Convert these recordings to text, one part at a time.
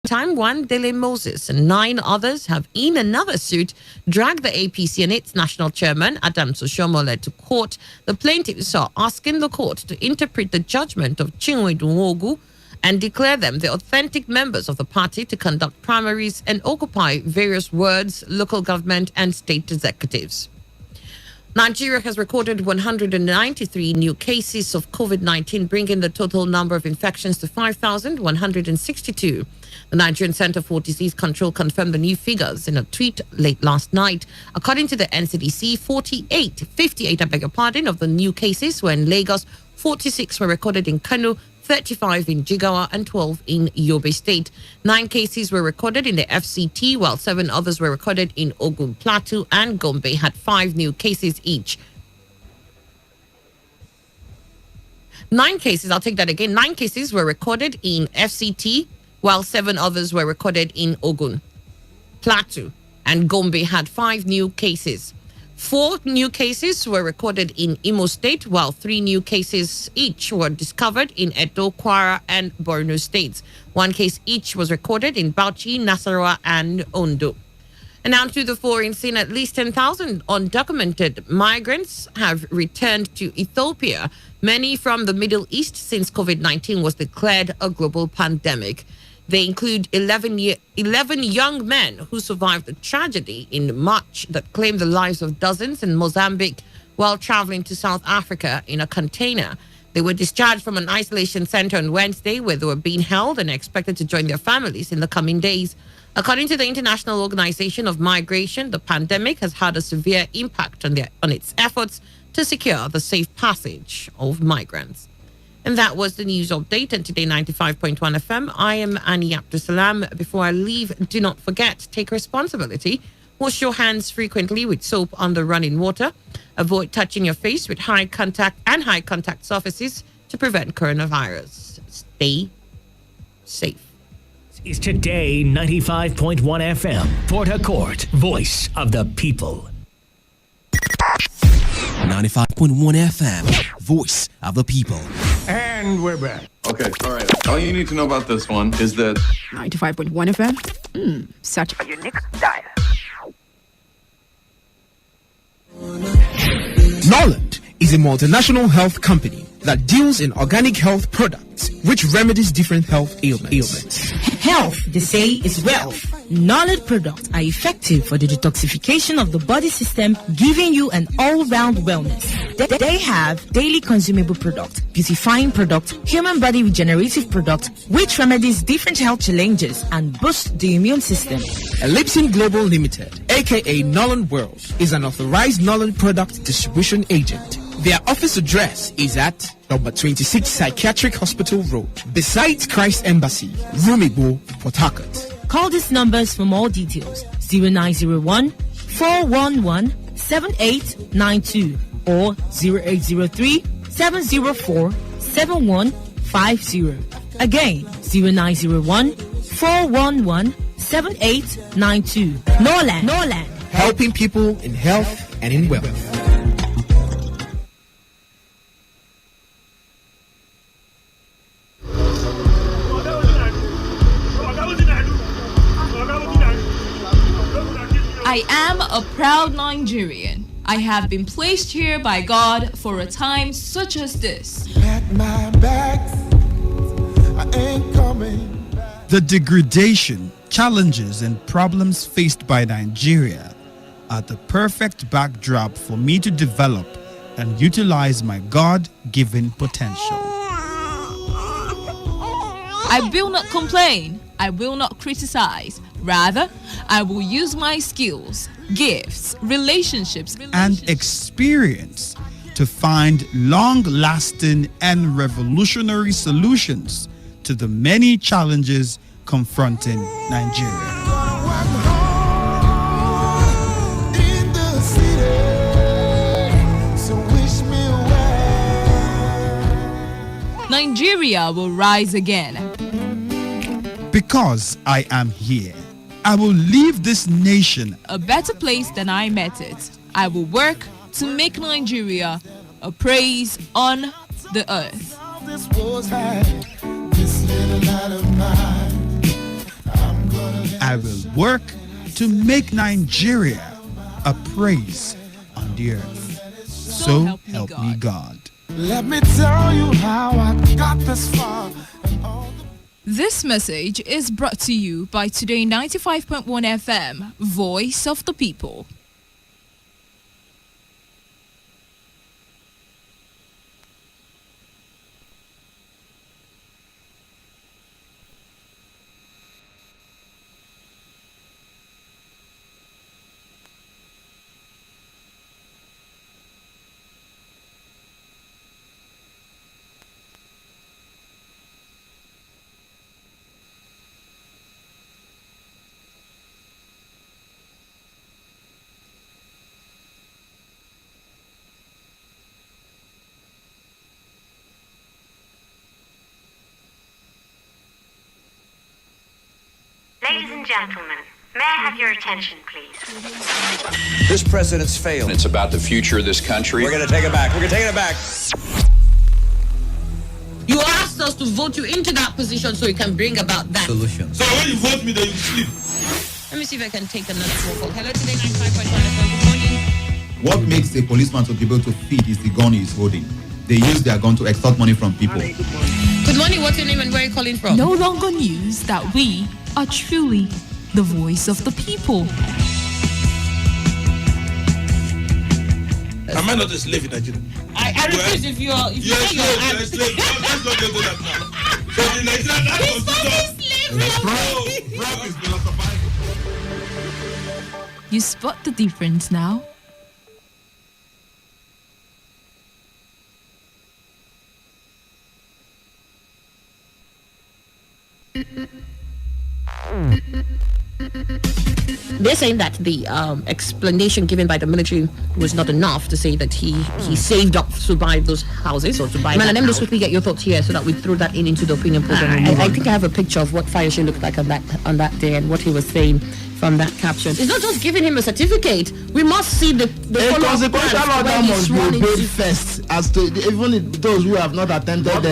Time one, Dele Moses and 9 others have, in another suit, dragged the APC and its national chairman, Adam Soshomole, to court. The plaintiffs are asking the court to interpret the judgment of Chinwe Nwogu and declare them the authentic members of the party to conduct primaries and occupy various wards, local government and state executives. Nigeria has recorded 193 new cases of COVID-19, bringing the total number of infections to 5,162. The Nigerian Center for Disease Control confirmed the new figures in a tweet late last night. According to the NCDC, 58 of the new cases were in Lagos, 46 were recorded in Kano, 35 in Jigawa and 12 in Yobe State. 9 cases were recorded in the FCT, while 7 others were recorded in Ogun Plateau, and Gombe had 5 new cases each. 9 cases, I'll take that again. 9 cases were recorded in FCT, while 7 others were recorded in Ogun Plateau, and Gombe had 5 new cases. 4 new cases were recorded in Imo State, while 3 new cases each were discovered in Edo, Kwara, and Borno states. 1 case each was recorded in Bauchi, Nasarawa, and Ondo. And now to the foreign scene, at least 10,000 undocumented migrants have returned to Ethiopia, many from the Middle East since COVID-19 was declared a global pandemic. They include 11 young men who survived the tragedy in March that claimed the lives of dozens in Mozambique while traveling to South Africa in a container. They were discharged from an isolation center on Wednesday, where they were being held and expected to join their families in the coming days. According to the International Organization of Migration, the pandemic has had a severe impact on its efforts to secure the safe passage of migrants. And that was the news update on Today 95.1 FM. I am Annie Abdusalam. Before I leave, do not forget, take responsibility. Wash your hands frequently with soap under running water. Avoid touching your face with high contact surfaces to prevent coronavirus. Stay safe. This is Today 95.1 FM, Port Harcourt, voice of the people. 95.1 FM, voice of the people. And we're back. Okay, all right. All you need to know about this one is that 95.1 FM. Such a unique dial. Norland is a multinational health company that deals in organic health products which remedies different health ailments. Health, they say, is wealth. Knowledge products are effective for the detoxification of the body system, giving you an all-round wellness. They have daily consumable products, beautifying products, human body regenerative products, which remedies different health challenges and boosts the immune system. Ellipsin Global Limited, aka Nolan World, is an authorized Nolan product distribution agent. Their office address is at number 26 Psychiatric Hospital Road, beside Christ Embassy, Rumibo, Port Harcourt. Call these numbers for more details: 0901 411 7892 or 0803 704 7150. Again, 0901 411 7892. Norland. Helping people in health and in wealth. I am a proud Nigerian. I have been placed here by God for a time such as this. The degradation, challenges, and problems faced by Nigeria are the perfect backdrop for me to develop and utilize my God-given potential. I will not complain. I will not criticize. Rather, I will use my skills, gifts, relationships, and experience to find long-lasting and revolutionary solutions to the many challenges confronting Nigeria. Nigeria will rise again. Because I am here, I will leave this nation a better place than I met it. I will work to make Nigeria a praise on the earth. I will work to make Nigeria a praise on the earth. So help me God. Let me tell you how I got this far. This message is brought to you by Today 95.1 FM, Voice of the People. Ladies and gentlemen, may I have your attention, please? This president's failed. It's about the future of this country. We're going to take it back. We're going to take it back. You asked us to vote you into that position so you can bring about that solution. So when you vote me, then you sleep. Let me see if I can take another phone call. Hello, Today 95.1 FM. Good morning. What makes a policeman to be able to feed is the gun he's holding. They use their gun to extort money from people. Good morning. What's your name and where are you calling from? No longer news that we are truly the voice of the people. Am I not a slave in Nigeria? I refuse if you are. You're a slave. Let's not get to that now. So in Nigeria, that is philosophical. You spot the difference now? They're saying that the explanation given by the military was not enough to say that he saved up to buy those houses or to buy. Man, let me just quickly get your thoughts here so that we throw that into the opinion program. I think I have a picture of what Fayose looked like on that day and what he was saying from that caption. It's not just giving him a certificate. We must see the consequential order must be obeyed first, as to even those who have not attended the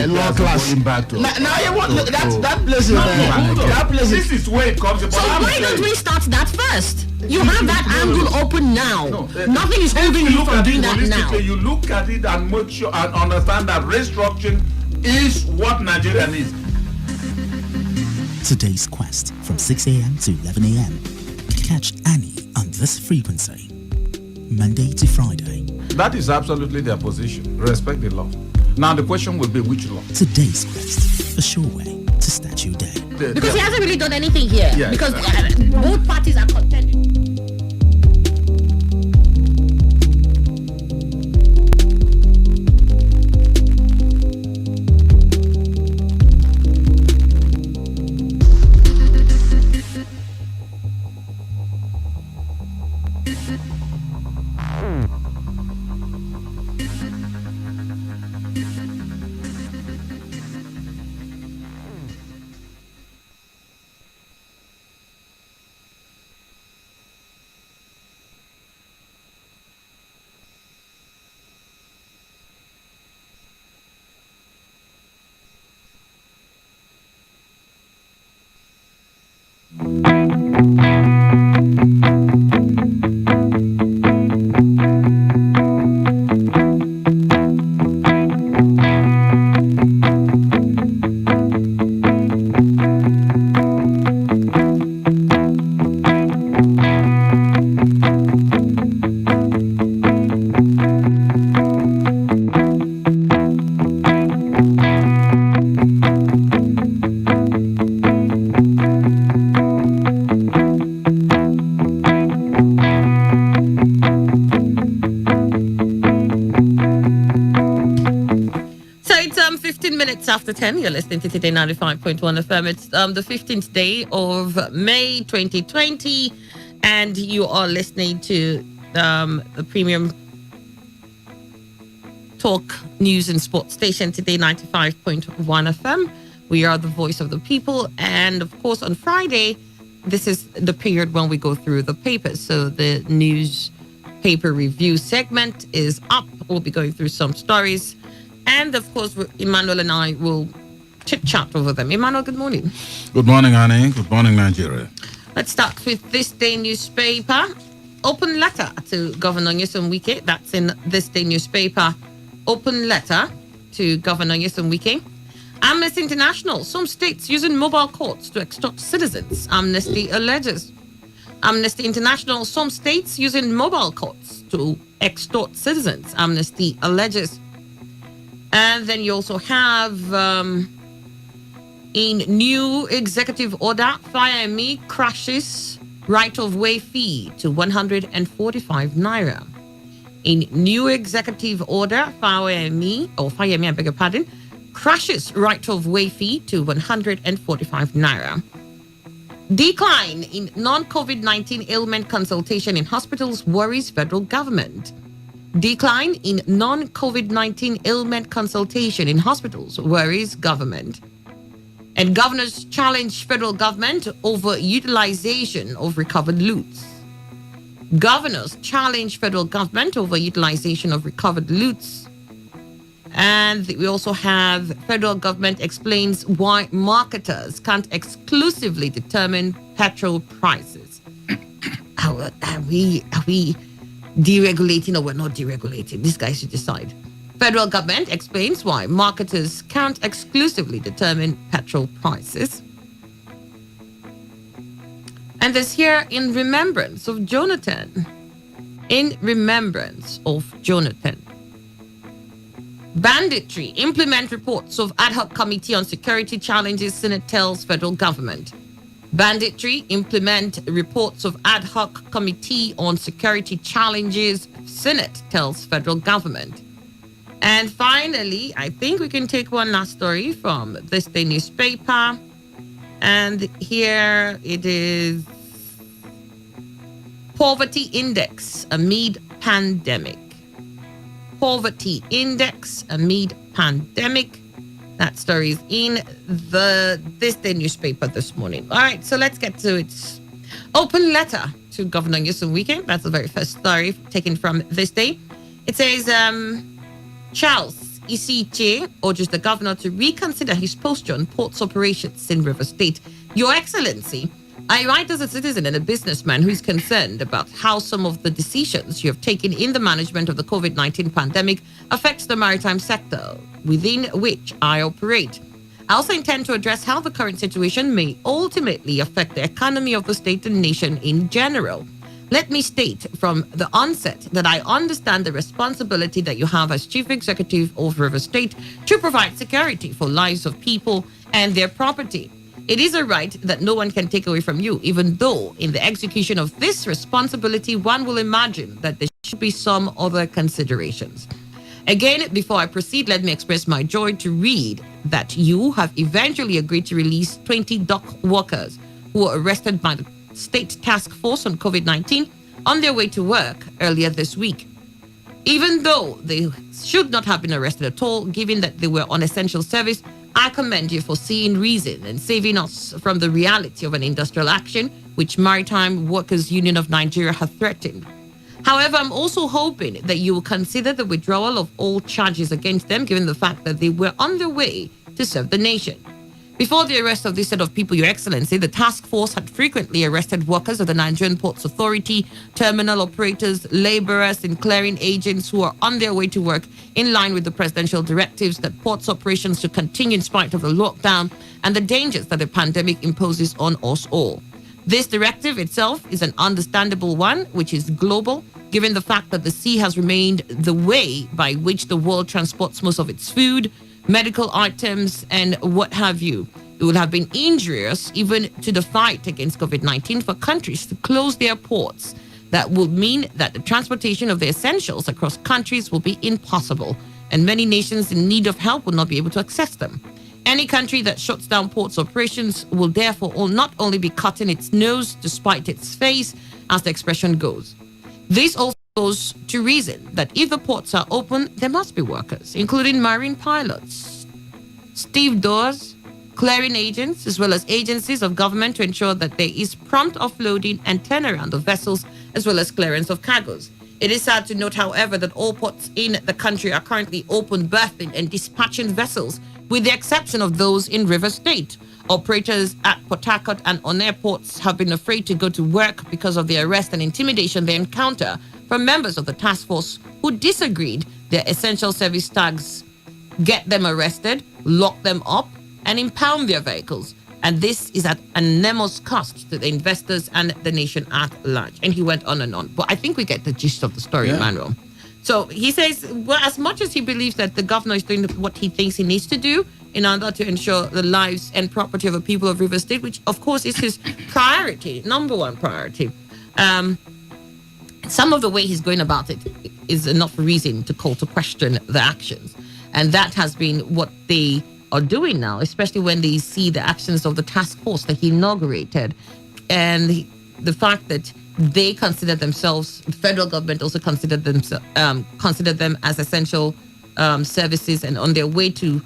law class. Now you want that place is that place. This is where it comes. So why don't we start that first? You have that angle open now. Nothing is holding you from doing that now. You look at it and make sure and understand that restructuring is what Nigeria needs. Today's Quest from 6 a.m. to 11 a.m. Catch Annie on this frequency, Monday to Friday. That is absolutely their position. Respect the law. Now the question will be which law? Today's Quest, a sure way to start your day. Because he hasn't really done anything here. Yeah, because both parties are contending. After 10, you're listening to Today 95.1 FM. It's the 15th day of May 2020, and you are listening to the premium talk news and sports station, Today 95.1 FM. We are the voice of the people, and of course on Friday, this is the period when we go through the papers. So the newspaper review segment is up. We'll be going through some stories. And of course, Emmanuel and I will chit-chat over them. Emmanuel, good morning. Good morning, Annie. Good morning, Nigeria. Let's start with This Day newspaper. Open letter to Governor Nyesom Wike. That's in This Day newspaper. Open letter to Governor Nyesom Wike. Amnesty International. Some states using mobile courts to extort citizens. Amnesty alleges. Amnesty International. Some states using mobile courts to extort citizens. Amnesty alleges. And then you also have in new executive order, Fire-Me crashes right-of-way fee to 145 naira. In new executive order, Fire-Me, I beg your pardon, crashes right-of-way fee to 145 naira. Decline in non-COVID-19 ailment consultation in hospitals worries federal government. Decline in non-COVID-19 ailment consultation in hospitals worries government. And governors challenge federal government over utilization of recovered loots. Governors challenge federal government over utilization of recovered loots. And we also have federal government explains why marketers can't exclusively determine petrol prices. Are we deregulating or we're not deregulating? These guys should decide. Federal government explains why marketers can't exclusively determine petrol prices. And this here in remembrance of Jonathan. In remembrance of Jonathan. Banditry. Implement reports of ad hoc committee on security challenges, Senate tells federal government. Banditry. Implement reports of ad hoc committee on security challenges, Senate tells federal government. And finally, I think we can take one last story from This Day newspaper. And here it is. Poverty index amid pandemic. Poverty index amid pandemic. That story is in This Day newspaper this morning. All right, so let's get to it. Open letter to Governor Nyesom Wike. That's the very first story taken from This Day. It says, Charles Isiche urges the governor to reconsider his posture on ports operations in River State. Your Excellency, I write as a citizen and a businessman who is concerned about how some of the decisions you have taken in the management of the COVID-19 pandemic affects the maritime sector within which I operate. I also intend to address how the current situation may ultimately affect the economy of the state and nation in general. Let me state from the onset that I understand the responsibility that you have as Chief Executive of River State to provide security for lives of people and their property. It is a right that no one can take away from you, even though in the execution of this responsibility, one will imagine that there should be some other considerations. Again, before I proceed, let me express my joy to read that you have eventually agreed to release 20 dock workers who were arrested by the State Task Force on COVID-19 on their way to work earlier this week. Even though they should not have been arrested at all, given that they were on essential service, I commend you for seeing reason and saving us from the reality of an industrial action which Maritime Workers Union of Nigeria has threatened. However, I'm also hoping that you will consider the withdrawal of all charges against them, given the fact that they were on their way to serve the nation. Before the arrest of this set of people, Your Excellency, the task force had frequently arrested workers of the Nigerian Ports Authority, terminal operators, laborers, and clearing agents who are on their way to work in line with the presidential directives that ports operations should continue in spite of the lockdown and the dangers that the pandemic imposes on us all. This directive itself is an understandable one, which is global, given the fact that the sea has remained the way by which the world transports most of its food, medical items, and what have you. It would have been injurious even to the fight against COVID-19 for countries to close their ports. That would mean that the transportation of the essentials across countries will be impossible, and many nations in need of help will not be able to access them. Any country that shuts down ports operations will therefore not only be cutting its nose to spite its face, as the expression goes. This also goes to reason that if the ports are open, there must be workers, including marine pilots, stevedores, clearing agents, as well as agencies of government to ensure that there is prompt offloading and turnaround of vessels, as well as clearance of cargoes. It is sad to note, however, that all ports in the country are currently open berthing and dispatching vessels with the exception of those in River State. Operators at Port Harcourt and on airports have been afraid to go to work because of the arrest and intimidation they encounter from members of the task force who disagreed their essential service tags get them arrested, lock them up, and impound their vehicles. And this is at an enormous cost to the investors and the nation at large. And he went on and on. But I think we get the gist of the story, Emmanuel. So he says, well, as much as he believes that the governor is doing what he thinks he needs to do in order to ensure the lives and property of the people of River State, which of course is his priority, number one priority, some of the way he's going about it is enough reason to call to question the actions. And that has been what they are doing now, especially when they see the actions of the task force that he inaugurated. And the fact that they consider themselves, the federal government also consider them as essential services, and on their way to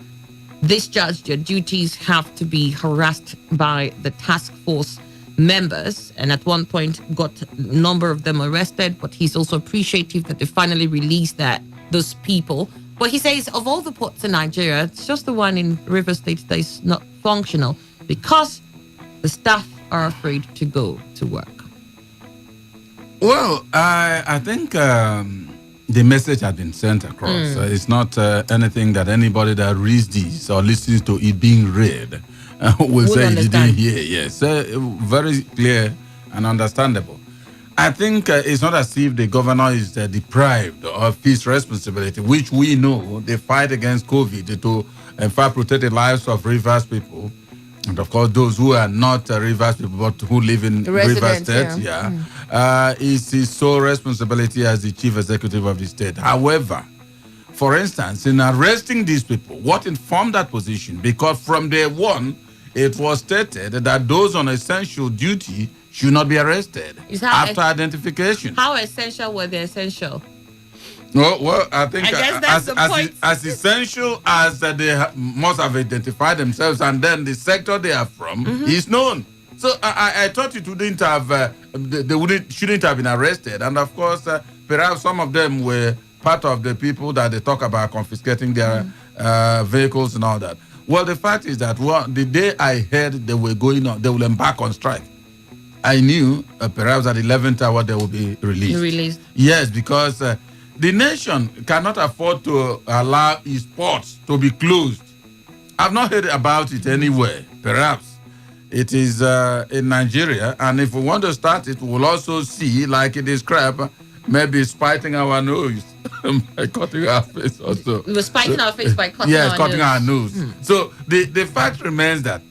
discharge their duties have to be harassed by the task force members, and at one point got a number of them arrested. But he's also appreciative that they finally released those people. But he says of all the ports in Nigeria, it's just the one in River State that is not functional because the staff are afraid to go to work. Well, I think the message has been sent across. It's not anything that anybody that reads this or listens to it being read will say he didn't hear. Yes, very clear and understandable. I think it's not as if the governor is deprived of his responsibility, which we know they fight against COVID to, in fact, protect the lives of Rivers people. And of course, those who are not Rivers people, but who live in River State, is his sole responsibility as the chief executive of the state. However, for instance, in arresting these people, what informed that position? Because from day one, it was stated that those on essential duty should not be arrested after identification. How essential were they essential? Well, I think I guess that's the point. As essential as they must have identified themselves, and then the sector they are from is known. So I thought it wouldn't have, shouldn't have been arrested. And of course, perhaps some of them were part of the people that they talk about confiscating their vehicles and all that. Well, the fact is that the day I heard they will embark on strike, I knew perhaps at the 11th hour they will be released. Yes, because the nation cannot afford to allow its ports to be closed. I've not heard about it anywhere. Perhaps it is in Nigeria, and if we want to start it, we'll also see, like it is crap, maybe spiting our nose by cutting our face also. We're spiting our face by cutting our nose. Yes, cutting our nose. So the fact remains that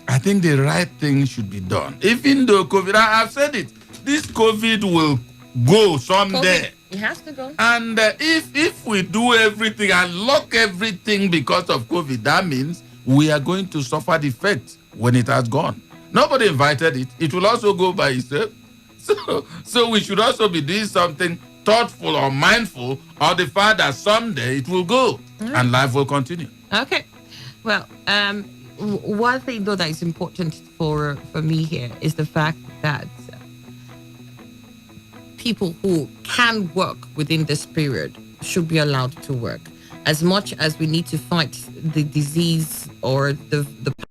I think the right thing should be done. Even though COVID, I've said it, this COVID will go someday. It has to go. And if we do everything and lock everything because of COVID, that means we are going to suffer the effect when it has gone. Nobody invited it. It will also go by itself. So we should also be doing something thoughtful or mindful of the fact that someday it will go and life will continue. Okay. Well, one thing though that is important for me here is the fact that people who can work within this period should be allowed to work. As much as we need to fight the disease or the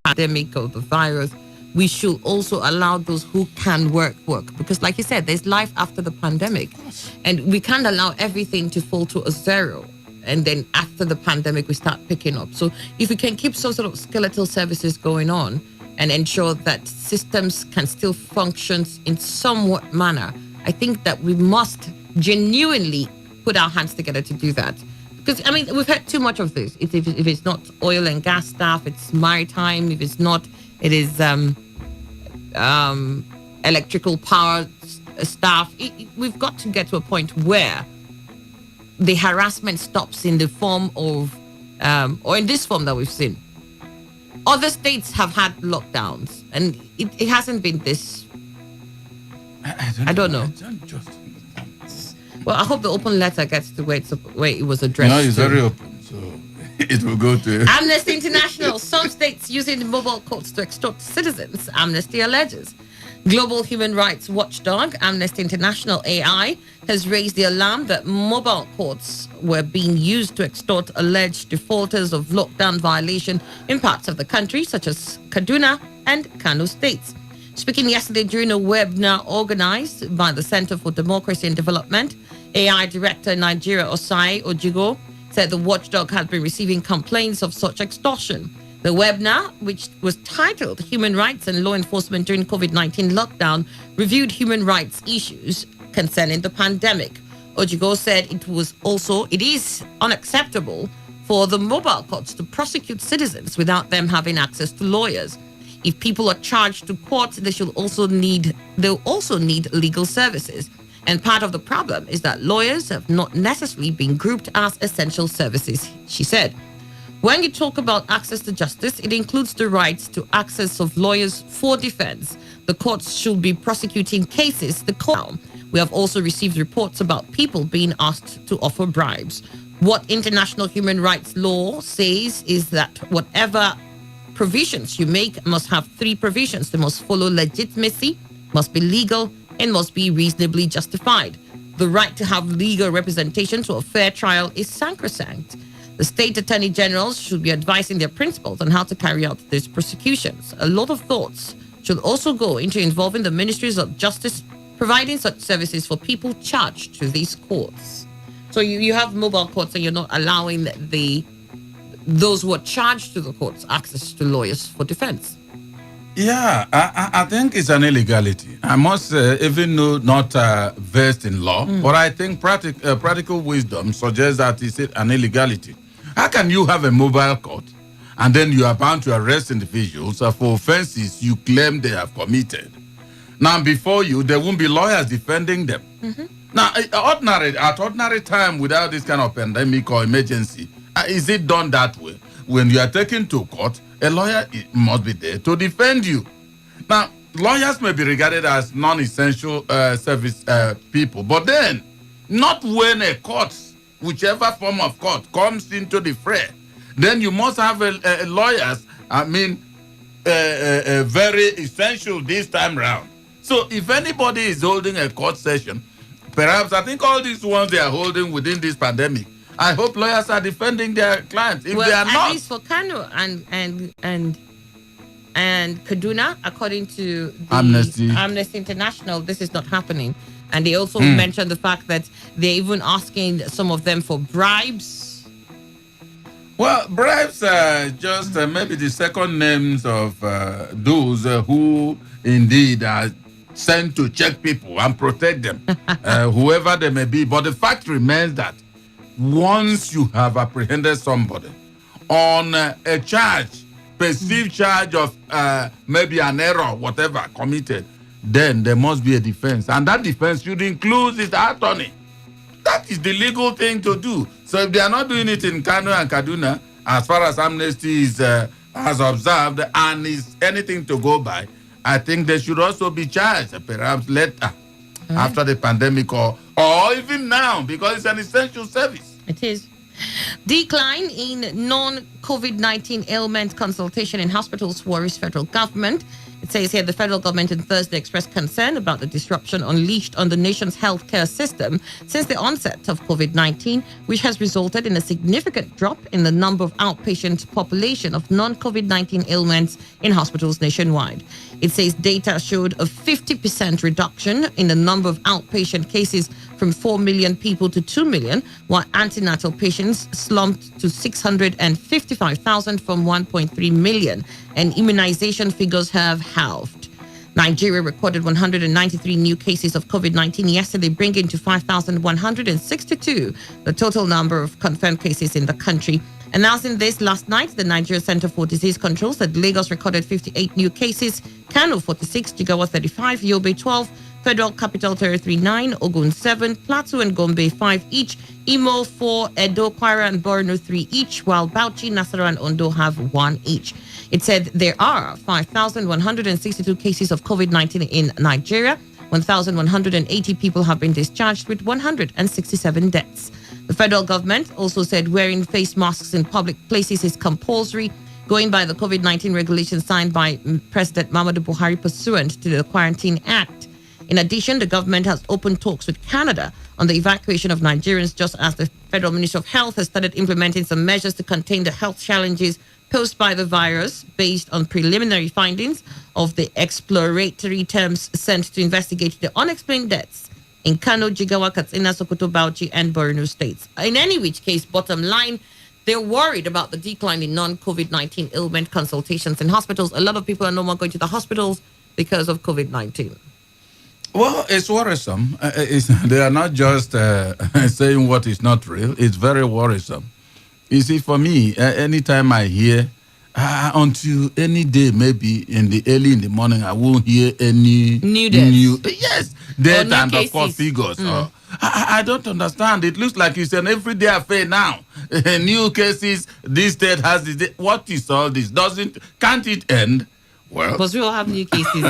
pandemic or the virus, we should also allow those who can work. Because like you said, there's life after the pandemic. And we can't allow everything to fall to a zero. And then after the pandemic, we start picking up. So if we can keep some sort of skeletal services going on and ensure that systems can still function in somewhat manner, I think that we must genuinely put our hands together to do that. Because, I mean, we've heard too much of this. If it's not oil and gas staff, it's maritime. If it's not, it is electrical power staff. We've got to get to a point where the harassment stops in the form of, or in this form that we've seen. Other states have had lockdowns, and it hasn't been this. I don't know. Well, I hope the open letter gets to where it was addressed. No, it's very open, so it will go to Amnesty International. Some states using mobile courts to extort citizens, Amnesty alleges. Global human rights watchdog Amnesty International AI has raised the alarm that mobile courts were being used to extort alleged defaulters of lockdown violation in parts of the country, such as Kaduna and Kano states. Speaking yesterday during a webinar organized by the Center for Democracy and Development, AI Director Nigeria Osai Ojigo said the watchdog had been receiving complaints of such extortion. The webinar, which was titled Human Rights and Law Enforcement During COVID-19 Lockdown, reviewed human rights issues concerning the pandemic. Ojigo said it is unacceptable for the mobile courts to prosecute citizens without them having access to lawyers. If people are charged to court, they'll also need legal services. And part of the problem is that lawyers have not necessarily been grouped as essential services, she said. When you talk about access to justice, it includes the rights to access of lawyers for defense. The courts should be prosecuting cases. We have also received reports about people being asked to offer bribes. What international human rights law says is that whatever provisions you make must have three provisions. They must follow legitimacy, must be legal, and must be reasonably justified. The right to have legal representation to a fair trial is sacrosanct. The state attorney generals should be advising their principals on how to carry out these prosecutions. A lot of thoughts should also go into involving the ministries of justice, providing such services for people charged to these courts. So you have mobile courts and you're not allowing those who are charged to the courts access to lawyers for defense. Yeah, I think it's an illegality. I must say, even though not versed in law, but I think practical wisdom suggests that it's an illegality. How can you have a mobile court and then you are bound to arrest individuals for offenses you claim they have committed? Now, before you, there won't be lawyers defending them. Now, at ordinary time, without this kind of pandemic or emergency, is it done that way? When you are taken to court, a lawyer must be there to defend you. Now, lawyers may be regarded as non-essential service people, but then not when a court, whichever form of court, comes into the fray. Then you must have lawyers, very essential this time round. So if anybody is holding a court session, perhaps I think all these ones they are holding within this pandemic, I hope lawyers are defending their clients. If they are not, at least for Kano and Kaduna, according to the Amnesty International, this is not happening. And they also mentioned the fact that they're even asking some of them for bribes. Well, bribes are just maybe the second names of those who indeed are sent to check people and protect them, whoever they may be. But the fact remains that once you have apprehended somebody on a charge, perceived charge of maybe an error, whatever committed, then there must be a defense. And that defense should include his attorney. That is the legal thing to do. So if they are not doing it in Kano and Kaduna, as far as Amnesty has observed and is anything to go by, I think they should also be charged, perhaps later, after the pandemic or even now, because it's an essential service. It is. Decline in non-COVID-19 ailment consultation in hospitals worries federal government. It says here the federal government on Thursday expressed concern about the disruption unleashed on the nation's healthcare system since the onset of COVID-19, which has resulted in a significant drop in the number of outpatient population of non-COVID-19 ailments in hospitals nationwide. It says data showed a 50% reduction in the number of outpatient cases from 4 million people to 2 million, while antenatal patients slumped to 655,000 from 1.3 million, and immunization figures have halved. Nigeria recorded 193 new cases of COVID-19 yesterday, bringing to 5,162 the total number of confirmed cases in the country. Announcing this last night, the Nigeria Center for Disease Control said Lagos recorded 58 new cases, Kano 46, Jigawa 35, Yobe 12, Federal Capital Territory 9, Ogun 7, Plateau and Gombe 5 each, Imo 4, Edo, Kwara and Borno 3 each, while Bauchi, Nasarawa and Ondo have 1 each. It said there are 5,162 cases of COVID-19 in Nigeria. 1,180 people have been discharged with 167 deaths. The federal government also said wearing face masks in public places is compulsory. going by the COVID-19 regulations signed by President Muhammadu Buhari pursuant to the Quarantine Act. In addition, the government has opened talks with Canada on the evacuation of Nigerians, just as the Federal Ministry of Health has started implementing some measures to contain the health challenges posed by the virus based on preliminary findings of the exploratory terms sent to investigate the unexplained deaths in Kano, Jigawa, Katsina, Sokoto, Bauchi, and Borno states. In any which case, bottom line, they're worried about the decline in non-COVID-19 ailment consultations in hospitals. A lot of people are no more going to the hospitals because of COVID-19. Well, it's worrisome. They are not just saying what is not real. It's very worrisome. You see, for me, anytime I hear, until any day, maybe early in the morning, I won't hear any new death. Yes, death and cases. Of course figures. I don't understand. It looks like it's an everyday affair now. New cases. This state has this. What is all this? Can't it end? Well, because we all have new cases.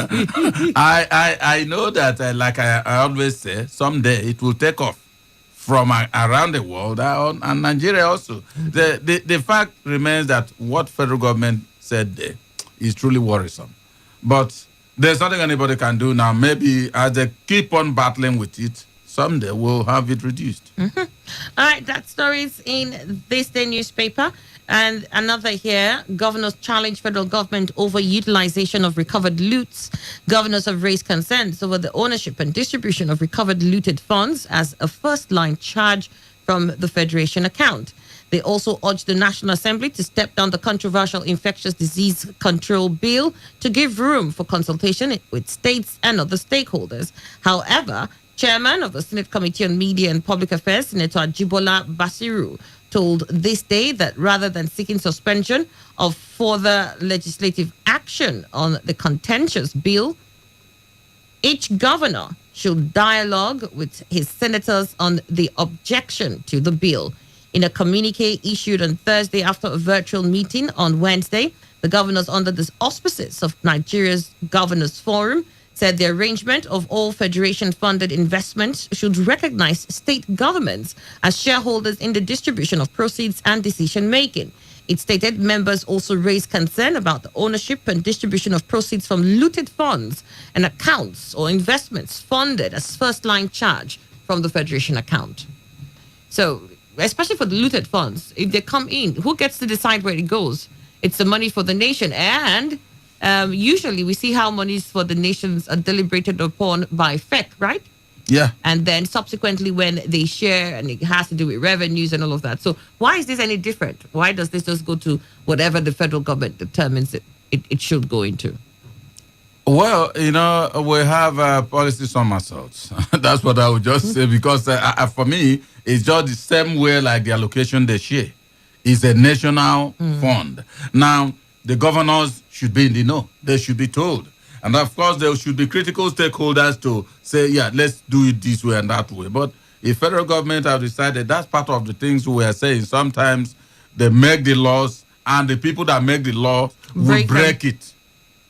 I know that, like I always say, someday it will take off from around the world and Nigeria also. The fact remains that what federal government said there is truly worrisome. But there's nothing anybody can do now. Maybe as they keep on battling with it, someday we'll have it reduced. All right, that story is in this day newspaper. And another here, governors challenge federal government over utilization of recovered loots. Governors have raised concerns over the ownership and distribution of recovered looted funds as a first-line charge from the Federation account. They also urged the National Assembly to step down the controversial infectious disease control bill to give room for consultation with states and other stakeholders. However, Chairman of the Senate Committee on Media and Public Affairs, Senator Ajibola Basiru, told This Day that rather than seeking suspension of further legislative action on the contentious bill, each governor should dialogue with his senators on the objection to the bill. In a communique issued on Thursday after a virtual meeting on Wednesday, the governors under the auspices of Nigeria's Governors Forum said the arrangement of all federation-funded investments should recognize state governments as shareholders in the distribution of proceeds and decision-making. It stated members also raised concern about the ownership and distribution of proceeds from looted funds and accounts or investments funded as first-line charge from the federation account. So, especially for the looted funds, if they come in, who gets to decide where it goes? It's the money for the nation, and usually we see how monies for the nations are deliberated upon by FEC, right? Yeah. And then subsequently when they share, and it has to do with revenues and all of that. So why is this any different? Why does this just go to whatever the federal government determines it should go into? Well, we have policy somersaults. That's what I would just say, because for me, it's just the same way like the allocation they share. It's a national fund. Now, the governors should be in the know. They should be told. And of course, there should be critical stakeholders to say, yeah, let's do it this way and that way. But if federal government have decided, that's part of the things we are saying. Sometimes they make the laws, and the people that make the law will break it.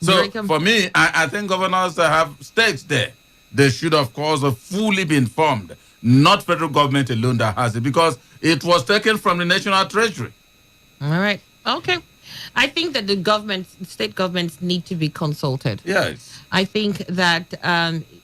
So for me, I think governors have stakes there. They should, of course, have fully be informed. Not federal government alone that has it, because it was taken from the national treasury. All right. Okay. I think that the state governments need to be consulted. Yes. I think that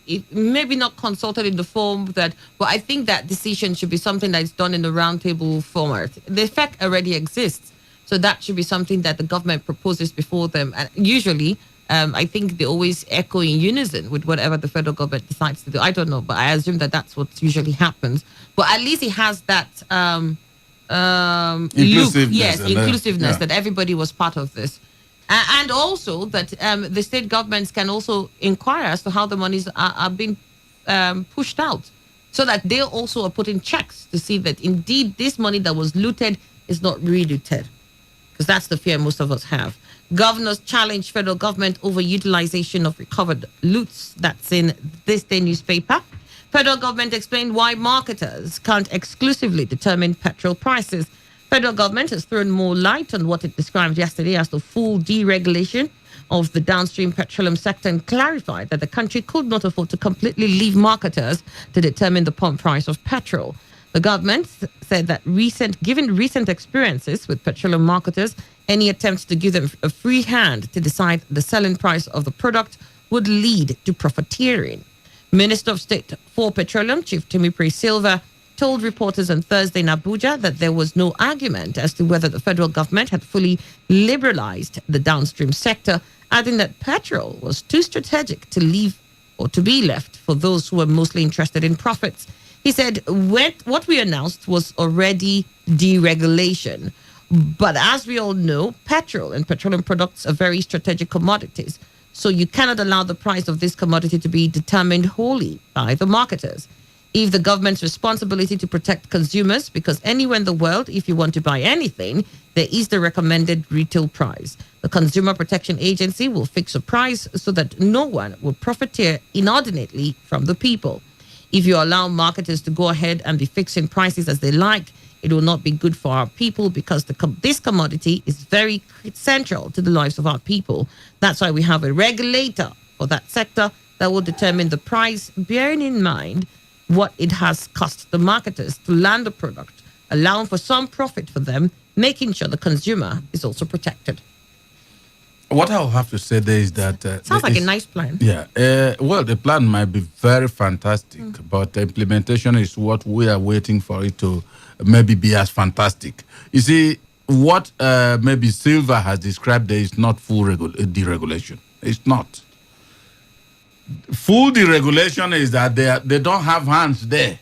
it maybe not consulted in the form that, but I think that decision should be something that is done in the roundtable format. The effect already exists. So that should be something that the government proposes before them. And usually, I think they always echo in unison with whatever the federal government decides to do. I don't know, but I assume that that's what usually happens. But at least it has that inclusiveness, that everybody was part of this. And also that the state governments can also inquire as to how the monies are being pushed out, so that they also are putting checks to see that indeed this money that was looted is not re-looted. Because that's the fear most of us have. Governors challenge federal government over utilization of recovered loots. That's in This Day newspaper. Federal government explained why marketers can't exclusively determine petrol prices. Federal government has thrown more light on what it described yesterday as the full deregulation of the downstream petroleum sector, and clarified that the country could not afford to completely leave marketers to determine the pump price of petrol. The government said that given recent experiences with petroleum marketers, Any attempts to give them a free hand to decide the selling price of the product would lead to profiteering. Minister of State for Petroleum, Chief Timothy Silva, told reporters on Thursday in Abuja that there was no argument as to whether the federal government had fully liberalized the downstream sector, adding that petrol was too strategic to leave or to be left for those who were mostly interested in profits. He said what we announced was already deregulation. But as we all know, petrol and petroleum products are very strategic commodities. So you cannot allow the price of this commodity to be determined wholly by the marketers. If the government's responsibility to protect consumers, because anywhere in the world, if you want to buy anything, there is the recommended retail price. The Consumer Protection Agency will fix a price so that no one will profiteer inordinately from the people. If you allow marketers to go ahead and be fixing prices as they like, it will not be good for our people because this commodity is very central to the lives of our people. That's why we have a regulator for that sector that will determine the price, bearing in mind what it has cost the marketers to land the product, allowing for some profit for them, making sure the consumer is also protected. What I'll have to say there is that... sounds like a nice plan. Yeah. Well, the plan might be very fantastic, but the implementation is what we are waiting for it to maybe be as fantastic. You see, what maybe Silva has described there is not full deregulation. It's not. Full deregulation is that they don't have hands there.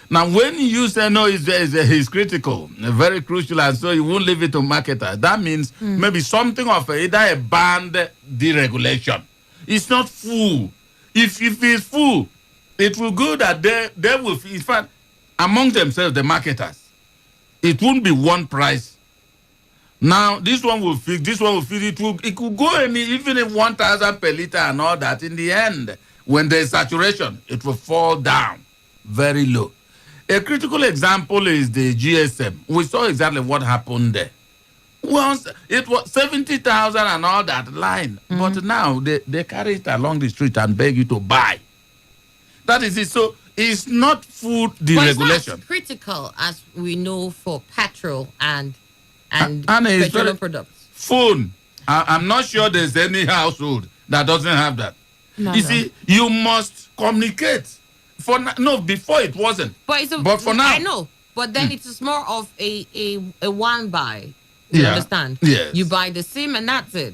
Now, when you say no, he's critical, very crucial, and so you won't leave it to marketers, that means maybe something of either a banned deregulation. It's not full. If it's full, it will go that they will, in fact, among themselves, the marketers, it won't be one price. Now, this one will fix, it could go even if 1,000 per liter and all that. In the end, when there's saturation, it will fall down very low. A critical example is the GSM. We saw exactly what happened there. Once it was 70,000 and all that line, but now they carry it along the street and beg you to buy. That is it. So it's not food deregulation. But it's not as critical as we know for petrol and petroleum products. Phone. I'm not sure there's any household that doesn't have that. You see, you must communicate. Before it wasn't. But for now. I know. But then it's more of a one buy. You understand? Yes. You buy the SIM and that's it.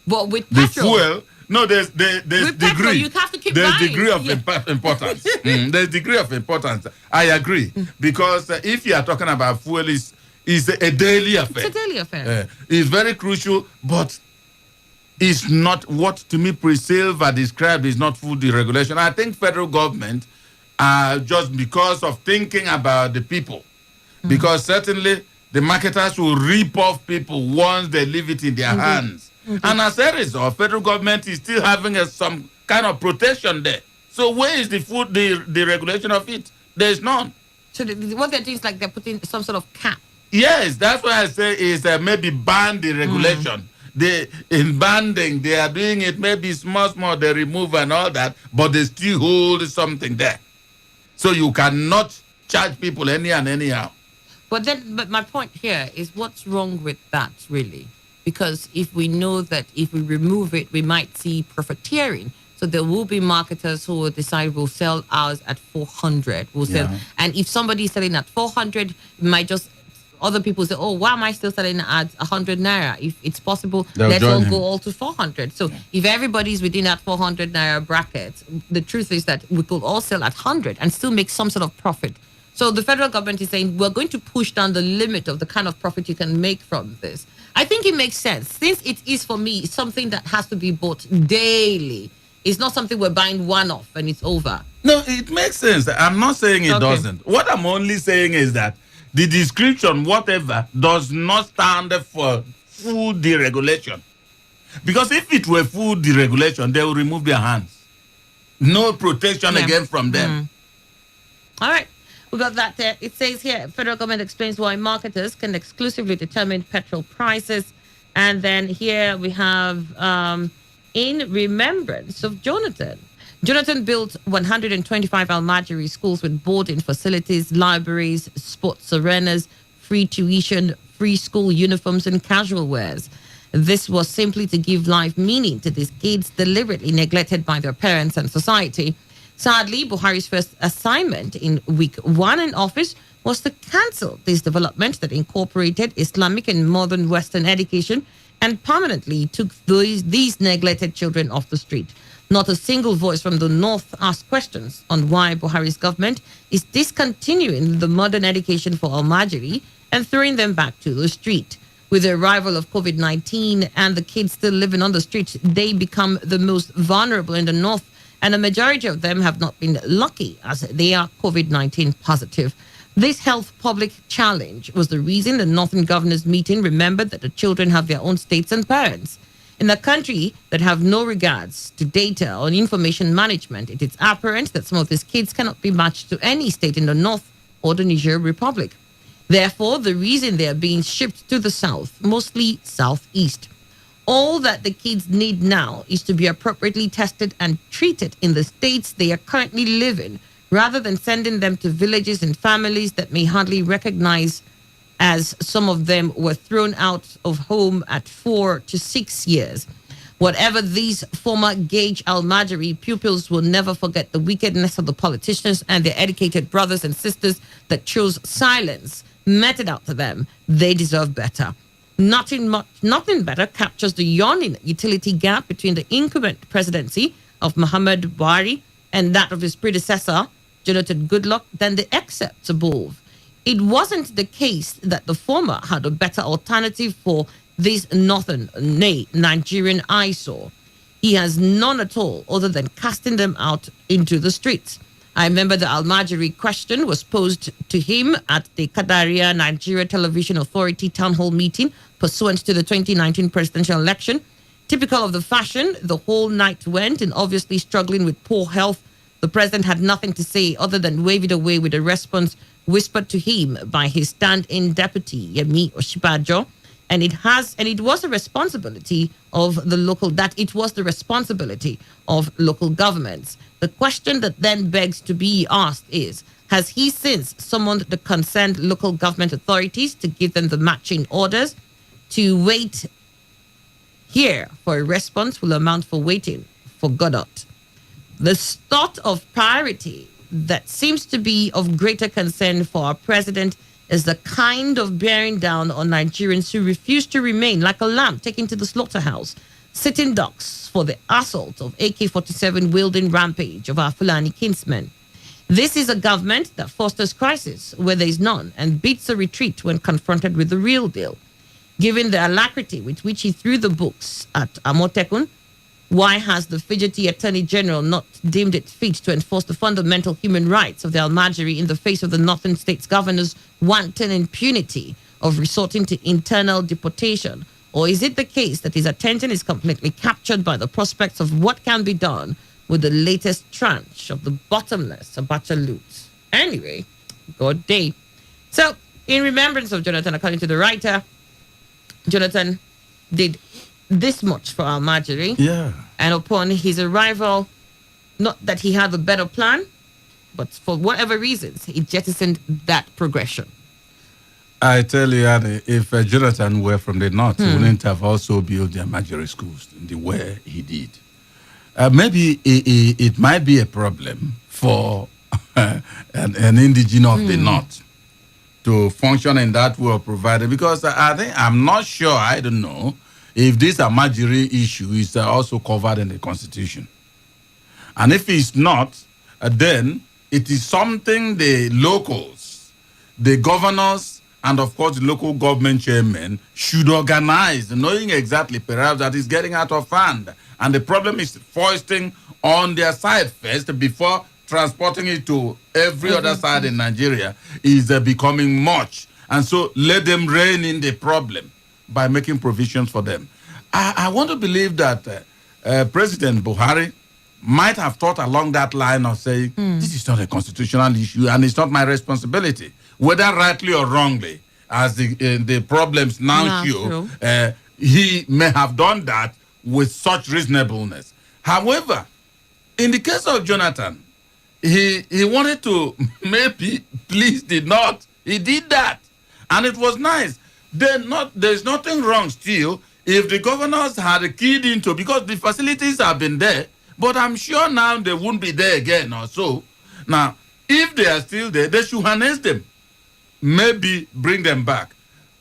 But with the petrol. Fuel, there's with degree. Petrol, you have to keep there's buying. Degree of importance. There's degree of importance. I agree. Because if you are talking about fuel, it's a daily affair. It's a daily affair. It's very crucial, but it's not what to me Silva described is not full deregulation. I think federal government, just because of thinking about the people, because certainly the marketers will rip off people once they leave it in their hands. And as a result, federal government is still having some kind of protection there. So where is the regulation of it? There's none. So what they're doing is like they're putting some sort of cap. Yes, that's why I say is maybe ban the regulation. In banding, they are doing it maybe small, they remove and all that, but they still hold something there. So you cannot charge people anyhow. But my point here is what's wrong with that, really? Because if we know that if we remove it, we might see profiteering. So there will be marketers who will decide we'll sell ours at 400. And if somebody is selling at 400, it might just... Other people say, oh, why am I still selling at 100 naira? If it's possible, let's all go all to 400. So if everybody's within that 400 naira bracket, the truth is that we could all sell at 100 and still make some sort of profit. So the federal government is saying, we're going to push down the limit of the kind of profit you can make from this. I think it makes sense. Since it is, for me, something that has to be bought daily. It's not something we're buying one-off and it's over. No, it makes sense. I'm not saying it doesn't. What I'm only saying is that the description, whatever, does not stand for full deregulation. Because if it were full deregulation, they will remove their hands. No protection again from them. All right. We got that there. It says here, federal government explains why marketers can exclusively determine petrol prices. And then here we have, in remembrance of Jonathan. Jonathan built 125 Almajiri schools with boarding facilities, libraries, sports arenas, free tuition, free school uniforms and casual wears. This was simply to give life meaning to these kids deliberately neglected by their parents and society. Sadly, Buhari's first assignment in week 1 in office was to cancel this development that incorporated Islamic and modern Western education and permanently took these neglected children off the street. Not a single voice from the North asked questions on why Buhari's government is discontinuing the modern education for Almajiri and throwing them back to the street. With the arrival of COVID-19 and the kids still living on the streets, they become the most vulnerable in the North, and a majority of them have not been lucky as they are COVID-19 positive. This health public challenge was the reason the Northern Governors meeting remembered that the children have their own states and parents. In a country that have no regards to data or information management, it is apparent that some of these kids cannot be matched to any state in the North or the Niger Republic. Therefore, the reason they are being shipped to the South, mostly Southeast. All that the kids need now is to be appropriately tested and treated in the states they are currently living, rather than sending them to villages and families that may hardly recognize, as some of them were thrown out of home at 4 to 6 years. Whatever these former Gage Almajiri pupils will never forget the wickedness of the politicians and their educated brothers and sisters that chose silence, meted out to them. They deserve better. Nothing better captures the yawning utility gap between the incumbent presidency of Muhammad Buhari and that of his predecessor, Jonathan Goodluck, than the excerpts above. It wasn't the case that the former had a better alternative for this northern, nay, Nigerian eyesore. He has none at all other than casting them out into the streets. I remember the Almajiri question was posed to him at the Kadaria Nigeria Television Authority town hall meeting pursuant to the 2019 presidential election. Typical of the fashion, the whole night went, and obviously struggling with poor health, the president had nothing to say other than wave it away with a response whispered to him by his stand-in deputy, Yemi Oshibajo. And it was the responsibility of local governments. The question that then begs to be asked is, has he since summoned the concerned local government authorities to give them the matching orders? To wait here for a response will amount for waiting for Godot. The sort of priority that seems to be of greater concern for our president is the kind of bearing down on Nigerians who refuse to remain like a lamb taken to the slaughterhouse, sitting ducks for the assault of AK-47 wielding rampage of our Fulani kinsmen. This is a government that fosters crisis where there is none and beats a retreat when confronted with the real deal. Given the alacrity with which he threw the books at Amotekun, why has the fidgety Attorney General not deemed it fit to enforce the fundamental human rights of the Almajiri in the face of the Northern States Governor's wanton impunity of resorting to internal deportation? Or is it the case that his attention is completely captured by the prospects of what can be done with the latest tranche of the bottomless Abacha loot? Anyway, good day. So, in remembrance of Jonathan, according to the writer, Jonathan did this much for Almajiri. Yeah. And upon his arrival, not that he had a better plan, but for whatever reasons, he jettisoned that progression. I tell you, Annie, if Jonathan were from the north, he wouldn't have also built the Almajiri schools in the way he did. Maybe it might be a problem for an indigenous of the north to function in that way provided, because I'm not sure, I don't know, if this Almajiri issue is also covered in the Constitution. And if it's not, then it is something the locals, the governors, and of course the local government chairmen should organize, knowing exactly perhaps that it's getting out of hand. And the problem is foisting on their side first before transporting it to every other side in Nigeria is becoming much. And so let them rein in the problem by making provisions for them. I want to believe that President Buhari might have thought along that line of saying, this is not a constitutional issue and it's not my responsibility. Whether rightly or wrongly, as the problems now show, he may have done that with such reasonableness. However, in the case of Jonathan, he wanted to maybe please the North. He did that. And it was nice. There's nothing wrong still if the governors had keyed into, because the facilities have been there, but I'm sure now they won't be there again or so. Now, if they are still there, they should harness them. Maybe bring them back.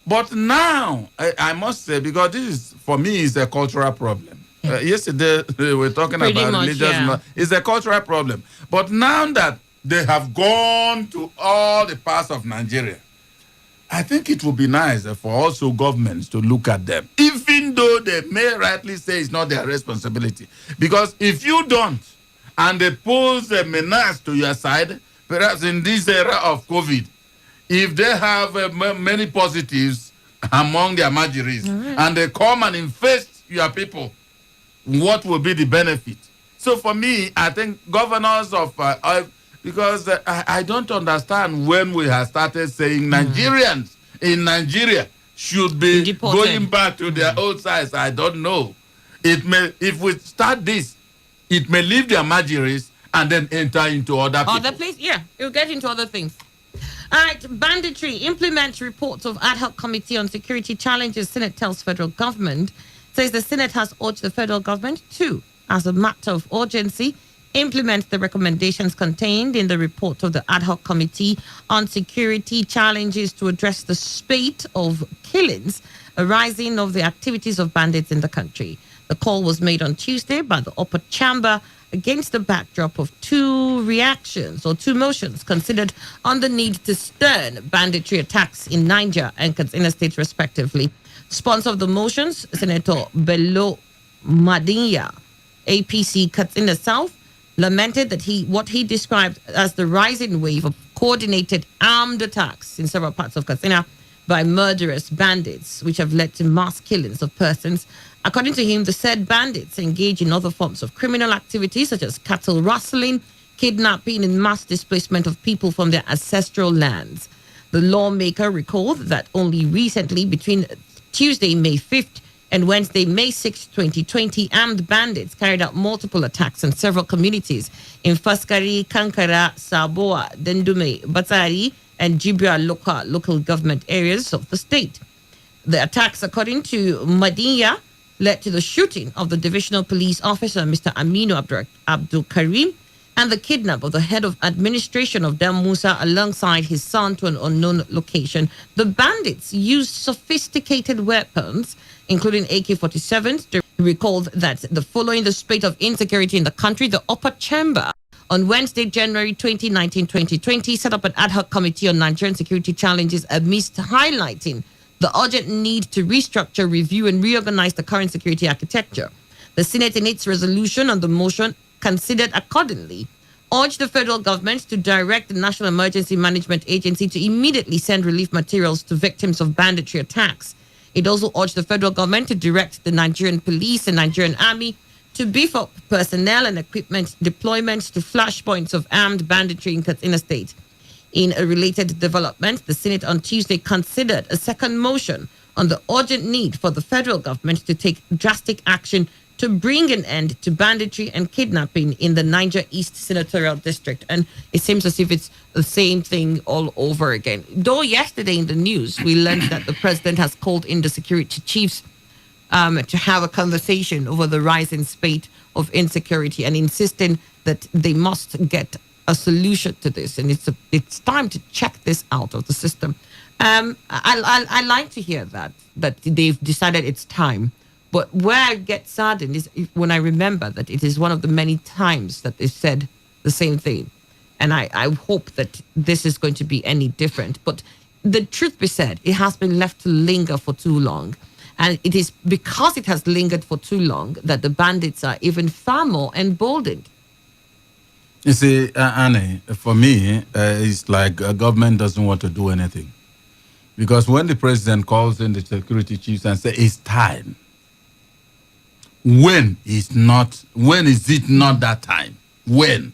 But now, I must say, because this is, for me, is a cultural problem. Yesterday, we were talking Pretty about much, religious. yeah. It's a cultural problem. But now that they have gone to all the parts of Nigeria, I think it would be nice for also governments to look at them, even though they may rightly say it's not their responsibility. Because if you don't, and they pose a menace to your side, perhaps in this era of COVID, if they have many positives among their marginaries, and they come and infest your people, what will be the benefit? So for me, I think governors of, because I don't understand when we have started saying Nigerians in Nigeria should be Deported. going back to their old size. I don't know. It may, if we start this, it may leave their marginaries and then enter into other people. Other place, yeah, you'll get into other things. All right, banditry implements reports of ad hoc committee on security challenges. Senate tells federal government, says the Senate has urged the federal government to, as a matter of urgency, implement the recommendations contained in the report of the ad hoc committee on security challenges to address the spate of killings arising of the activities of bandits in the country. The call was made on Tuesday by the upper chamber against the backdrop of two motions considered on the need to stern banditry attacks in Niger and Katsina states, respectively. Sponsor of the motions, Senator Bello Madinya, APC Katsina South, lamented that what he described as the rising wave of coordinated armed attacks in several parts of Katsina by murderous bandits, which have led to mass killings of persons. According to him, the said bandits engage in other forms of criminal activities such as cattle rustling, kidnapping, and mass displacement of people from their ancestral lands. The lawmaker recalled that only recently, between Tuesday, May 5th, and Wednesday, May 6, 2020, armed bandits carried out multiple attacks in several communities in Faskari, Kankara, Saboa, Dendume, Batari, and Jibra local government areas of the state. The attacks, according to Madinya, led to the shooting of the divisional police officer, Mr. Aminu Abdul Karim, and the kidnap of the head of administration of Dam Musa alongside his son to an unknown location. The bandits used sophisticated weapons, including AK-47s. Recalled that following the spate of insecurity in the country, the upper chamber on Wednesday, January 2020, set up an ad hoc committee on Nigerian security challenges amidst highlighting the urgent need to restructure, review, and reorganize the current security architecture. The Senate, in its resolution on the motion, considered accordingly, urged the federal government to direct the National Emergency Management Agency to immediately send relief materials to victims of banditry attacks. It also urged the federal government to direct the Nigerian police and Nigerian army to beef up personnel and equipment deployments to flashpoints of armed banditry in Katsina State. In a related development, the Senate on Tuesday considered a second motion on the urgent need for the federal government to take drastic action to bring an end to banditry and kidnapping in the Niger East Senatorial District. And it seems as if it's the same thing all over again. Though yesterday in the news, we learned that the president has called in the security chiefs to have a conversation over the rising spate of insecurity and insisting that they must get a solution to this, and it's time to check this out of the system. I like to hear that they've decided it's time, but where I get saddened is when I remember that it is one of the many times that they've said the same thing, and I hope that this is going to be any different. But the truth be said, it has been left to linger for too long, and it is because it has lingered for too long that the bandits are even far more emboldened. You see, Annie, for me, it's like government doesn't want to do anything. Because when the president calls in the security chiefs and says, it's time, when is it not that time? When?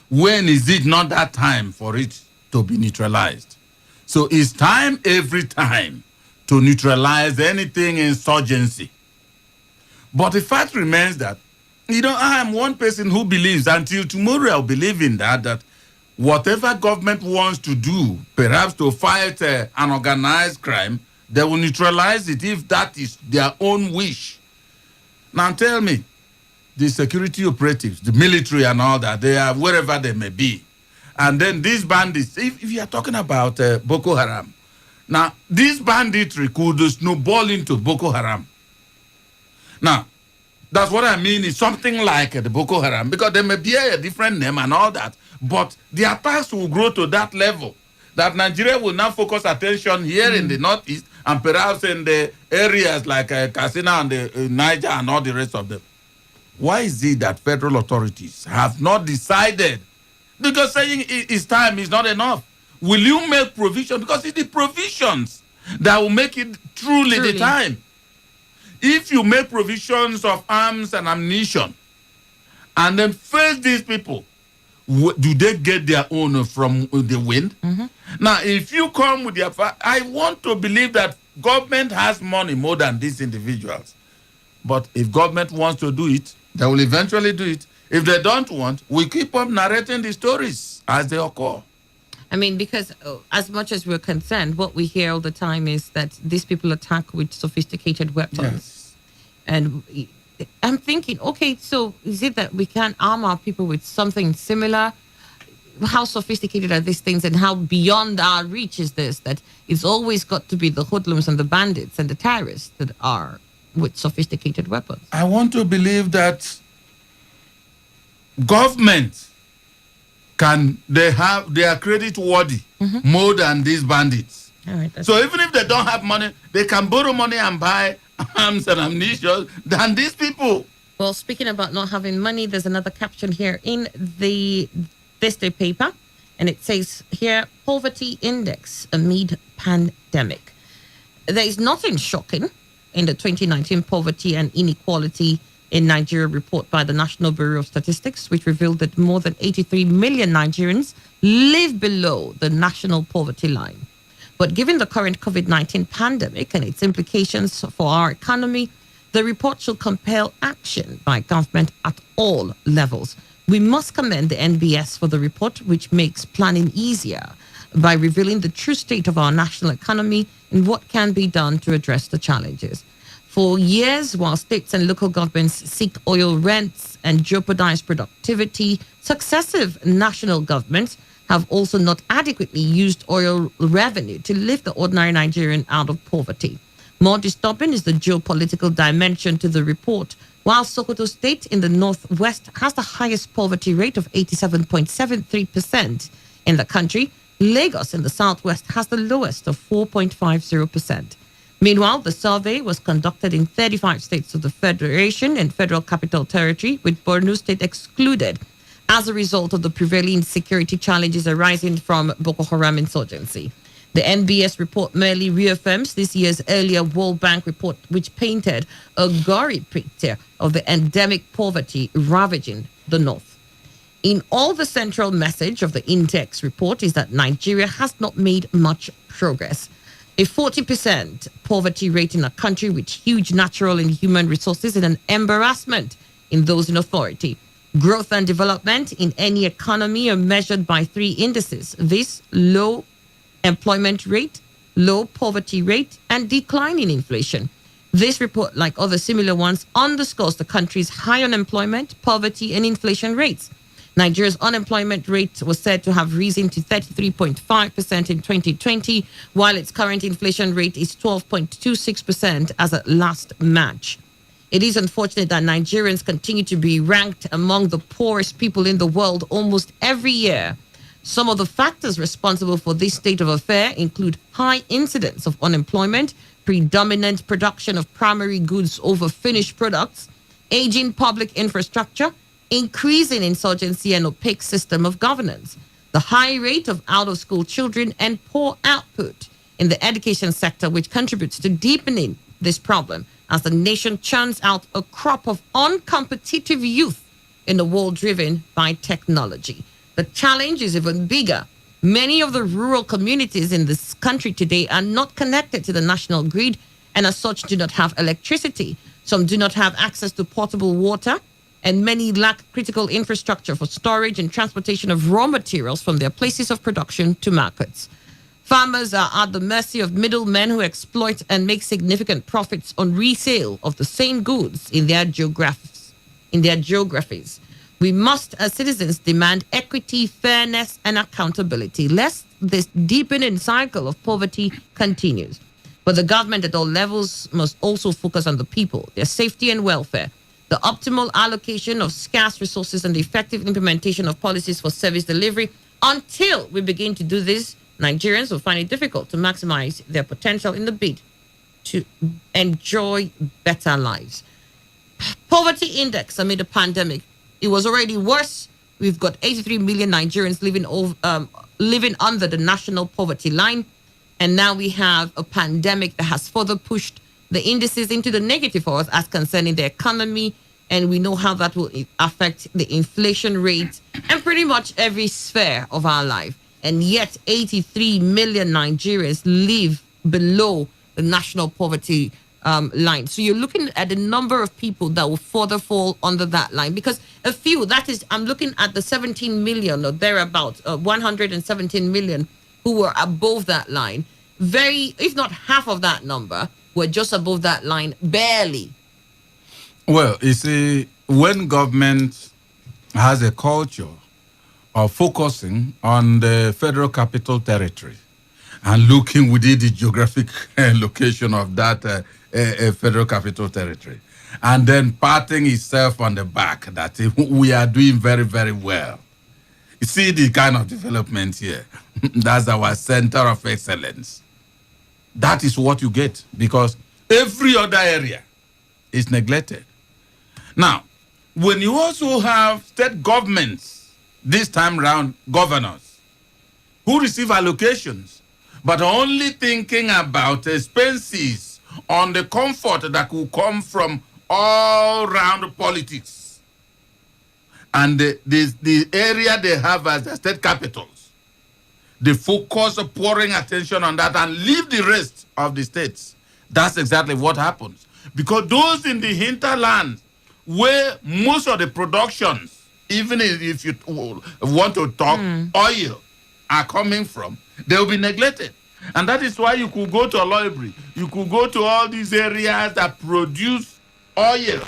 When is it not that time for it to be neutralized? So it's time every time to neutralize anything insurgency. But the fact remains that I am one person who believes, until tomorrow I'll believe in that whatever government wants to do, perhaps to fight an organized crime, They will neutralize it if that is their own wish. Now tell me, the security operatives, the military and all that, they are wherever they may be. And then these bandits, if you are talking about Boko Haram, now this banditry could snowball into Boko Haram. Now, that's what I mean is something like the Boko Haram, because they may be a different name and all that, but the attacks will grow to that level that Nigeria will now focus attention here in the northeast and perhaps in the areas like Katsina and the Niger and all the rest of them. Why is it that federal authorities have not decided? Because saying it's time is not enough. Will you make provision? Because it's the provisions that will make it truly the time. If you make provisions of arms and ammunition and then face these people, do they get their own from the wind? Now, if you come with their... I want to believe that government has money more than these individuals. But if government wants to do it, they will eventually do it. If they don't want, we keep on narrating the stories as they occur. I mean, because as much as we're concerned, what we hear all the time is that these people attack with sophisticated weapons. Yes. And I'm thinking, okay, so is it that we can't arm our people with something similar? How sophisticated are these things and how beyond our reach is this, that it's always got to be the hoodlums and the bandits and the terrorists that are with sophisticated weapons? I want to believe that government they are credit worthy more than these bandits. All right, so even if they don't have money, they can borrow money and buy arms and ammunition than these people. Well, speaking about not having money, there's another caption here in this day paper, and it says here, poverty index amid pandemic. There is nothing shocking in the 2019 Poverty and Inequality in Nigeria report by the National Bureau of Statistics, which revealed that more than 83 million Nigerians live below the national poverty line. But given the current COVID-19 pandemic and its implications for our economy, the report should compel action by government at all levels. We must commend the NBS for the report, which makes planning easier by revealing the true state of our national economy and what can be done to address the challenges. For years, while states and local governments seek oil rents and jeopardize productivity, successive national governments have also not adequately used oil revenue to lift the ordinary Nigerian out of poverty. More disturbing is the geopolitical dimension to the report. While Sokoto State in the northwest has the highest poverty rate of 87.73% in the country, Lagos in the southwest has the lowest of 4.50%. Meanwhile, the survey was conducted in 35 states of the Federation and Federal Capital Territory, with Borno State excluded as a result of the prevailing security challenges arising from Boko Haram insurgency. The NBS report merely reaffirms this year's earlier World Bank report, which painted a gory picture of the endemic poverty ravaging the north. In all, the central message of the Intex report is that Nigeria has not made much progress. A 40% poverty rate in a country with huge natural and human resources is an embarrassment in those in authority. Growth and development in any economy are measured by three indices: this, low employment rate, low poverty rate, and declining inflation. This report, like other similar ones, underscores the country's high unemployment, poverty, and inflation rates. Nigeria's unemployment rate was said to have risen to 33.5% in 2020, while its current inflation rate is 12.26% as at last March. It is unfortunate that Nigerians continue to be ranked among the poorest people in the world almost every year. Some of the factors responsible for this state of affair include high incidence of unemployment, predominant production of primary goods over finished products, aging public infrastructure, increasing insurgency and opaque system of governance, the high rate of out-of-school children, and poor output in the education sector, which contributes to deepening this problem as the nation churns out a crop of uncompetitive youth in a world driven by technology. The challenge is even bigger. Many of the rural communities in this country today are not connected to the national grid and as such do not have electricity. Some do not have access to potable water, and many lack critical infrastructure for storage and transportation of raw materials from their places of production to markets. Farmers are at the mercy of middlemen who exploit and make significant profits on resale of the same goods in their geographies. We must, as citizens, demand equity, fairness, and accountability, lest this deepening cycle of poverty continues. But the government at all levels must also focus on the people, their safety and welfare, the optimal allocation of scarce resources, and the effective implementation of policies for service delivery. Until we begin to do this, Nigerians will find it difficult to maximize their potential in the bid to enjoy better lives. Poverty index amid the pandemic. It was already worse. We've got 83 million Nigerians living under the national poverty line. And now we have a pandemic that has further pushed the indices into the negative for us as concerning the economy. And we know how that will affect the inflation rate and pretty much every sphere of our life. And yet 83 million Nigerians live below the national poverty line. So you're looking at the number of people that will further fall under that line, because a few, that is, I'm looking at the 17 million or thereabouts, 117 million who were above that line. Very, if not half of that number, were just above that line, barely. Well, you see, when government has a culture of focusing on the Federal Capital Territory and looking within the geographic location of that Federal Capital Territory, and then patting itself on the back that we are doing very, very well. You see the kind of development here. That's our center of excellence. That is what you get, because every other area is neglected. Now, when you also have state governments, this time round governors, who receive allocations, but only thinking about expenses on the comfort that will come from all-round politics, and the area they have as the state capitals, they focus on pouring attention on that and leave the rest of the states. That's exactly what happens. Because those in the hinterland, where most of the productions, even if you want to talk oil, are coming from, they will be neglected. And that is why you could go to a library, you could go to all these areas that produce oil.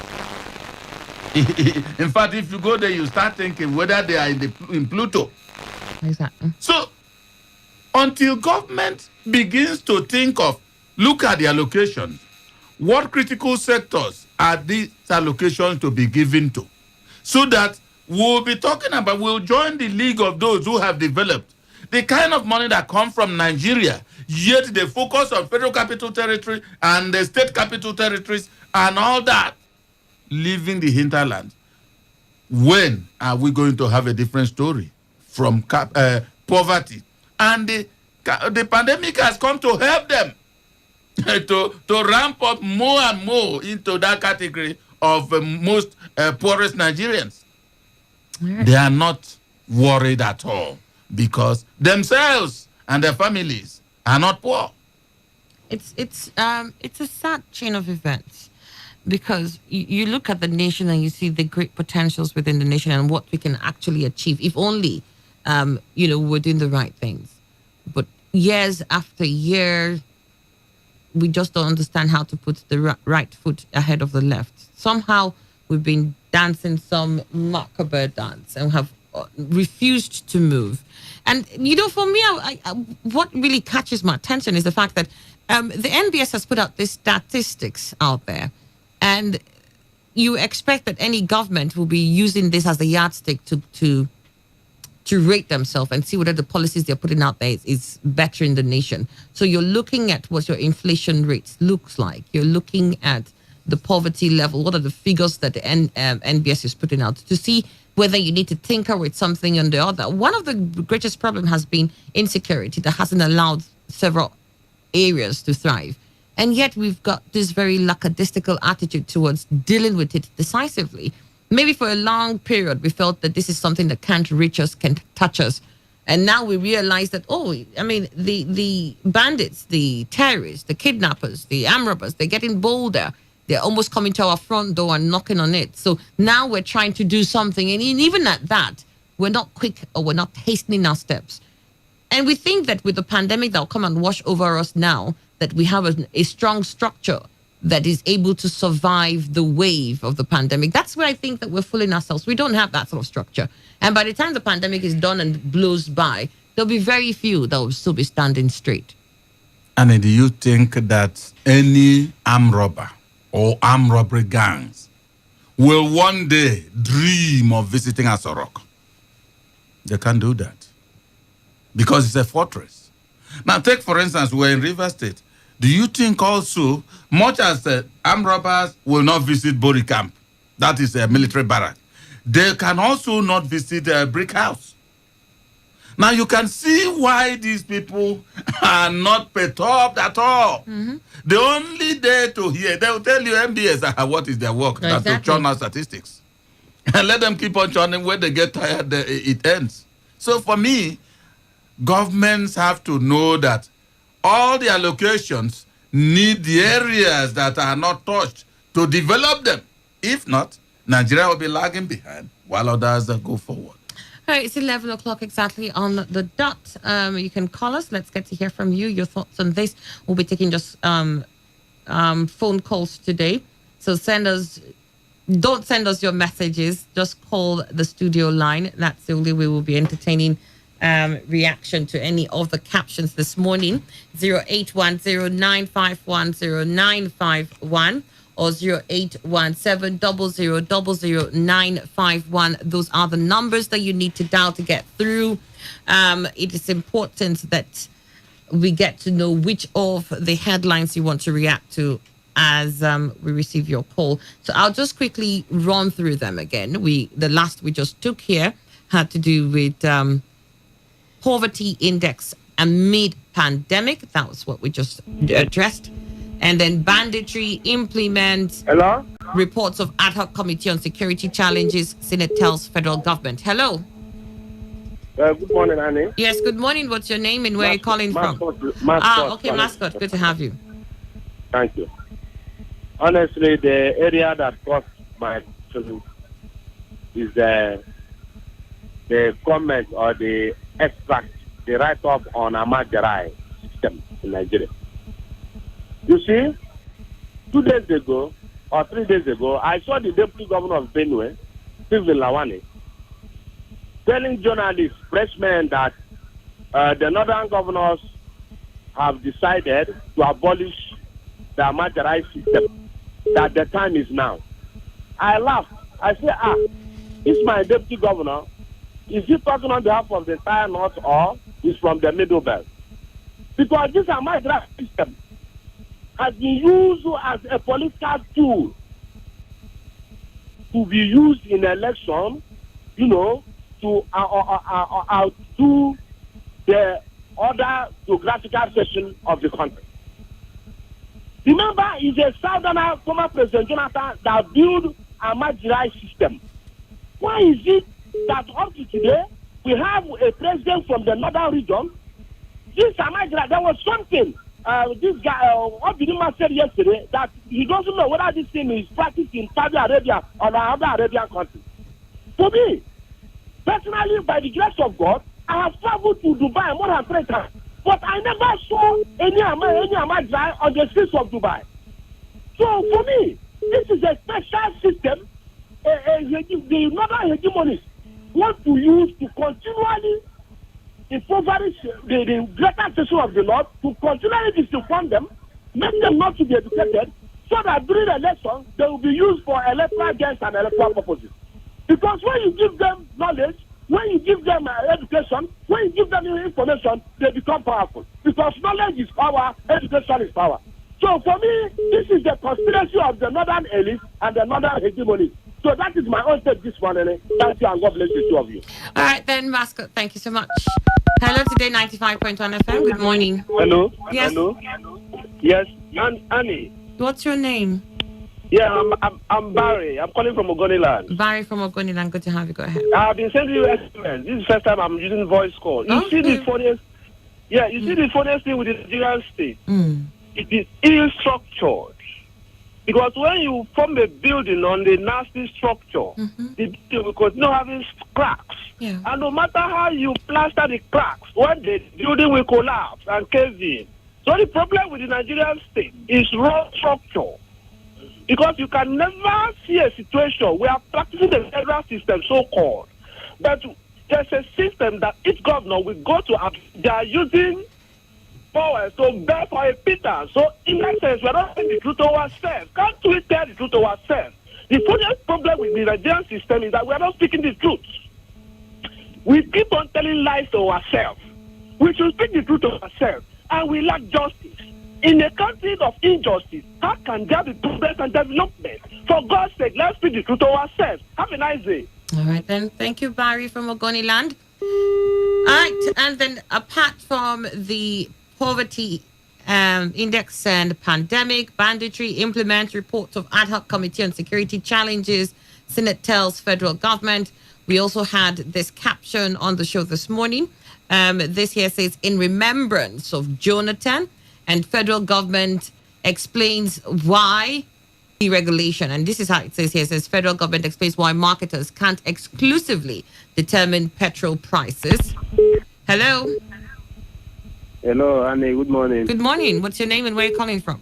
In fact, if you go there, you start thinking whether they are in Pluto. Exactly. So, until government begins to think of, look at the allocations, what critical sectors are these allocations to be given to? So that we'll be talking about, we'll join the league of those who have developed the kind of money that comes from Nigeria, yet they focus on Federal Capital Territory and the state capital territories and all that, leaving the hinterland. When are we going to have a different story from poverty? And the pandemic has come to help them to ramp up more and more into that category of most poorest Nigerians. Right. They are not worried at all, because themselves and their families are not poor. It's a sad chain of events, because you look at the nation and you see the great potentials within the nation and what we can actually achieve if only we're doing the right things. But years after year, we just don't understand how to put the right foot ahead of the left. Somehow we've been dancing some macabre dance and have refused to move. And, for me, what really catches my attention is the fact that the NBS has put out these statistics out there. And you expect that any government will be using this as a yardstick to rate themselves and see whether the policies they're putting out there is bettering the nation. So you're looking at what your inflation rate looks like. You're looking at the poverty level. What are the figures that the NBS is putting out to see whether you need to tinker with something or the other. One of the greatest problems has been insecurity that hasn't allowed several areas to thrive. And yet we've got this very lackadaisical attitude towards dealing with it decisively. Maybe for a long period, we felt that this is something that can't reach us, can't touch us. And now we realize that, the bandits, the terrorists, the kidnappers, the armed robbers, they're getting bolder. They're almost coming to our front door and knocking on it. So now we're trying to do something. And even at that, we're not quick or we're not hastening our steps. And we think that with the pandemic that will come and wash over us now, that we have a strong structure that is able to survive the wave of the pandemic. That's where I think that we're fooling ourselves. We don't have that sort of structure. And by the time the pandemic is done and blows by, there'll be very few that will still be standing straight. And do you think that any armed robber or armed robbery gangs will one day dream of visiting Asorok? They can't do that because it's a fortress. Now, take for instance, we're in River State. Do you think also, much as armed robbers will not visit Bori Camp, that is a military barrack, they can also not visit a brick house? Now you can see why these people are not perturbed at all. Mm-hmm. They only there to hear. They will tell you MBS what is their work, exactly. That's to churn out statistics. And let them keep on churning. When they get tired, it ends. So for me, governments have to know that all the allocations need the areas that are not touched to develop them. If not, Nigeria will be lagging behind while others go forward. All right, it's 11 o'clock exactly on the dot. You can call us. Let's get to hear from you, your thoughts on this. We'll be taking just phone calls today. So don't send us your messages. Just call the studio line. That's the only way we'll be entertaining reaction to any of the captions this morning. 0810-951-0951 or 0817-0000-951. Those are the numbers that you need to dial to get through. It is important that we get to know which of the headlines you want to react to as we receive your call. So I'll just quickly run through them again. The last we just took here had to do with poverty index amid pandemic. That was what we just addressed. And then banditry implement. Hello? Reports of ad hoc committee on security challenges. Senate tells federal government. Hello. Good morning, Annie. Yes, good morning. What's your name and where are you calling from? Okay, Mascot. Good to have you. Thank you. Honestly, the area that caused my concern is the comment or the extract, the write-up on Amajarai system in Nigeria. You see, 2 days ago or 3 days ago, I saw the deputy governor of Benue, Stephen Lawani, telling journalists, freshmen, that the northern governors have decided to abolish the Amajarai system, that the time is now. I laughed. I said, it's my deputy governor. Is he talking on behalf of the entire North or is from the Middle Belt? Because this Amajarai system has been used as a political tool to be used in election, to outdo the other geographical section of the country. Remember, it's a southerner, former President Jonathan, that built a Amajarai system. Why is it that up to today, we have a president from the northern region? This Amajarai, there was something. This guy, Obidima said yesterday that he doesn't know whether this thing is practiced in Saudi Arabia or another Arabian country. For me, personally, by the grace of God, I have traveled to Dubai more than 3 times, but I never saw any Amajarai on the streets of Dubai. So for me, this is a special system the northern hegemonists want to use to continually impoverish the greater section of the North, to continually disinform them, make them not to be educated, so that during the election, they will be used for electoral gains and electoral purposes. Because when you give them knowledge, when you give them education, when you give them information, they become powerful. Because knowledge is power, education is power. So for me, this is the conspiracy of the northern elite and the northern hegemony. So that is my own take this morning. Thank you and God bless the two of you. All right then, Mascot. Thank you so much. Hello, Today 95.1 FM. Good morning. Hello. Yes. Hello. Yes, Annie. What's your name? Yeah, I'm Barry. I'm calling from Ogoniland. Barry from Ogoniland. Good to have you. Go ahead. I've been sending you SMS. This is the first time I'm using voice call. You see the funniest. Yeah, you see the funniest thing with the Nigerian state. It is ill structured. Because when you form a building on a nasty structure, the building will continue having cracks. Yeah. And no matter how you plaster the cracks, when the building will collapse and cave in. So the problem with the Nigerian state is raw structure. Because you can never see a situation where practicing the federal system, so-called, but there's a system that each governor will go to, they are using power to bear for a pittance. So in that sense, we're not saying the truth to ourselves. Can't we tell the truth to ourselves? The funniest problem with the Nigerian system is that we're not speaking the truth. We keep on telling lies to ourselves. We should speak the truth to ourselves. And we lack justice. In a country of injustice, how can there be progress and development? For God's sake, let's speak the truth to ourselves. Have a nice day. All right, then. Thank you, Barry from Ogoniland. All right, and then apart from the poverty index and pandemic, banditry, implement reports of ad hoc committee on security challenges, Senate tells federal government. We also had this caption on the show this morning. This here says, in remembrance of Jonathan, and federal government explains why deregulation. And this is how it says here. It says, federal government explains why marketers can't exclusively determine petrol prices. Hello. Hello, Annie. Good morning. Good morning. What's your name and where are you calling from?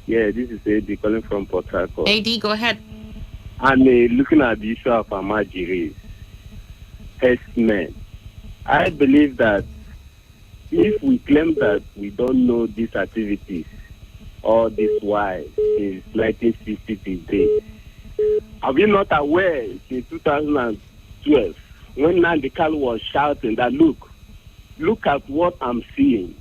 Yeah, this is AD calling from Port Harcourt. AD, go ahead. Annie, looking at the issue of Amajiris, men, I believe that if we claim that we don't know these activities or this why since 1960 to date, are we not aware in 2012 when Nandi Kalu was shouting that look at what I'm seeing.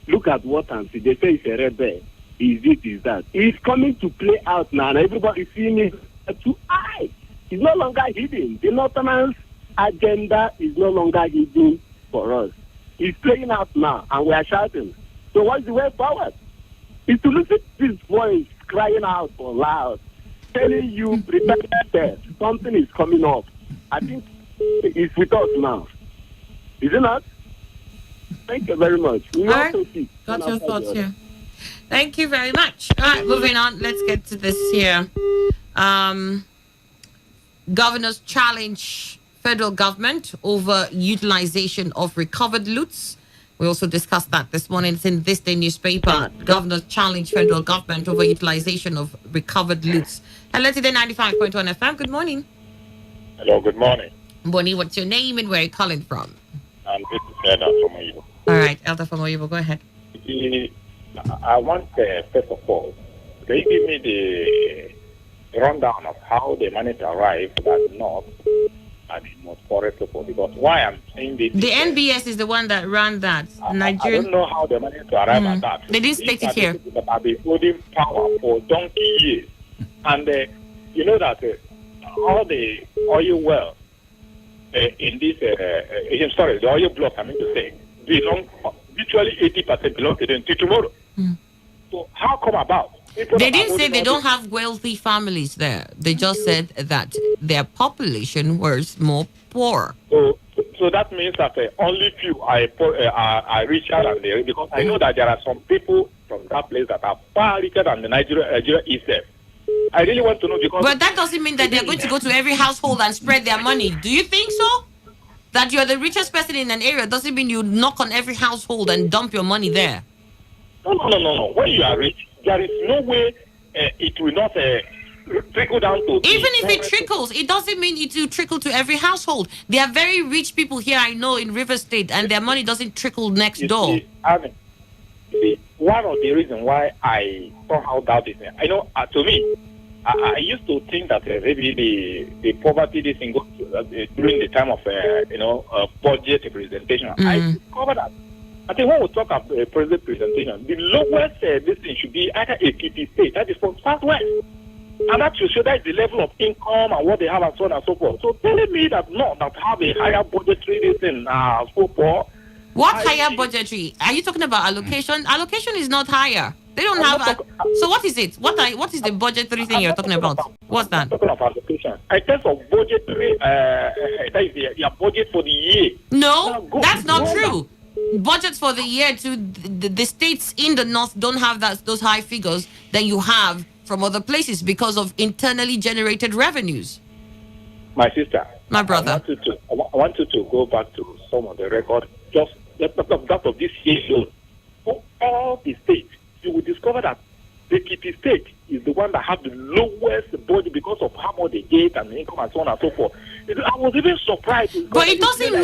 Look at what I'm seeing. They say it's a rebel. Is that? It's coming to play out now and everybody's seeing it to eye. It's no longer hidden. The Northerners' agenda is no longer hidden for us. It's playing out now, and we are shouting. So what's the way forward? It's to listen to this voice crying out for loud, telling you, prepare yourself. Something is coming up. I think it's with us now. Is it not? Thank you very much. All right. Got your thoughts here. Thank you very much. All right, moving on. Let's get to this here. Governors challenge federal government over utilization of recovered loots. We also discussed that this morning. It's in this day newspaper. Governors challenge federal government over utilization of recovered loots. Hello, Today 95.1 FM. Good morning. Hello, good morning. Bonnie, what's your name and where are you calling from? This is Elder from Oyibo. All right, Elder from Oyibo, go ahead. I want, first of all, can you give me the rundown of how they managed to arrive at North and the most forest people? Because why I'm saying this. The NBS is the one that ran that. Nigerian. I don't know how they managed to arrive at that. They didn't state it here. That have been holding power for donkey years. And you know that all the oil wells in this, the oil block, I mean to say, belong, virtually 80% belong to them till tomorrow. So how come about? They didn't say they don't have wealthy families there. They just said that their population was more poor. So that means that only few are richer than the because I know that there are some people from that place that are far richer than the Nigeria itself. I really want to know because... But that doesn't mean that they're going to go to every household and spread their money. Do you think so? That you're the richest person in an area doesn't mean you knock on every household and dump your money there. No. When you are rich, there is no way it will not trickle down to... Even if it trickles, it doesn't mean it will trickle to every household. There are very rich people here I know in River State and their money doesn't trickle next door. One of the reasons why I somehow doubt this, I know, to me, I used to think that maybe the poverty this thing goes during the time of budget presentation. I discovered that. I think when we talk about president presentation, the lowest this thing should be either a KP state, that is from Southwest, and that should show that the level of income and what they have and so on and so forth. So telling me that that have a higher budgetary this thing so forth. What higher budgetary? Are you talking about allocation? Allocation is not higher. They don't have. So what is it? What is the budgetary thing you're talking about? What's that? I'm talking about allocation. In terms of budgetary, that is your budget for the year. No, that's not true. Budgets for the year to the states in the north don't have those high figures that you have from other places because of internally generated revenues. My sister. My brother. I want you to go back to some of the record, just that of this year alone. For all the states, you will discover that the Ekiti state is the one that has the lowest budget because of how much they get and the income and so on and so forth. I was even surprised. But it doesn't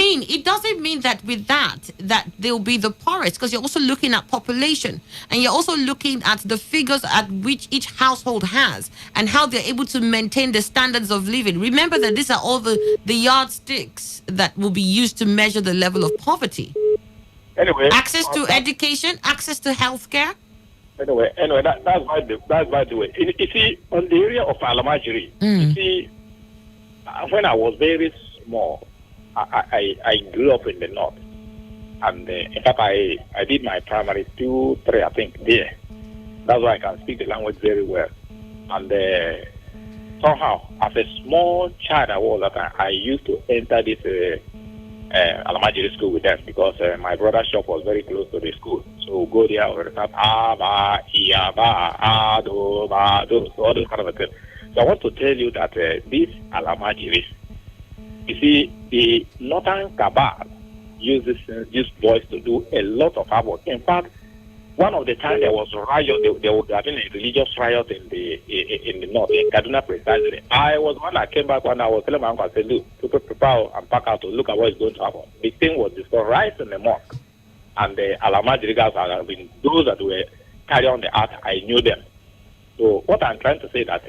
mean that with that they'll be the poorest, because you're also looking at population and you're also looking at the figures at which each household has and how they're able to maintain the standards of living. Remember that these are all the yardsticks that will be used to measure the level of poverty. Anyway, access to education, access to healthcare. Anyway, that's by the way. You see, on the area of Alamajiri, you see, when I was very small, I grew up in the north, and in fact, I did my primary 2, 3, I think, there. That's why I can speak the language very well. And somehow, as a small child, I used to enter this Alamajiri school with them because my brother's shop was very close to the school. So we'll go there, we'll start Aba, Iaba, Ado, Bado, so all those kind of things. So I want to tell you that this Alamajiri, you see, the northern cabal uses these boys to do a lot of hard work. In fact, one of the times there was a riot, there was having a religious riot in the north, in Kaduna precisely. I was one that came back when I was telling my uncle, I said, look, people prepare and pack out to look at what is going to happen. The thing was discovered right in the mosque. And the Alamajiri guys have been those that were carrying on the art, I knew them. So what I'm trying to say that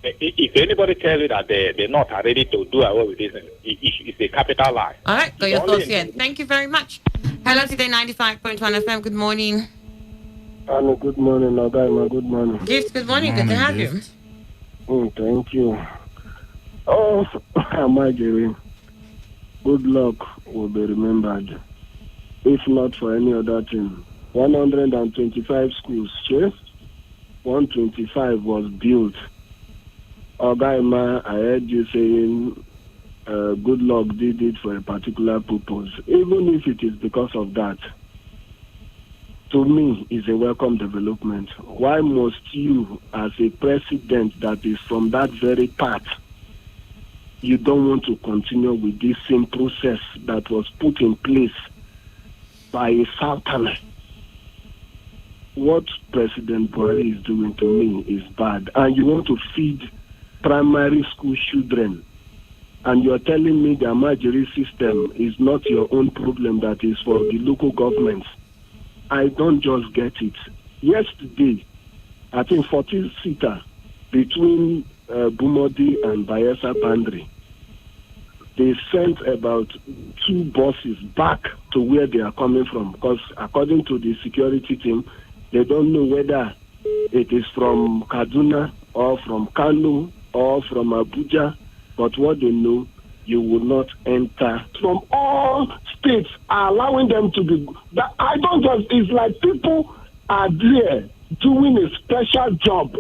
if anybody tells you that the North are ready to do away with this, it's a capital lie. All right, got your thoughts here. Thank you very much. Hello, Today 95.1 FM. Good morning. Hello, good morning, Nagaima. Good morning. Gift, good morning. Good to have you. Thank you. Oh, Amajiri, good luck will be remembered. If not for any other thing. 125 schools, yes? 125 was built. Ogaima, I heard you saying good luck did it for a particular purpose. Even if it is because of that, to me, is a welcome development. Why must you, as a president that is from that very path, you don't want to continue with this same process that was put in place by a Southerner? What President Buhari is doing to me is bad. And you want to feed primary school children, and you're telling me the Amajiri system is not your own problem, that is for the local governments. I don't just get it. Yesterday, I think 14-seater between Bumodi and Bayelsa Bandri, they sent about 2 buses back to where they are coming from, because according to the security team, they don't know whether it is from Kaduna or from Kano or from Abuja, but what they know, you will not enter. From all states are allowing them to be. I don't just, it's like people are there doing a special job.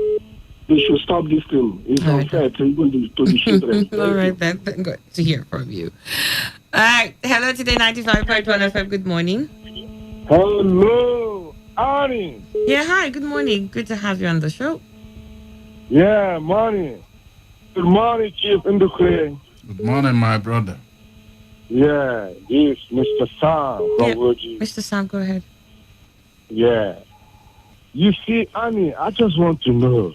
They should stop this thing. It's unfair to even to the children. All right, then. Good to hear from you. All right. Hello, Today 95.1 FM. Good morning. Hello, Annie. Yeah, hi. Good morning. Good to have you on the show. Yeah, morning. Good morning, Chief Indukwe. Good morning, my brother. Yeah, this Mr. Sam from Woji. Mr. Sam, go ahead. Yeah. You see, Annie, I just want to know,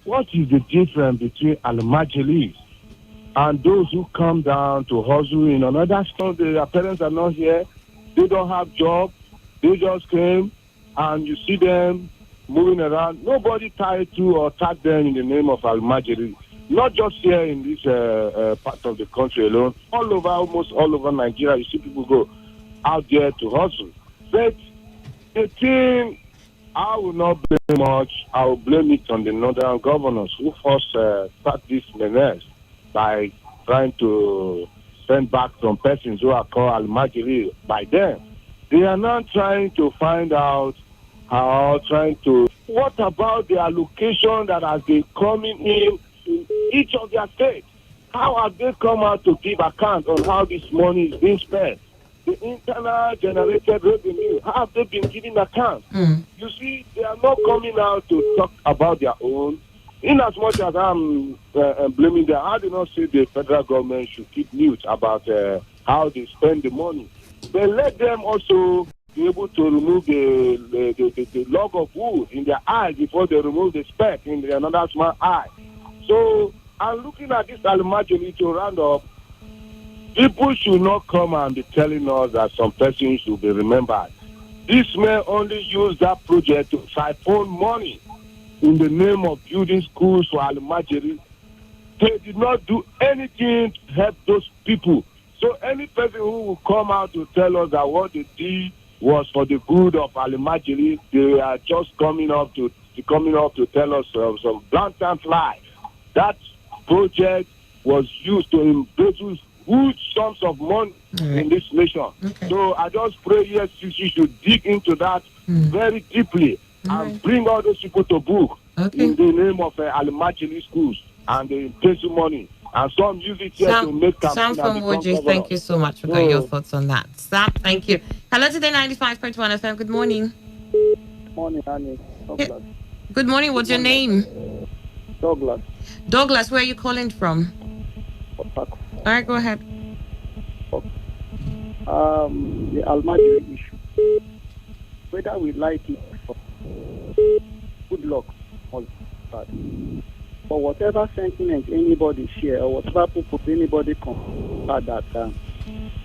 what is the difference between Almajiris and those who come down to hustle in another state? Their parents are not here. They don't have job. They just came, and you see them moving around. Nobody tied to or tagged them in the name of Almajiri. Not just here in this part of the country alone. All over, almost all over Nigeria, you see people go out there to hustle. But the thing, I will not blame much. I will blame it on the northern governors who first start this menace by trying to send back some persons who are called Almajiri by them. They are now trying to find out what about the allocation that has been coming in each of their states? How have they come out to give account on how this money is being spent? the internal generated revenue? Have they been giving account? You see, they are not coming out to talk about their own. In as much as I'm blaming them, I do not say the federal government should keep mute about how they spend the money. But let them also be able to remove the log of wood in their eye before they remove the speck in another small eye. So I'm looking at this Almajiri to round up. People should not come and be telling us that some persons should be remembered. This may only use that project to siphon money in the name of building schools for Almajiri. They did not do anything to help those people. So any person who will come out to tell us that what they did was for the good of Almajiri, they are just coming up to tell us some blatant lie. That project was used to embezzle huge sums of money in this nation. So I just pray EFCC should dig into that very deeply and bring all those people to book in the name of Almajiri schools and the embezzle money. And some use it here to make campaign. Sam from Woji, thank you so much for getting your thoughts on that. Sam, thank you. Hello, Today 95.1 FM. Good morning. Good morning, Annie. Douglas. Good morning. What's your name? Douglas. Douglas, where are you calling from? All right, go ahead. The Almajiri issue. Whether we like it or good luck. For whatever sentiment anybody share or whatever purpose anybody consider that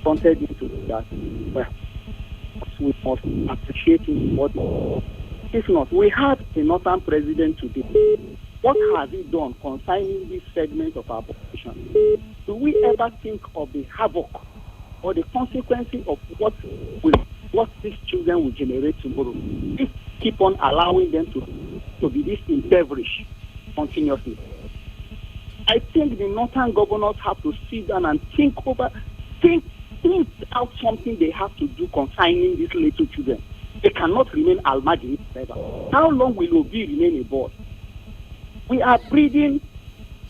wanted into that, well, we must appreciate him. If not, we have a northern president today. What has he done concerning this segment of our population? Do we ever think of the havoc or the consequences of what these children will generate tomorrow? If keep on allowing them to be this impoverished continuously. I think the northern governors have to sit down and think out something they have to do concerning these little children. They cannot remain Almajiri forever. How long will Obi remain a boy? We are breeding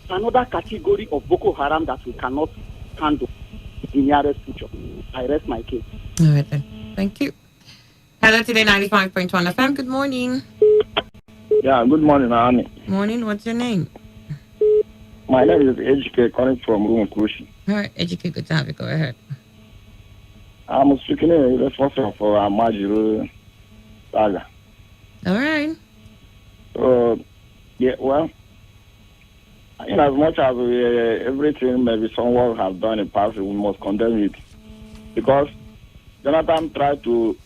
another category of Boko Haram that we cannot handle in the nearest future. I rest my case. All right then. Thank you. Hello, Today 95.1 FM. Good morning. Yeah, good morning, Annie. Morning. What's your name? My name is Ejike, calling from Rumunkushi. All right, Ejike, good to have you. Go ahead. I'm speaking responsible for Almajiri saga. All right. Yeah, well, in as much as everything maybe someone has done in the past, we must condemn it. Because Jonathan tried to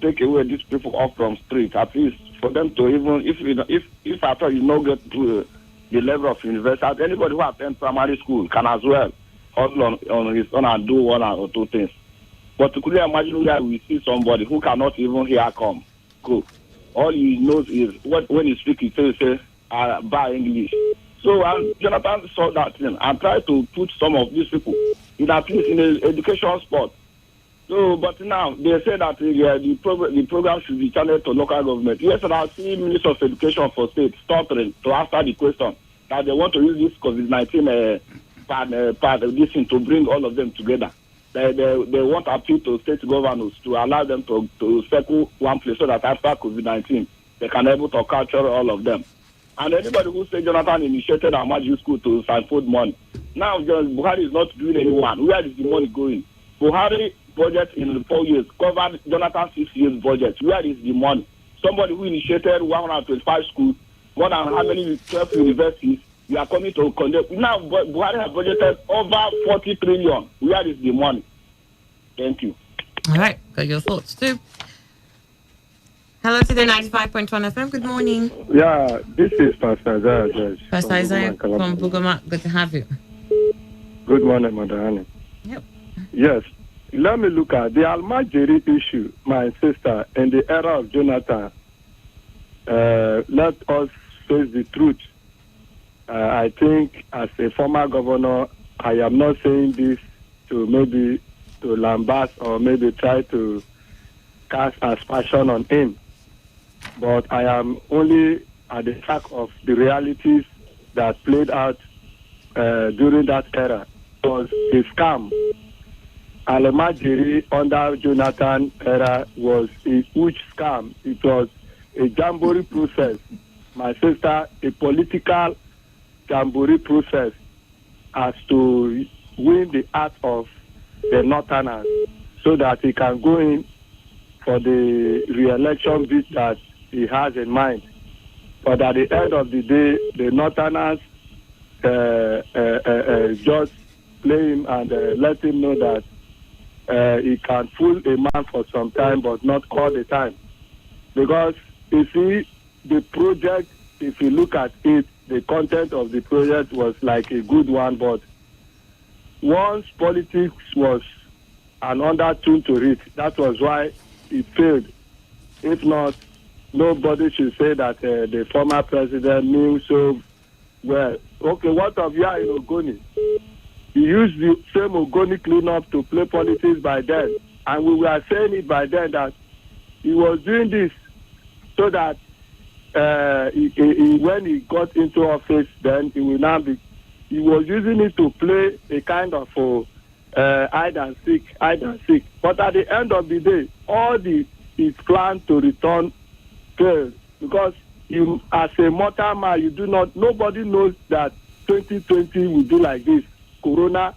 take away these people off from street, at least for them to even, if at all you not get to the level of university, anybody who attends primary school can as well hustle on his own and do one or two things. But to could you imagine that we see somebody who cannot even hear come, go. All he knows is when he speaks, he says, by English. So Jonathan saw that thing and tried to put some of these people in at least in the education spot. So, but now they say that the program should be channeled to local government. Yes, and I see Minister of Education for State stuttering to answer the question that they want to use this COVID-19 part of this thing to bring all of them together. They want appeal to state governors to allow them to circle one place so that after COVID-19 they can able to capture all of them. And anybody who say Jonathan initiated Almajiri school to siphon money. Now Buhari is not doing anyone. Where is the money going? Buhari budget in 4 years covered Jonathan 6 years budget. Where is the money? Somebody who initiated 125 schools, more than how many 12 universities, you are coming to condemn. Now Buhari has budgeted over 40 trillion. Where is the money? Thank you. All right, got your thoughts too. Hello to the 95.1 FM. Good morning. Yeah, this is Pastor Isaiah Judge. Pastor Isaiah from Bugoma. Good to have you. Good morning, Madam. Yep. Yes. Let me look at the Almajiri issue, my sister, in the era of Jonathan. Let us face the truth. I think as a former governor, I am not saying this to maybe to lambast or maybe try to cast aspersion on him. But I am only at the track of the realities that played out during that era. It was a scam. Alemajiri under Jonathan era was a huge scam. It was a jamboree process. My sister, a political jamboree process as to win the heart of the Northerners so that he can go in for the re-election bid that he has in mind. But at the end of the day, the Northerners just play him and let him know that he can fool a man for some time, but not all the time. Because, you see, the project, if you look at it, the content of the project was like a good one, but once politics was an undertone to it, that was why it failed. If not, nobody should say that the former president knew so well. Okay, what of Yah in Ogoni? He used the same Ogoni cleanup to play politics by then. And we were saying it by then that he was doing this so that when he got into office, then he will now be. He was using it to play a kind of hide and seek. But at the end of the day, all his plan to return failed because you, as a mortal man, nobody knows that 2020 will be like this. Corona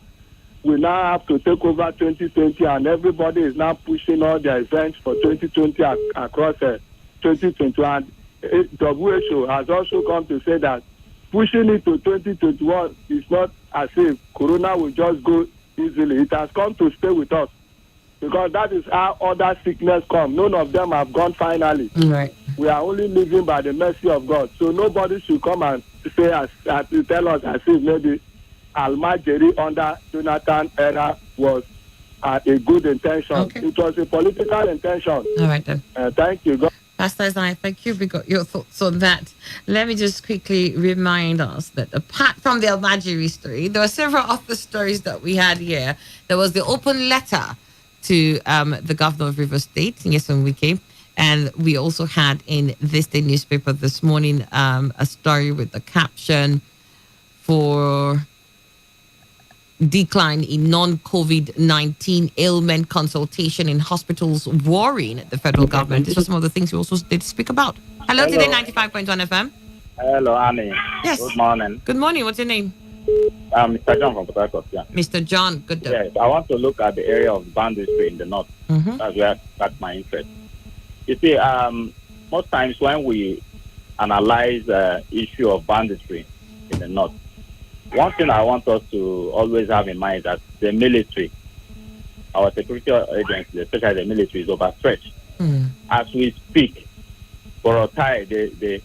will now have to take over 2020, and everybody is now pushing all their events for 2020 across 2021. WHO has also come to say that pushing it to 2021 is not as if Corona will just go easily. It has come to stay with us because that is how other sickness come. None of them have gone finally. Right. We are only living by the mercy of God. So nobody should come and say tell us as if maybe Almajiri under Jonathan era was a good intention. Okay. It was a political intention. All right then. Thank you. Pastor Isaiah, thank you. We got your thoughts on that. Let me just quickly remind us that apart from the Almajiri story, there were several other stories that we had here. There was the open letter to the governor of Rivers State, Nyesom Wike, and we also had in this day newspaper this morning a story with the caption for decline in non-COVID-19 ailment consultation in hospitals worrying the federal government. These are some of the things we also did speak about. Hello. Today 95.1 FM. Hello, Annie. Yes. Good morning. Good morning. What's your name? Mr. John from Port Harcourt, yeah. Mr. John, good day. Yes, I want to look at the area of boundary in the north. Mm-hmm. That's where that's my interest. You see, most times when we analyze the issue of banditry in the north, one thing I want us to always have in mind is that the military, our security agencies, especially the military, is overstretched. Mm. As we speak, Borotai, the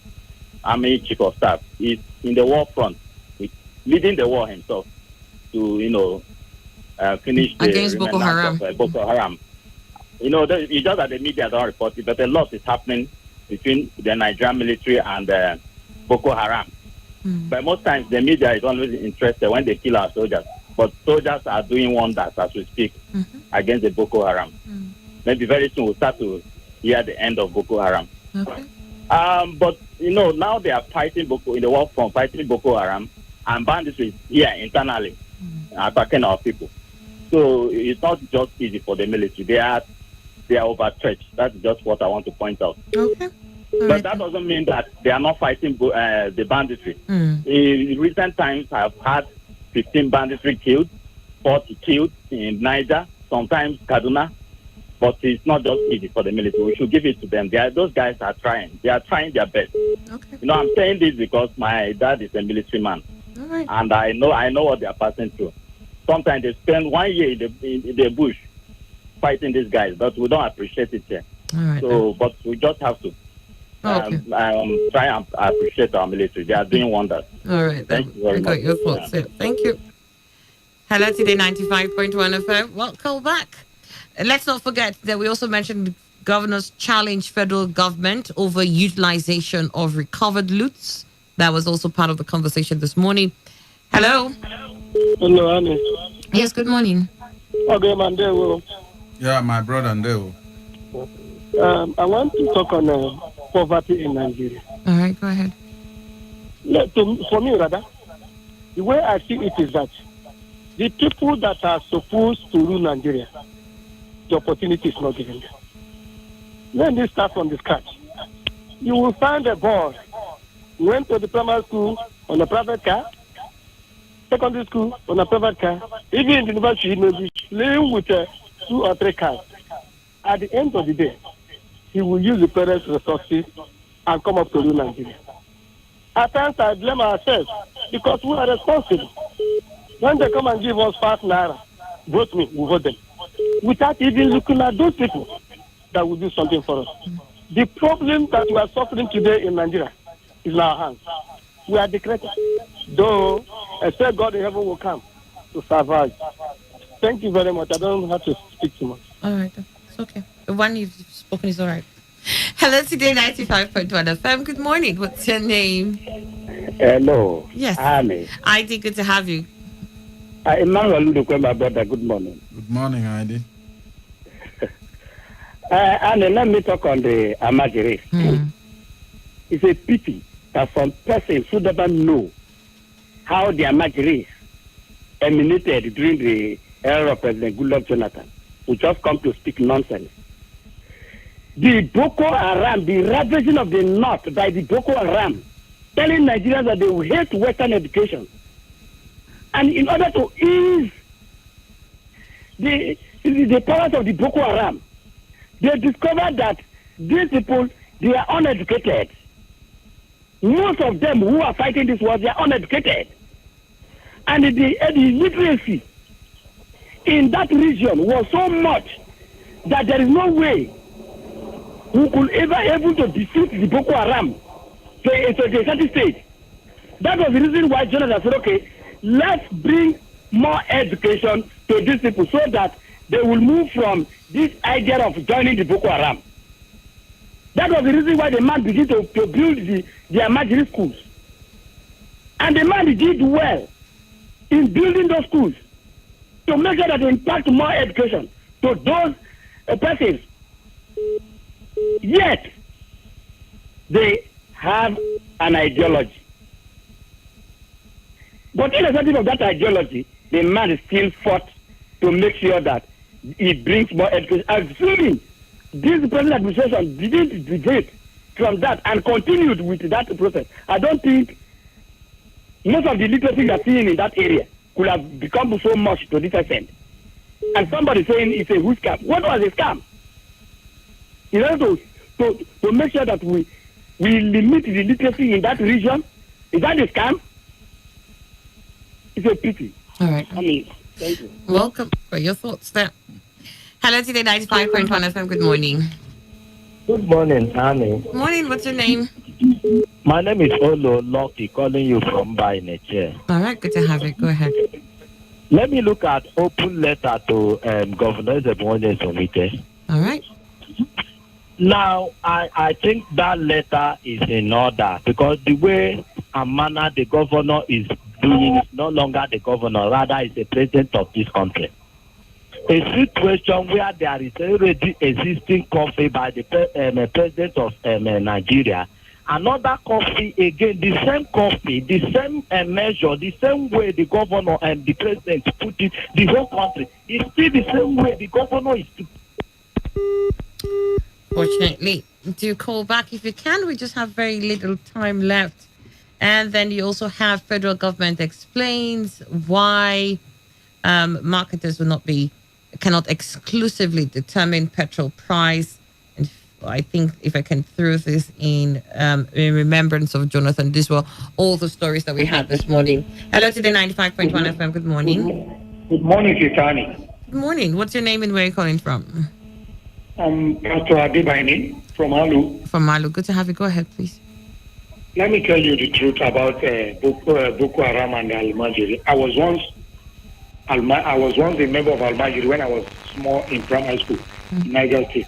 army chief of staff, is in the war front, leading the war himself to, finish against Boko Haram. Boko Haram. It's just that the media don't report it, but a lot is happening between the Nigerian military and Boko Haram. Mm. But most times the media is always interested when they kill our soldiers. But soldiers are doing wonders as we speak against the Boko Haram. Mm. Maybe very soon we'll start to hear the end of Boko Haram. Okay. But now they are fighting in the war front, fighting Boko Haram, and banditry here internally, attacking our people. So it's not just easy for the military. They are overstretched. That's just what I want to point out. Okay. But that doesn't mean that they are not fighting the banditry. Mm. In recent times, I've had 15 banditry killed, 40 killed in Niger, sometimes Kaduna. But it's not just easy for the military. We should give it to them. Those guys are trying. They are trying their best. Okay. I'm saying this because my dad is a military man. All right. And I know what they are passing through. Sometimes they spend 1 year in the bush fighting these guys, but we don't appreciate it here. All right. So, but we just have to try and appreciate our military. They are doing wonders. All right. Thank you very much. Got your thoughts. Yeah. Thank you. Hello, Today 95.1 FM. Welcome back. Let's not forget that we also mentioned governors challenge federal government over utilization of recovered loots. That was also part of the conversation this morning. Hello. Hello, Annie. Yes, good morning. Okay, Mandeo. Yeah, my brother Ndeo. I want to talk on poverty in Nigeria. All right, go ahead. For me, rather, the way I see it is that The people that are supposed to rule Nigeria, the opportunity is not given them. When they start from the scratch, you will find a boy who went to the primary school on a private car, secondary school on a private car, even in the university, maybe living with 2 or 3 cars. At the end of the day, he will use the parents' resources and come up to rule Nigeria. At times, I blame ourselves because we are responsible. When they come and give us 5 naira, vote me, we vote them. Without even looking at those people that will do something for us. The problem that we are suffering today in Nigeria is in our hands. We are decreted. Though, except God in heaven will come to survive. Thank you very much. I don't have to speak too much. All right. It's okay. The one you've spoken is all right. Hello, Today 95.1 FM. Good morning. What's your name? Hello. Yes. Annie. ID, good to have you. Emmanuel Ndukwe, my brother. Good morning. Good morning, ID. Annie, let me talk on the Amagiri. It's a pity that some persons who never know how the Amagiri emanated during the era of President Goodluck Jonathan will just come to speak nonsense. The Boko Haram, the ravaging of the north by the Boko Haram, telling Nigerians that they will hate Western education. And in order to ease the powers of the Boko Haram, they discovered that these people, they are uneducated. Most of them who are fighting this war, they are uneducated. And the literacy in that region was so much that there is no way we could ever able to defeat the Boko Haram to a certain stage. That was the reason why Jonathan said, okay, let's bring more education to these people so that they will move from this idea of joining the Boko Haram. That was the reason why the man began to build the Amagiri schools. And the man did well in building those schools to make sure that they impact more education to those persons. Yet, they have an ideology. But irrespective of that ideology, the man still fought to make sure that it brings more education. Assuming this present administration didn't deviate from that and continued with that process, I don't think most of the literacy you are seeing in that area could have become so much to this extent. And somebody saying it's a huge scam. What was a scam? In order to make sure that we limit the literacy in that region, is that a scam? It's a pity. All right. I mean, thank you. Welcome for your thoughts there. Hello, Today 95.1 FM. Good morning. Good morning, Annie. Morning. What's your name? My name is Olo Lucky, calling you from Baineche. All right. Good to have it. Go ahead. Let me look at open letter to Governor Zebonye Somite. All right. Now, I think that letter is in order because the way and manner the governor is doing is no longer the governor, rather is the president of this country. A situation where there is already existing coffee by the president of Nigeria, another coffee again, the same coffee, the same measure, the same way the governor and the president put it, the whole country is still the same way the governor is. Fortunately, do call back if you can. We just have very little time left. And then you also have federal government explains why marketers cannot exclusively determine petrol price. And I think if I can throw this in remembrance of Jonathan, these were all the stories that we had this morning. Hello to the 95.1 FM. Good morning. Good morning, Kitani. Good morning. What's your name and where are you calling from? Pastor Adebaini from Alu. From Alu. Good to have you. Go ahead, please. Let me tell you the truth about Boko Haram and Al-Majiri. I was once a member of Al-Majiri when I was small in primary school in Niger State.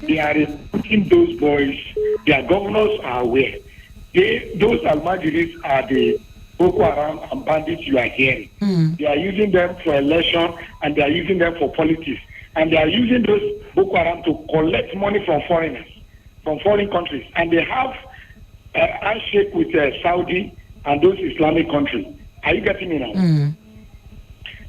They are recruiting those boys. Their governors are aware. Those Al-Majiris are the Boko Haram and bandits you are hearing. They are using them for election and they are using them for politics. And they are using those Boko Haram to collect money from foreigners, from foreign countries. And they have a handshake with Saudi and those Islamic countries. Are you getting me now?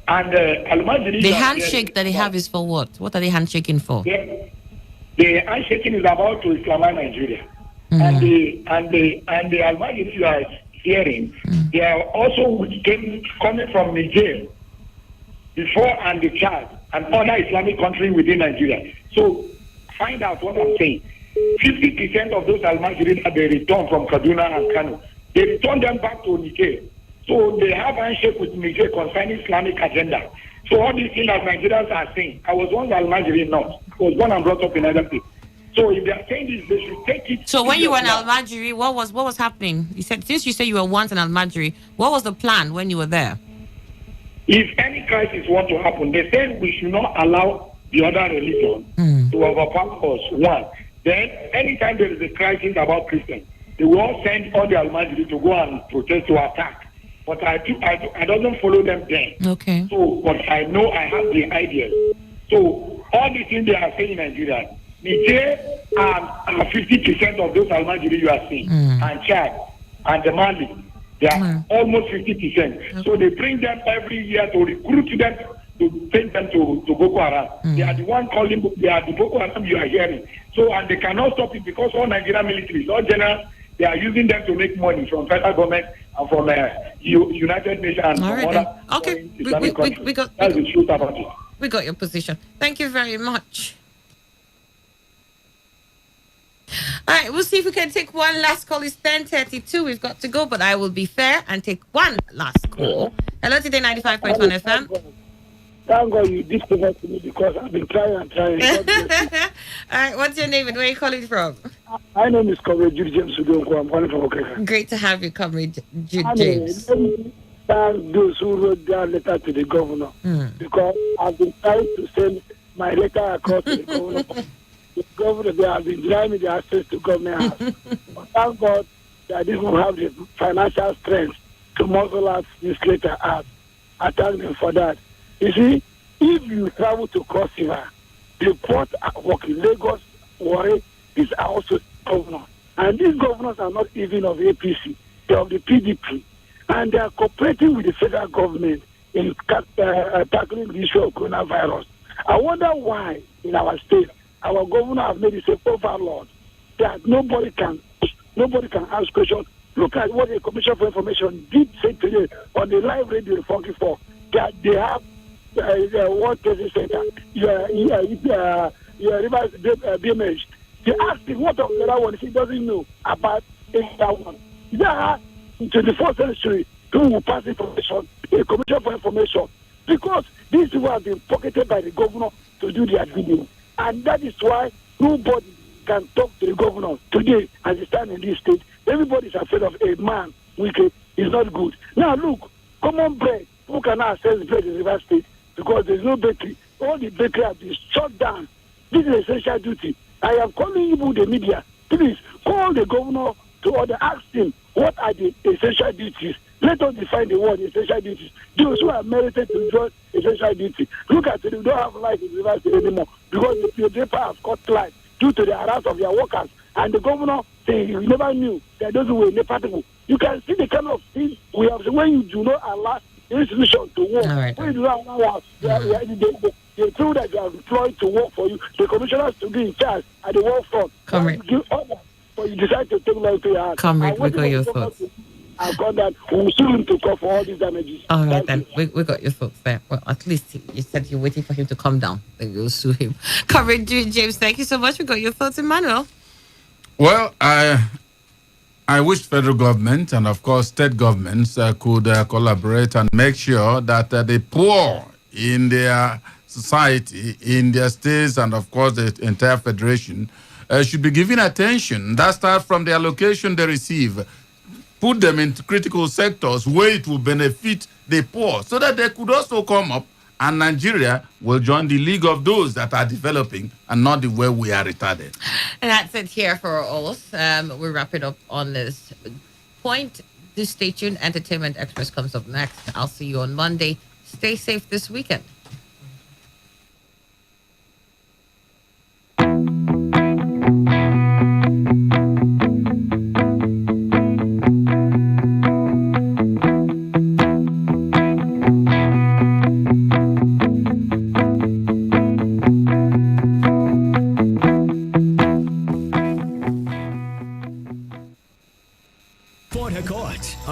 And Almajiri. The handshake that they have is for what? What are they handshaking for? The handshaking is about to Islamize Nigeria. And the Almajiri you are hearing, they are also coming from Niger before and the Chad and other Islamic countries within Nigeria. So find out what I'm saying. 50% of those Almajiri that they return from Kaduna and Kano, they return them back to Niger. So they have handshake with Niger concerning Islamic agenda. So all these things that Nigerians are saying, I was once Almajiri North. I was born and brought up in other people. So if they are saying this, they should take it. So when you were in Almajiri, what was happening? You said since you say you were once in Almajiri, what was the plan when you were there? If any crisis want to happen, they said we should not allow the other religion to overpower us. One. Then anytime there is a crisis about Christians, they will all send all the Almajiri to go and protest to attack. But I don't follow them then. Okay. So, but I know I have the ideas. So all these things they are saying in Nigeria, Niger are 50% of those Almajiri you are seeing, and Chad and the Mali, they are almost 50%. Okay. So they bring them every year to recruit them to take them to Boko Haram. They are the one calling. They are the Boko Haram you are hearing. So and they cannot stop it because all Nigerian militaries, all generals, they are using them to make money from federal government and from United Nations and from other Islamic countries. That's the truth about it. We got your position. Thank you very much. All right, we'll see if we can take one last call. It's 10:32. We've got to go, but I will be fair and take one last call. Hello, Today 95.1 FM. Thank God you disconnect me because I've been trying and trying. All right, what's your name and where are you calling from? My name is Comrade Jude James Udonko. I'm calling from Okeka. Great to have you, Comrade Jude James. Thank those who wrote that letter to the governor because I've been trying to send my letter across to the governor. The governor, they have been denying me the access to government house. But thank God that they will have the financial strength to muzzle out this letter out. I thank them for that. You see, if you travel to Cross River, the port work in Lagos, Warri, these are also governors. And these governors are not even of APC, they're of the PDP. And they are cooperating with the federal government in tackling the issue of coronavirus. I wonder why in our state, our governor has made it a overlord that nobody can ask questions. Look at what the Commission for Information did say today on the live radio in Funky 4 that they have World Trade Center, your Rivers BMH. They asked him what of the other one. He doesn't know about that one. There in the 21st century, who will pass information, a Commission for Information, because these people have been pocketed by the governor to do their bidding. And that is why nobody can talk to the governor today as he stands in this state. Everybody is afraid of a man. Wicked is not good. Now look, common bread. Who can access bread in River State? Because there is no bakery. All the bakery have been shut down. This is essential duty. I am calling you, the media. Please call the governor to order. Ask him what are the essential duties. Let us define the word essential duties. Those who are merited to join essential duty. Look at it, we don't have life in River State anymore because the paper has cut life due to the harass of their workers. And the governor say you never knew that those who were incompatible. You can see the kind of things we have when you do not allow the institution to work. Right. When you do not allow they feel that they are employed to work for you. The commissioners to be in charge at the work front. Give order, but you decide to take law to your hands. Comrade, we got your thoughts. I've got that. We'll sue him to cover all these damages. All right, then. We got your thoughts there. Well, at least you said you're waiting for him to come down. Then you'll sue him. Comrade James, thank you so much. We got your thoughts, Emmanuel. Well, I wish federal government and, of course, state governments could collaborate and make sure that the poor in their society, in their states, and, of course, the entire federation should be given attention. That starts from the allocation they receive. Put them into critical sectors where it will benefit the poor so that they could also come up and Nigeria will join the league of those that are developing and not the way we are retarded. And that's it here for us. We'll wrap it up on this point. This station, Entertainment Express, comes up next. I'll see you on Monday. Stay safe this weekend.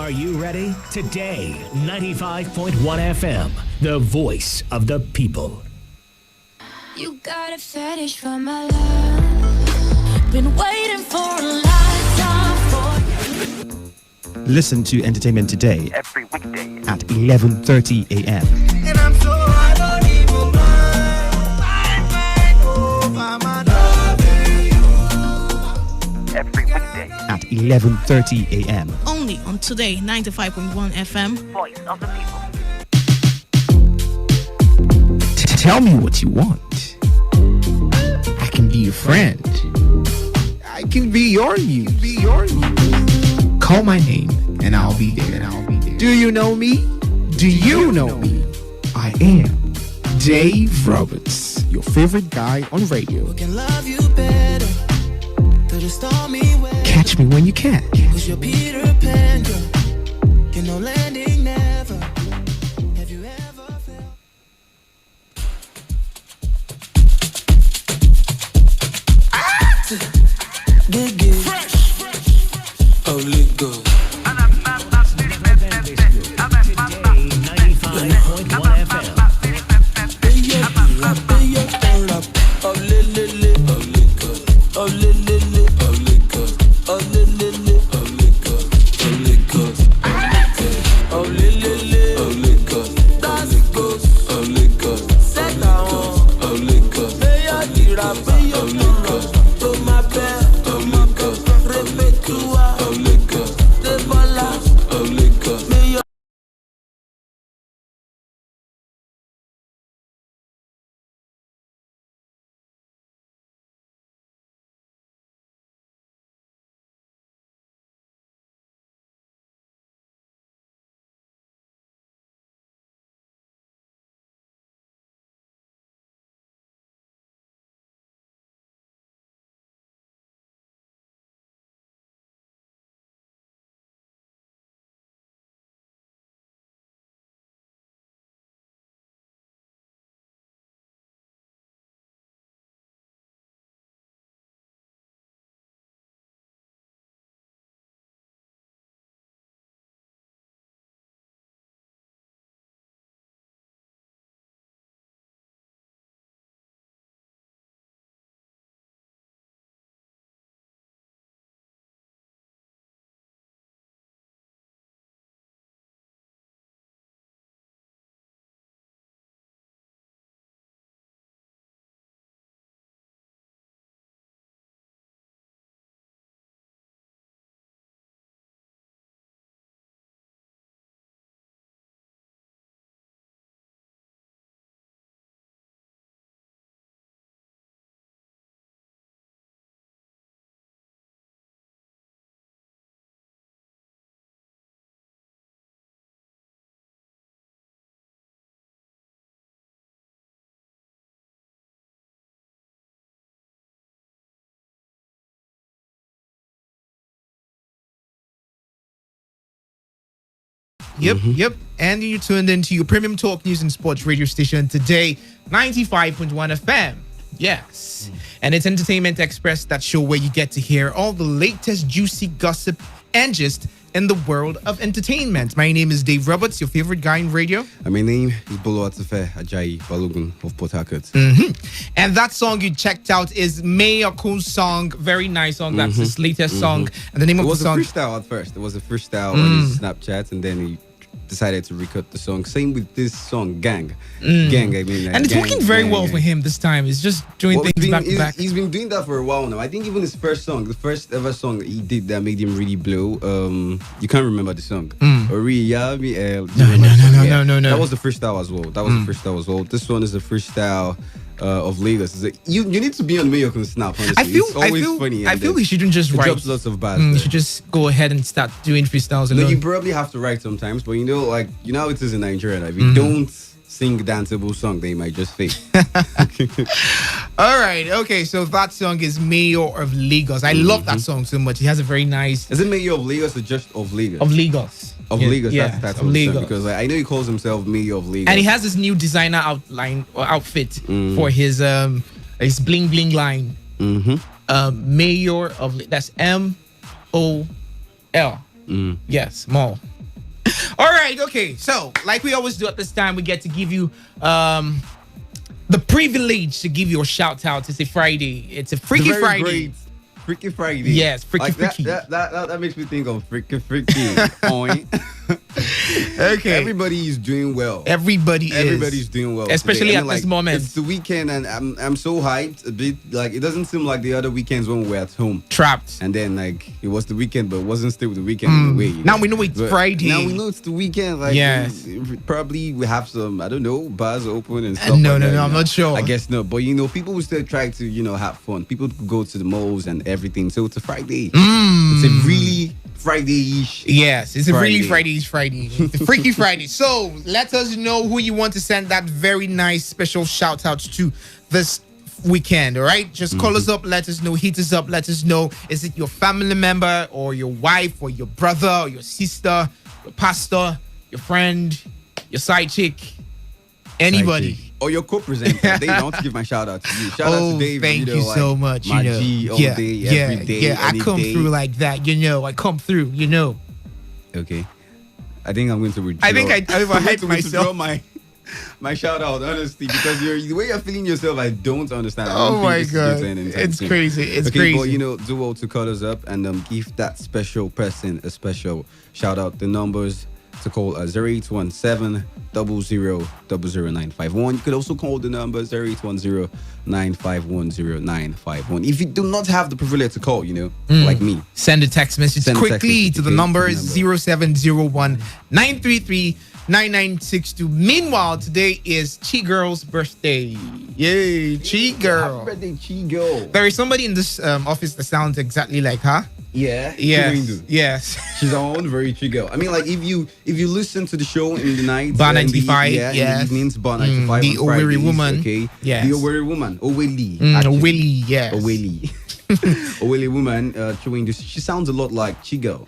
Are you ready? Today, 95.1 FM, the voice of the people. You got a fetish for my love. Been waiting for a lifetime for. Listen to Entertainment Today Every weekday at 11:30 a.m. And I'm so I don't even mind. Every weekday at 11:30 a.m. Only on Today 95.1 FM. Voice of the people. Tell me what you want. I can be your friend. I can be your muse. Call my name and I'll be there. Do you know me? Do you know me? I am Dave Roberts, your favorite guy on radio. Can love you better. Catch me when you can. Cause you're Peter Pan, girl. You know landing never. Have you ever felt? Fresh. Holy God. Yep. And you tuned into your premium talk news and sports radio station today, 95.1 FM. Yes. And it's Entertainment Express, that show where you get to hear all the latest juicy gossip and gist in the world of entertainment. My name is Dave Roberts, your favorite guy in radio. And my name is Bolo Atife Ajayi Balogun of Port Harcourt. And that song you checked out is Mayoku's song. Very nice song. That's his latest song. And the name of the song... It was a freestyle at first. It was a freestyle on his Snapchat, and then he decided to record the song. Same with this song, Gang. Gang, I mean... and it's working very well for him this time. He's just doing things back to back. He's been doing that for a while now. I think even his first song, the first ever song he did that made him really blow, you can't remember the song. No. That was the freestyle as well. This one is the freestyle of Lagos. You need to be on Mayokun's Snap, honestly. It's always funny. I feel he shouldn't just write. Drops lots of bars. He should just go ahead and start doing freestyles alone. No, you probably have to write sometimes, but you know how it is in Nigeria. Like, we don't sing danceable song, they might just fake. All right, okay, so that song is Mayor of Lagos. I love that song so much. He has a very nice... Is it Mayor of Lagos or just of Lagos? Of Lagos. Of Lagos, yeah, that's of Lagos. Because I know he calls himself Mayor of Lagos. And he has this new designer outfit for his bling bling line. Mayor of... That's M-O-L. Yes, Mall. All right, okay. So, like we always do at this time, we get to give you the privilege to give you a shout out. It's a Friday. It's a Freaky Friday. Great. Freaky Friday. Yes, Freaky like Freaky. That makes me think of Freaky Freaky. Point. Okay. Everybody is doing well. Everybody's doing well. Especially at this moment. It's the weekend and I'm so hyped a bit. Like it doesn't seem like the other weekends when we're at home. Trapped. And then like it was the weekend but it wasn't still the weekend in a way. Now we know it's Friday. Now we know it's the weekend. Like yes. Probably we have some, I don't know, bars open and stuff. No, I'm not sure. I guess no. But people will still try to, have fun. People go to the malls and everything. So it's a Friday. It's a really Friday-ish. Yes, it's a really Friday-ish Friday. The Freaky Friday. So let us know who you want to send that very nice special shout out to this weekend. All right, just call us up, let us know, hit us up, let us know. Is it your family member or your wife or your brother or your sister, your pastor, your friend, your side chick, anybody? Or your co-presenter. They want to give my shout out to you. Shout out to Dave. Thank you so much. My G all day, every day. Yeah, I come through like that. I come through. Okay. I think I'm going to withdraw. I think I overhyped myself. My shout out, honestly, because the way you're feeling yourself, I don't understand. Oh my God, it's crazy. It's crazy. But do well to call us up and give that special person a special shout out. The numbers to call 0817 000951. You could also call the number 0810 9510951. If you do not have the privilege to call, like me, send a text message quickly to the number 0701 933 9962. Meanwhile, today is Chi Girl's birthday. Yay, Chi Girl. Happy birthday, Chi Girl. There is somebody in this office that sounds exactly like her. Yeah. Yes. She's our own very Chi Girl. I mean, like if you listen to the show in the night, Bar 95, in the evenings, Bar 95, the Owerri woman. Okay. Yes. The Owerri woman, Oweli. Oweli, yes. Oweli. Oweli woman, chewing this. She sounds a lot like Chi Girl.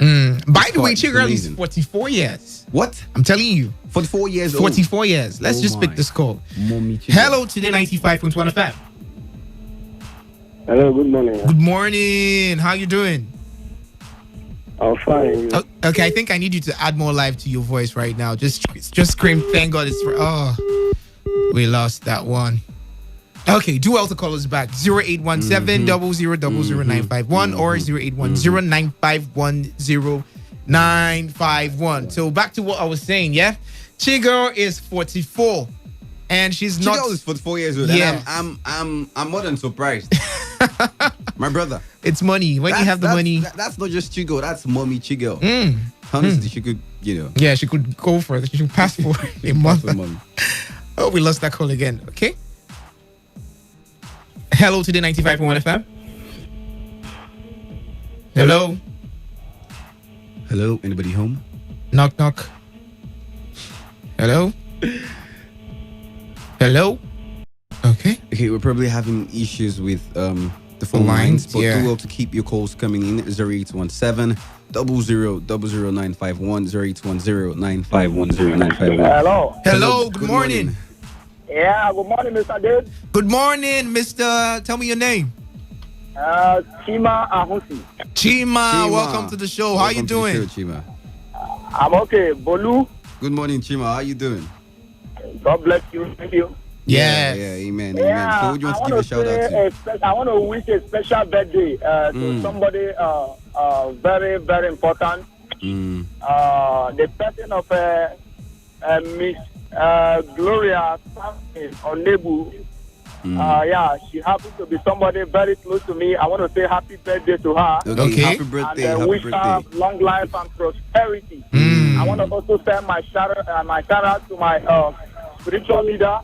By the way, Chi Girl is 44 years. What? I'm telling you. 44 years 44 years. Let's just pick this call. Hello, Today 95.1 FM. Hello, good morning. Good morning. How you doing? I'm fine. Okay, I think I need you to add more life to your voice right now. Just scream, thank God it's... we lost that one. Okay, do well to call us back. 0817 000951 or 0810 9510951. So back to what I was saying, yeah? Chi Girl is 44. And she's not... Chi Girl is 44 years old. Yeah. And I'm more than surprised. My brother. It's money. When you have the money... That's not just Chi Girl. That's mommy Chi Girl. Honestly, she could, Yeah, she could go for it. She should pass for a month. Oh, we lost that call again. Okay. Hello, Today 95.1 FM. Hello. Hello, anybody home? Knock, knock. Hello. Hello. Okay, we're probably having issues with the phone lines, but do well to keep your calls coming in. 0817 000951 0810 9510951. Hello. Good morning. Yeah, good morning, Mr. Dave. Good morning, Mr. Tell me your name. Chima Ahusi. Chima, welcome to the show. How you doing? Chima. I'm okay. Bolu. Good morning, Chima. How you doing? God bless you. Thank you. Yeah, amen. Yeah, So, would you want to give a shout out to? I want to wish a special birthday to somebody very, very important. The person of Miss Gloria Onebu. She happens to be somebody very close to me. I want to say happy birthday to her. Okay. Happy birthday. And wish her long life and prosperity. I want to also send my shout out to my spiritual leader,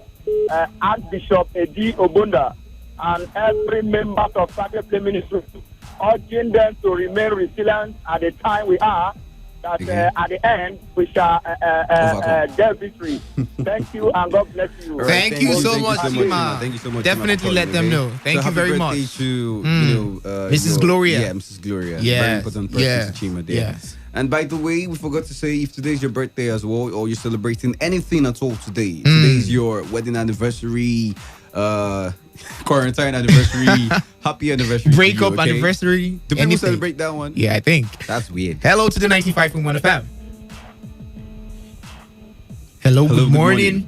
Archbishop Edi Obunda, and every member of Sacred Flame Ministry, urging them to remain resilient at the time we are. That at the end we shall get victory. Thank you and God bless you. Thank you so much, Chima. Thank you so much. Definitely let them know. Thank you very much. To Mrs. Gloria. Yeah, Mrs. Gloria. Yes. Very important person, Chima. Yes. And by the way, we forgot to say if today's your birthday as well, or you're celebrating anything at all today. Today's your wedding anniversary, quarantine anniversary, happy anniversary, breakup anniversary. Do people celebrate that one? Yeah, I think that's weird. Hello to the 95.1 FM. Hello, good morning.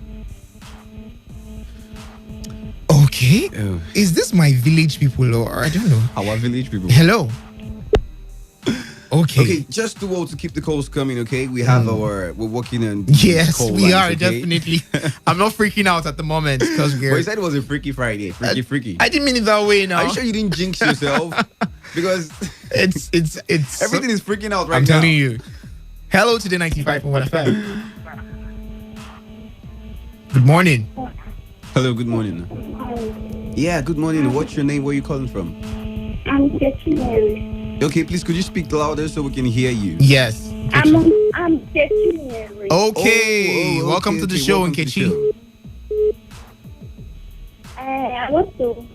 Okay. Oh. Is this my village people or I don't know? Our village people. Hello. Okay. Just to keep the calls coming, okay? We have we're working on yes, call we lines, are okay? definitely. I'm not freaking out at the moment because we're. But you said it was a Freaky Friday. Freaky. I didn't mean it that way now. Are you sure you didn't jinx yourself? Because it's everything is freaking out right now. I'm telling you. Hello, Today 95.1fm. Good morning. Hello, good morning. Yeah, good morning. What's your name? Where are you calling from? I'm getting married. Okay, please could you speak louder so we can hear you? Yes. I'm getting married. Okay. Welcome to the show, Nkechi. I want to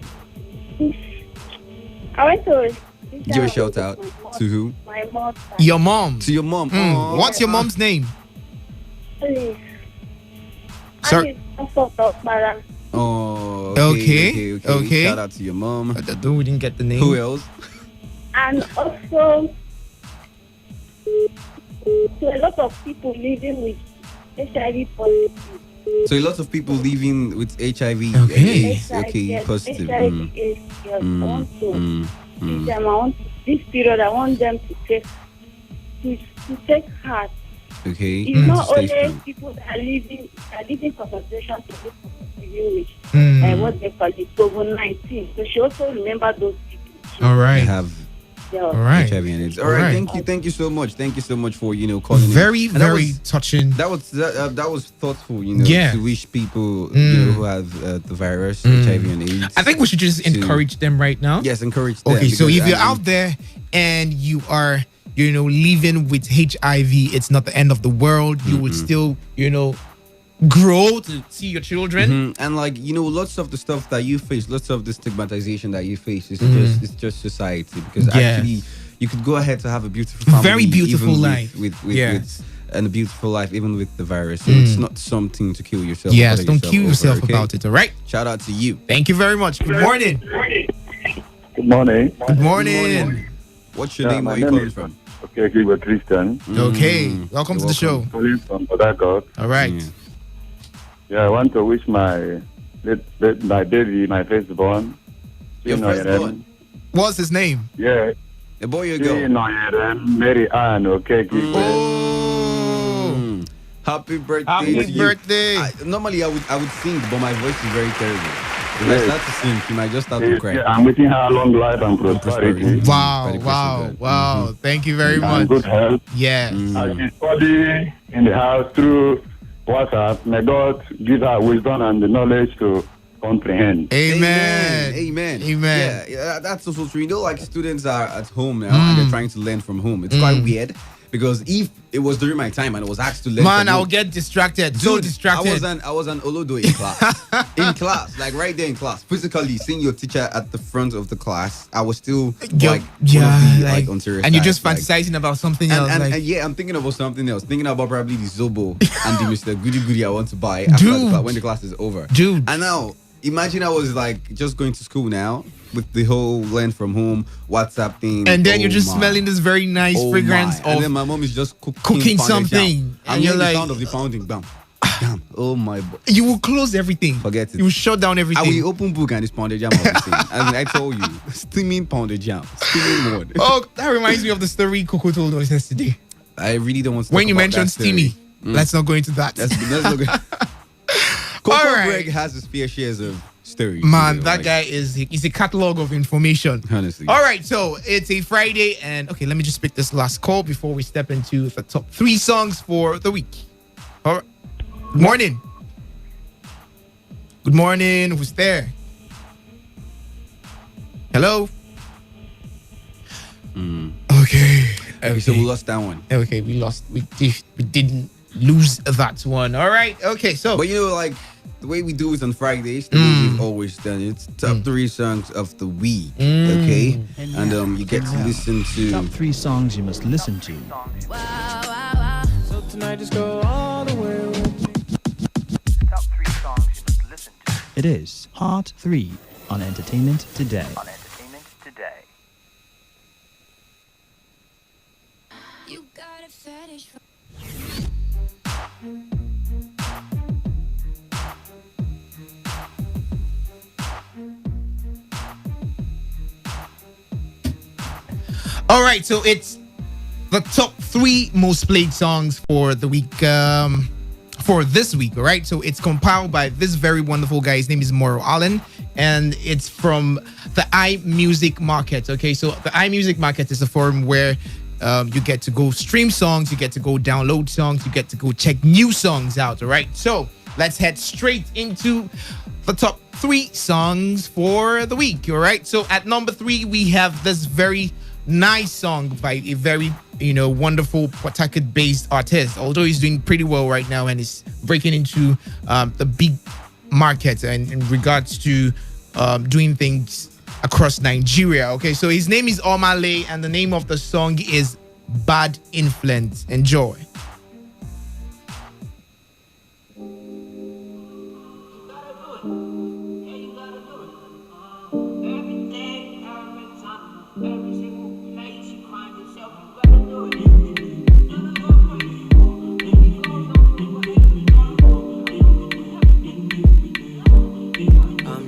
give a shout out to who? My mom. Your mom. To your mom. What's your mom's name? Please. Sorry. Oh, okay. Shout out to your mom. We didn't get the name. Who else? And also to a lot of people living with HIV positive. So a lot of people living with HIV AIDS, positive. HIV is this period I want them to take heart. Okay. It's not only people that are living concentration to live with what they call it COVID-19. So she also remember those people. All right. All right. HIV and AIDS. All right. Thank you so much. Thank you so much for calling. Very touching. That was thoughtful. To wish people who have the virus, HIV and AIDS. I think we should just encourage them right now. Yes, encourage them. Okay, so if you're out there and you are living with HIV, it's not the end of the world. You would still grow to see your children. And lots of the stuff that you face, lots of the stigmatization that you face is just society, because actually you could go ahead to have a beautiful family, very beautiful life and a beautiful life even with the virus. So it's not something to kill yourself. Yes, don't kill yourself about it. All right. Shout out to you. Thank you very much. Good morning. Good morning. Good morning. What's your name? Where are you calling from? Okay, we're Christian. Okay, welcome to the show. Calling from Bodakot. All right. Yeah, I want to wish my baby, my firstborn. Your firstborn? What's his name? Yeah. A boy or a girl? Mary Ann, okay. Happy birthday. Happy birthday. Normally I would sing, but my voice is very terrible. If I start to sing, you might just start to cry. Yeah, I'm wishing her a long life and prosperity. Wow. Thank you very much. Good health. Yeah. As she study in the house through WhatsApp, may God give her wisdom and the knowledge to comprehend. Amen. Yeah, that's also true. Students are at home now and they're trying to learn from home. It's quite weird. Because if it was during my time and I was asked to learn, I'll get distracted. Dude, so distracted. I was an Olodo in class. In class, right there in class, physically seeing your teacher at the front of the class. I was still on serious. And you're just fantasizing about something else. And I'm thinking about something else. Thinking about probably the Zobo and the Mr. Goody I want to buy after when the class is over. Dude. And now imagine I was just going to school now with the whole learn from home WhatsApp thing, and then you're just smelling this very nice fragrance and then my mom is just cooking something, and you're like the sound of the pounding, bam. Oh my! You will close everything. Forget it. You will shut down everything. I will open book and it's pounded jam. I told you, steaming pounded jam, steaming mode. Oh, that reminds me of the story Coco told us yesterday. I really don't want to. When you mentioned steamy, let's not go into that. Let's not go. Coco Greg has his fair shares of stories. Man, that guy he's a catalog of information. Honestly. All right, so it's a Friday, and okay, let me just pick this last call before we step into the top 3 songs for the week. All right. Good morning. Good morning. Who's there? Hello. Okay. So we lost that one. Okay, we lost. We didn't lose that one. All right. Okay, so but the way we do it on Fridays, the way we've always done it, top 3 songs of the week. Okay, and you get to listen to top 3 songs you must listen to. So tonight just go all the way with me. Top 3 songs you must listen to. It is Hot 3 on Entertainment Today. You got a fetish All right, so it's the top 3 most played songs for the week, for this week. All right, so it's compiled by this very wonderful guy. His name is Moro Allen, and it's from the iMusic Market. Okay, so the iMusic Market is a forum where you get to go stream songs, you get to go download songs, you get to go check new songs out. All right, so let's head straight into the top 3 songs for the week. All right, so at number 3 we have this very nice song by a very wonderful Port Harcourt based artist, although he's doing pretty well right now and is breaking into the big market and in regards to doing things across Nigeria. Okay, so his name is Omale and the name of the song is Bad Influence. Enjoy.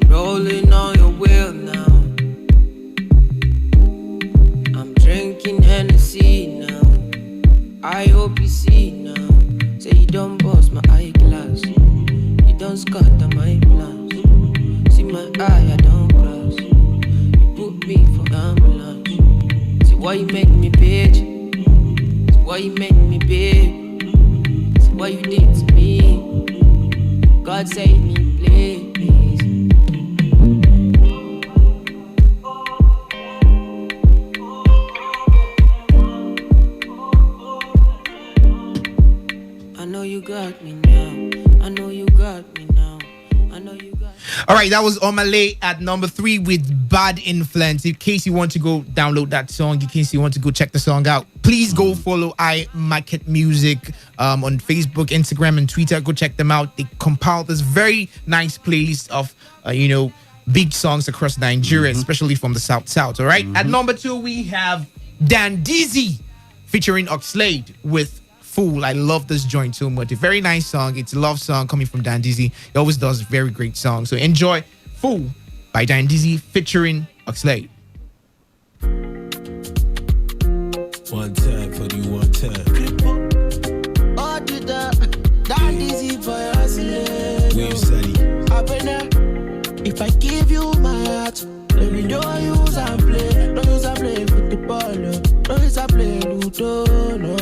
Rolling on your wheel now. I'm drinking Hennessy now. I hope you see now. Say you don't bust my eyeglass. You don't scatter my plans. See my eye, I don't cross. You put me for ambulance. See why you make me bitch. See why you make me big. See what you did to me. God save me, please. I know you got me now. I know you got me now. I know you got me. All right, that was Omale at number 3 with Bad Influence. In case you want to go download that song, in case you want to go check the song out, please go follow iMarket Music on Facebook, Instagram, and Twitter. Go check them out. They compiled this very nice playlist of, big songs across Nigeria, especially from the South. All right. At number 2, we have Dan Dizzy featuring Oxlade with Fool. I love this joint so much. A very nice song. It's a love song coming from Dan Dizzy. He always does very great songs. So enjoy Fool by Dan Dizzy featuring Oxlade. One time for you, one time. Oh, do that. Dan Dizzy for us. Wave Sally. If I give you my heart, baby, don't use and play. Don't use and play football. Don't use and play Ludo. No.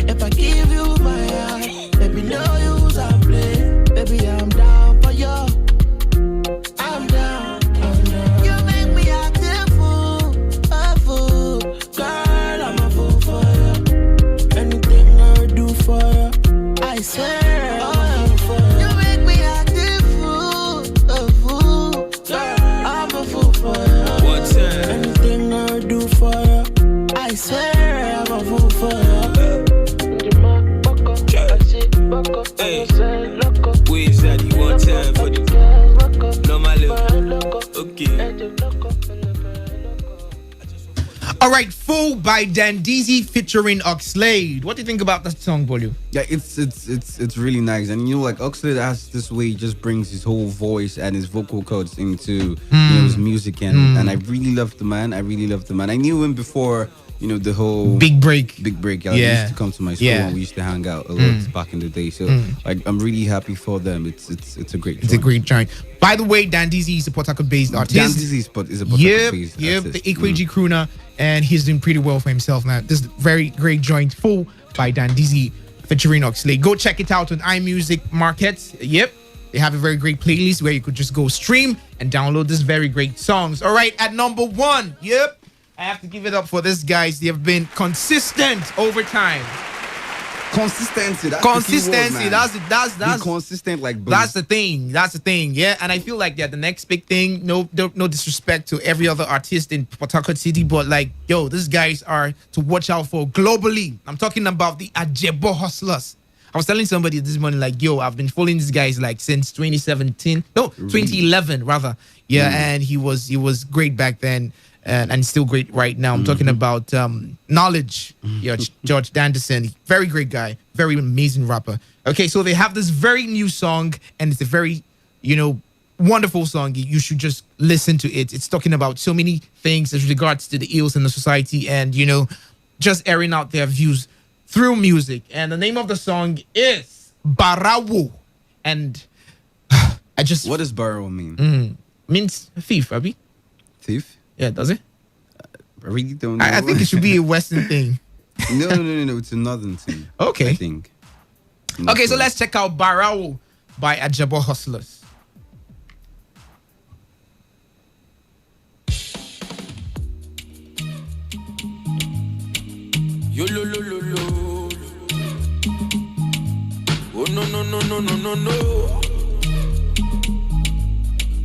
If I give you my heart, baby, don't use and play. Baby, I'm down for you. I'm down. You make me a fool. Girl, I'm a fool for you. Anything I do for you, I swear. I swear I'm a fool for you. Hey, wave Zaddy, one time for the normal. Okay. All right, Fool by Dan Dizzy featuring Oxlade. What do you think about that song, Bolu? Yeah, it's really nice, and like Oxlade has this way, he just brings his whole voice and his vocal cords into his music, and I really love the man. I knew him before. The whole big break. He used to come to my school and we used to hang out a lot back in the day. So I'm really happy for them. It's a great joint. It's a great joint. By the way, Dan Dizzy is a Port Harcourt based artist. Dan Dizzy is a Port Harcourt based artist. The EQG crooner, and he's doing pretty well for himself now. This very great joint, Full by Dan Dizzy featuring Oxlade. Go check it out on iMusic Market. Yep. They have a very great playlist where you could just go stream and download this very great songs. All right, at number 1, yep. I have to give it up for these guys. They have been consistent over time. Consistency. That's consistent like Bruce. That's the thing. Yeah, and I feel like they're the next big thing. No disrespect to every other artist in Port Harcourt City, but these guys are to watch out for globally. I'm talking about the Ajebo Hustlers. I was telling somebody this morning, I've been following these guys since 2011 rather. Yeah, and he was great back then. And still great right now. I'm talking about Knowledge. George Danderson, very great guy, very amazing rapper. Okay, so they have this very new song, and it's a very, wonderful song. You should just listen to it. It's talking about so many things as regards to the ills in the society and, just airing out their views through music. And the name of the song is Barawo. And I just... What does Barawo mean? Means thief, Abby. Thief? Yeah, does it? I really don't know. I think it should be a Western thing. No. It's a northern thing. Okay. I think. Okay, so let's check out Barawo by Ajabo Hustlers. Yo lo lo lo lo. Oh no no no no no no no.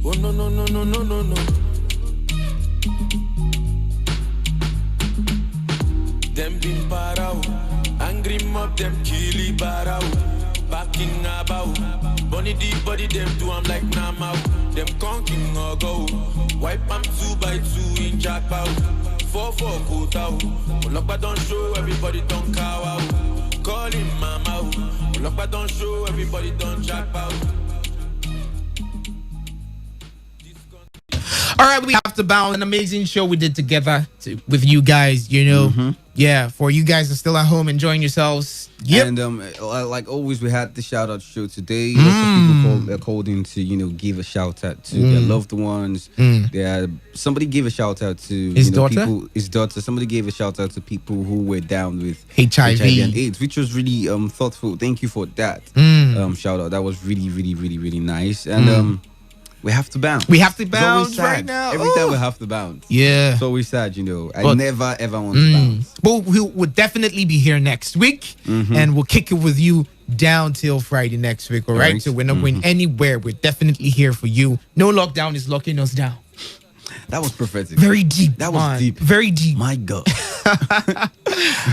Oh no no no no no no no. Them been parao, angry mob them killy barao. Backing about, bunny deep body them do I'm like Nama. Them conking or go, wipe am 2x2 in jackpot. 4-4 quota, Olokpa don't show everybody don't cow out. Call him mama, Olokpa don't show everybody don't jackpot. All right, we have to bounce. An amazing show we did together with you guys, Yeah, for you guys are still at home enjoying yourselves. Yep. And like always, we had the shout out show today. Lots of people called in to give a shout out to their loved ones. Somebody gave a shout out to his daughter. His daughter. Somebody gave a shout out to people who were down with HIV and AIDS, which was really thoughtful. Thank you for that shout out. That was really, really, really, really nice. And we have to bounce. We have to bounce right now. Every time we have to bounce. Yeah. It's always sad, I never, ever want to bounce. But we'll definitely be here next week. And we'll kick it with you down till Friday next week. All right? So we're not going anywhere. We're definitely here for you. No lockdown is locking us down. That was prophetic. Very deep. That was deep. Very deep. My God.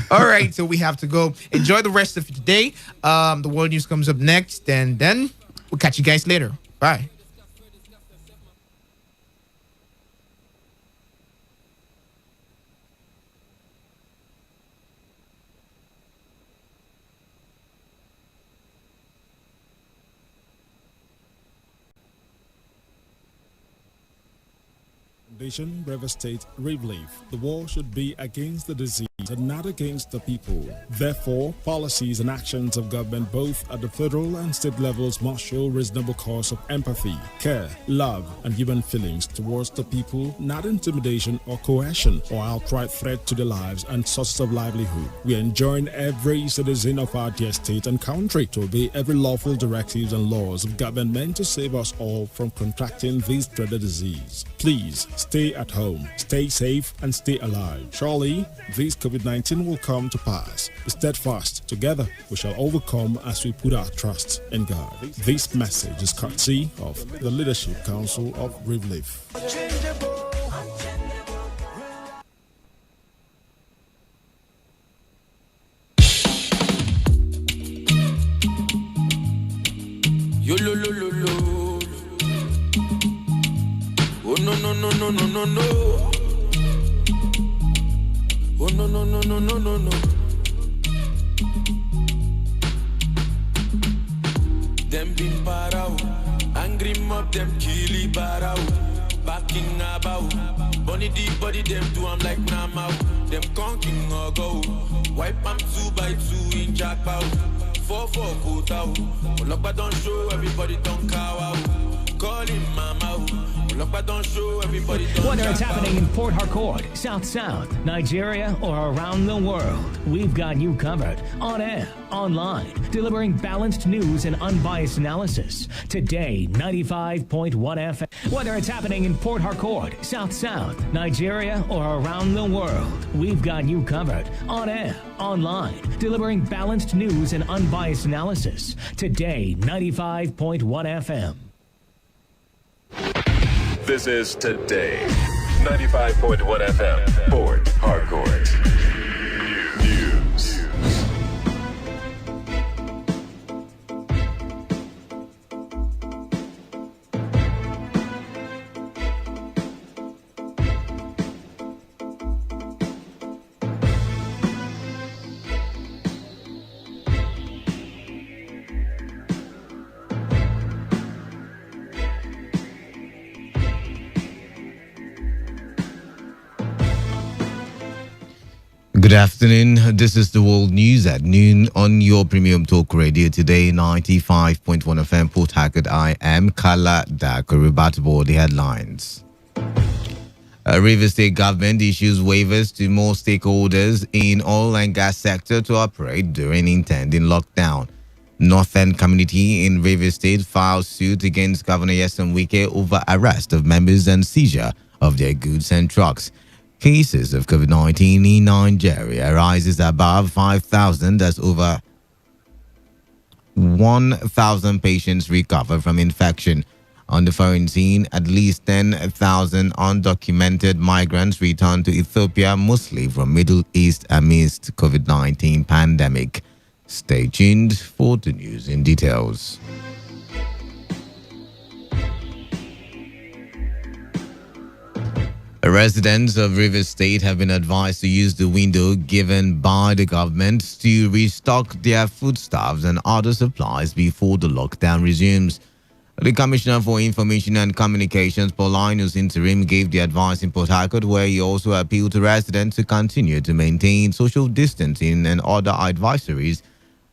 All right. So we have to go. Enjoy the rest of the day. The world news comes up next. And then we'll catch you guys later. Bye. Foundation, River State, Relief. The war should be against the disease and not against the people. Therefore, policies and actions of government both at the federal and state levels must show reasonable cause of empathy, care, love, and human feelings towards the people, not intimidation or coercion or outright threat to their lives and sources of livelihood. We enjoin every citizen of our dear state and country to obey every lawful directives and laws of government meant to save us all from contracting this dreaded disease. Please stay at home, stay safe, and stay alive. Surely, this COVID-19 will come to pass. Be steadfast. Together, we shall overcome as we put our trust in God. This message is courtesy of the Leadership Council of Relief. Yo lo lo lo lo. Oh no no no no no no no. Oh no no no no no no no. Them been parao, angry mob them killy barao. Backing about, bunny deep body them do I'm like Nama. Them conking or go, wipe am 2x2 in jackpot. 4-4 quota, Olokpa don't show everybody don't cow out. Call him mama. Olokpa don't show everybody don't. Whether it's happening in Port Harcourt, South, Nigeria, or around the world, we've got you covered. On air, online, delivering balanced news and unbiased analysis. Today, 95.1 FM. Whether it's happening in Port Harcourt, South, Nigeria, or around the world, we've got you covered. On air, online, delivering balanced news and unbiased analysis. Today, 95.1 FM. This is Today, 95.1 FM, Port Harcourt. News. Good afternoon. This is the world news at noon on your premium talk radio today, 95.1 FM Port Harcourt. I am Kala Dakurubatibo. The headlines. Rivers State government issues waivers to more stakeholders in oil and gas sector to operate during intending lockdown. Northern community in Rivers State files suit against Governor Nyesom Wike over arrest of members and seizure of their goods and trucks. Cases of COVID-19 in Nigeria rises above 5,000 as over 1,000 patients recover from infection. On the foreign scene, at least 10,000 undocumented migrants returned to Ethiopia, mostly from Middle East amidst COVID-19 pandemic. Stay tuned for the news in details. Residents of Rivers State have been advised to use the window given by the government to restock their foodstuffs and other supplies before the lockdown resumes. The Commissioner for Information and Communications, Paulinus Interim, gave the advice in Port Harcourt, where he also appealed to residents to continue to maintain social distancing and other advisories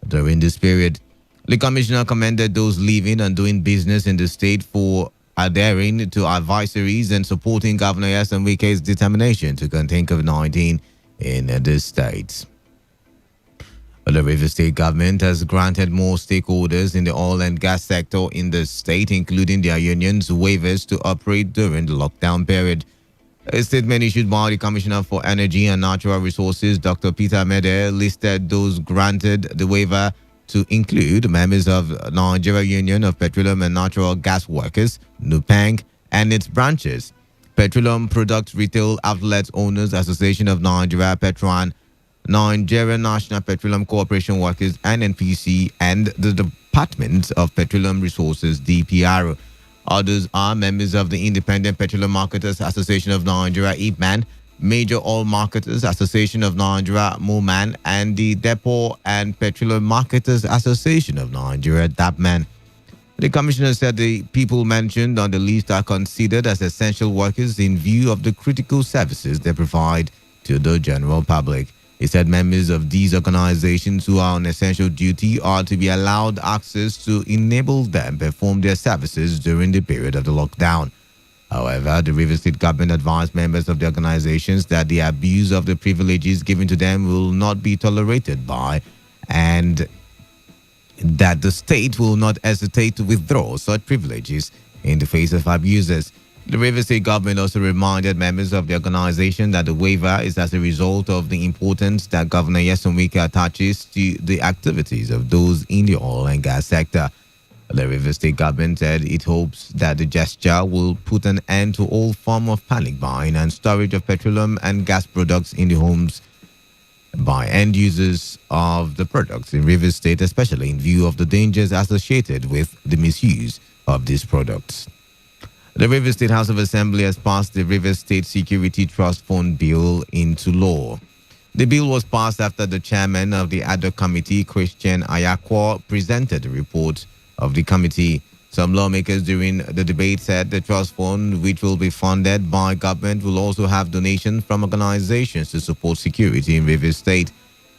during this period. The Commissioner commended those living and doing business in the state for adhering to advisories and supporting Governor Nyesom Wike's determination to contain COVID-19 in the state. The Rivers State government has granted more stakeholders in the oil and gas sector in the state, including their unions, waivers to operate during the lockdown period. A statement issued by the Commissioner for Energy and Natural Resources, Dr. Peter Mede, listed those granted the waiver to include members of Nigeria Union of Petroleum and Natural Gas Workers, NUPENG, and its branches, Petroleum Product Retail Outlets Owners Association of Nigeria, Petron, Nigeria National Petroleum Corporation Workers, NNPC, and the Department of Petroleum Resources, DPR. Others are members of the Independent Petroleum Marketers Association of Nigeria, IPMAN, Major Oil Marketers Association of Nigeria, MOMAN, and the Depot and Petroleum Marketers Association of Nigeria, DAPMAN. The Commissioner said the people mentioned on the list are considered as essential workers in view of the critical services they provide to the general public. He said members of these organizations who are on essential duty are to be allowed access to enable them perform their services during the period of the lockdown. However, the Rivers State government advised members of the organizations that the abuse of the privileges given to them will not be tolerated by, and that the state will not hesitate to withdraw such privileges in the face of abusers. The Rivers State government also reminded members of the organization that the waiver is as a result of the importance that Governor Nyesom Wike attaches to the activities of those in the oil and gas sector. The Rivers State government said it hopes that the gesture will put an end to all form of panic buying and storage of petroleum and gas products in the homes by end users of the products in Rivers State, especially in view of the dangers associated with the misuse of these products. The Rivers State House of Assembly has passed the Rivers State Security Trust Fund Bill into law. The bill was passed after the chairman of the ad hoc committee, Christian Ayakwa, presented the report of the committee. Some lawmakers during the debate said the trust fund, which will be funded by government, will also have donations from organizations to support security in Rivers State.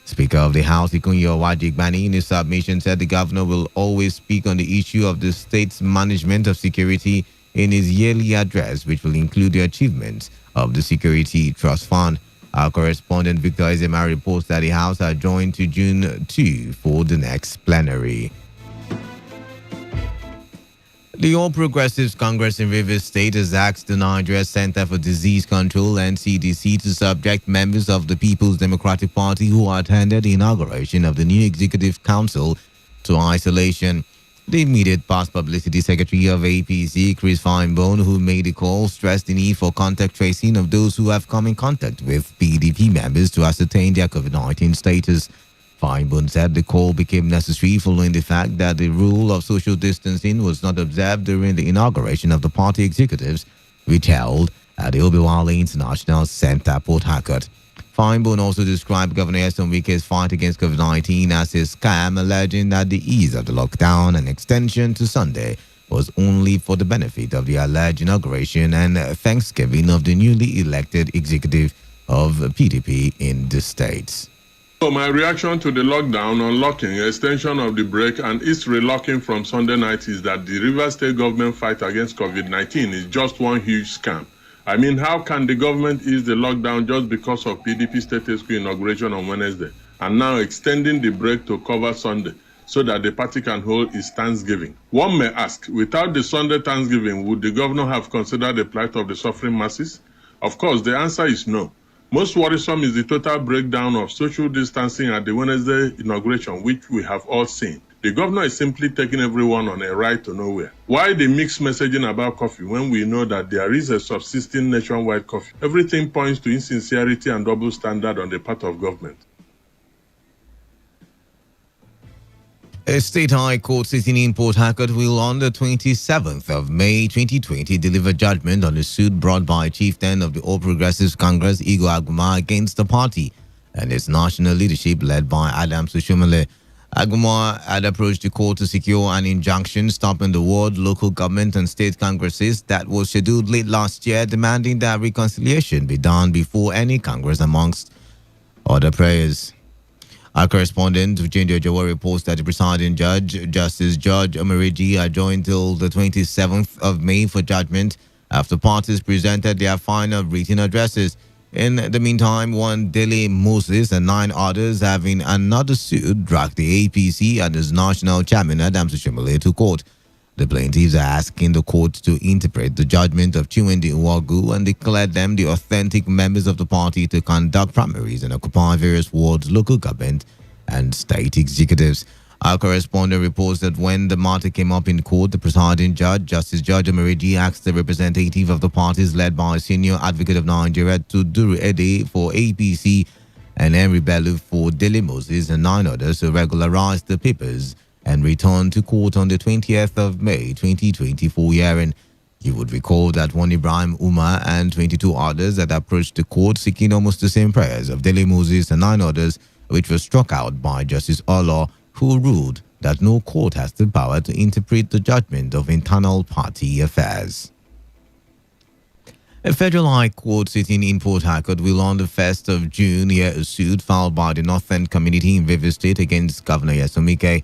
Speaker of the House, Ikunyo Wajigbani, in his submission said the governor will always speak on the issue of the state's management of security in his yearly address, which will include the achievements of the Security Trust Fund. Our correspondent Victor Ezema reports that the House adjourned to June 2 for the next plenary. The All Progressives Congress in Rivers State has asked the Nigeria Center for Disease Control and CDC to subject members of the People's Democratic Party who attended the inauguration of the new Executive Council to isolation. The immediate past publicity secretary of APC, Chris Finebone, who made the call, stressed the need for contact tracing of those who have come in contact with PDP members to ascertain their COVID-19 status. Finebone said the call became necessary following the fact that the rule of social distancing was not observed during the inauguration of the party executives, which held at the Obiwale International Center, Port Harcourt. Finebone also described Governor Nyesom Wike's fight against COVID-19 as a scam, alleging that the ease of the lockdown and extension to Sunday was only for the benefit of the alleged inauguration and Thanksgiving of the newly elected executive of PDP in the state. So my reaction to the lockdown, unlocking, extension of the break, and its relocking from Sunday night is that the Rivers State government fight against COVID-19 is just one huge scam. I mean, how can the government ease the lockdown just because of PDP State School inauguration on Wednesday, and now extending the break to cover Sunday so that the party can hold its Thanksgiving? One may ask, without the Sunday Thanksgiving, would the governor have considered the plight of the suffering masses? Of course, the answer is no. Most worrisome is the total breakdown of social distancing at the Wednesday inauguration, which we have all seen. The governor is simply taking everyone on a ride to nowhere. Why the mixed messaging about coffee when we know that there is a subsisting nationwide coffee? Everything points to insincerity and double standard on the part of government. A state high court sitting in Port Harcourt will on the 27th of May 2020 deliver judgment on a suit brought by chieftain of the All Progressives Congress, Igor Aguma, against the party and its national leadership led by Adams Oshomole. Aguma had approached the court to secure an injunction stopping the ward, local government and state congresses that was scheduled late last year, demanding that reconciliation be done before any congress, amongst other prayers. Our correspondent, Vijay Jawa, reports that the presiding judge, Justice George Omariji, adjourned till the 27th of May for judgment after parties presented their final written addresses. In the meantime, one Dele Moses and 9 others having another suit dragged the APC and its national chairman, Adams Oshomole, to court. The plaintiffs are asking the court to interpret the judgment of Chiwendi Nwogu and declare them the authentic members of the party to conduct primaries and occupy various wards, local government, and state executives. Our correspondent reports that when the matter came up in court, the presiding judge, Justice George Omariji, asked the representative of the parties led by Senior Advocate of Nigeria, Tuduru Ede for APC and Henry Bello for Dele Moses and 9 others to regularize the papers and return to court on the 20th of May 2024 hearing. You would recall that one Ibrahim Umar and 22 others had approached the court seeking almost the same prayers of Dele Moses and 9 others, which was struck out by Justice Olo, who ruled that no court has the power to interpret the judgment of internal party affairs. A federal high court sitting in Port Harcourt will on the 1st of June hear a suit filed by the Northern community in Rivers State against Governor Yasomike.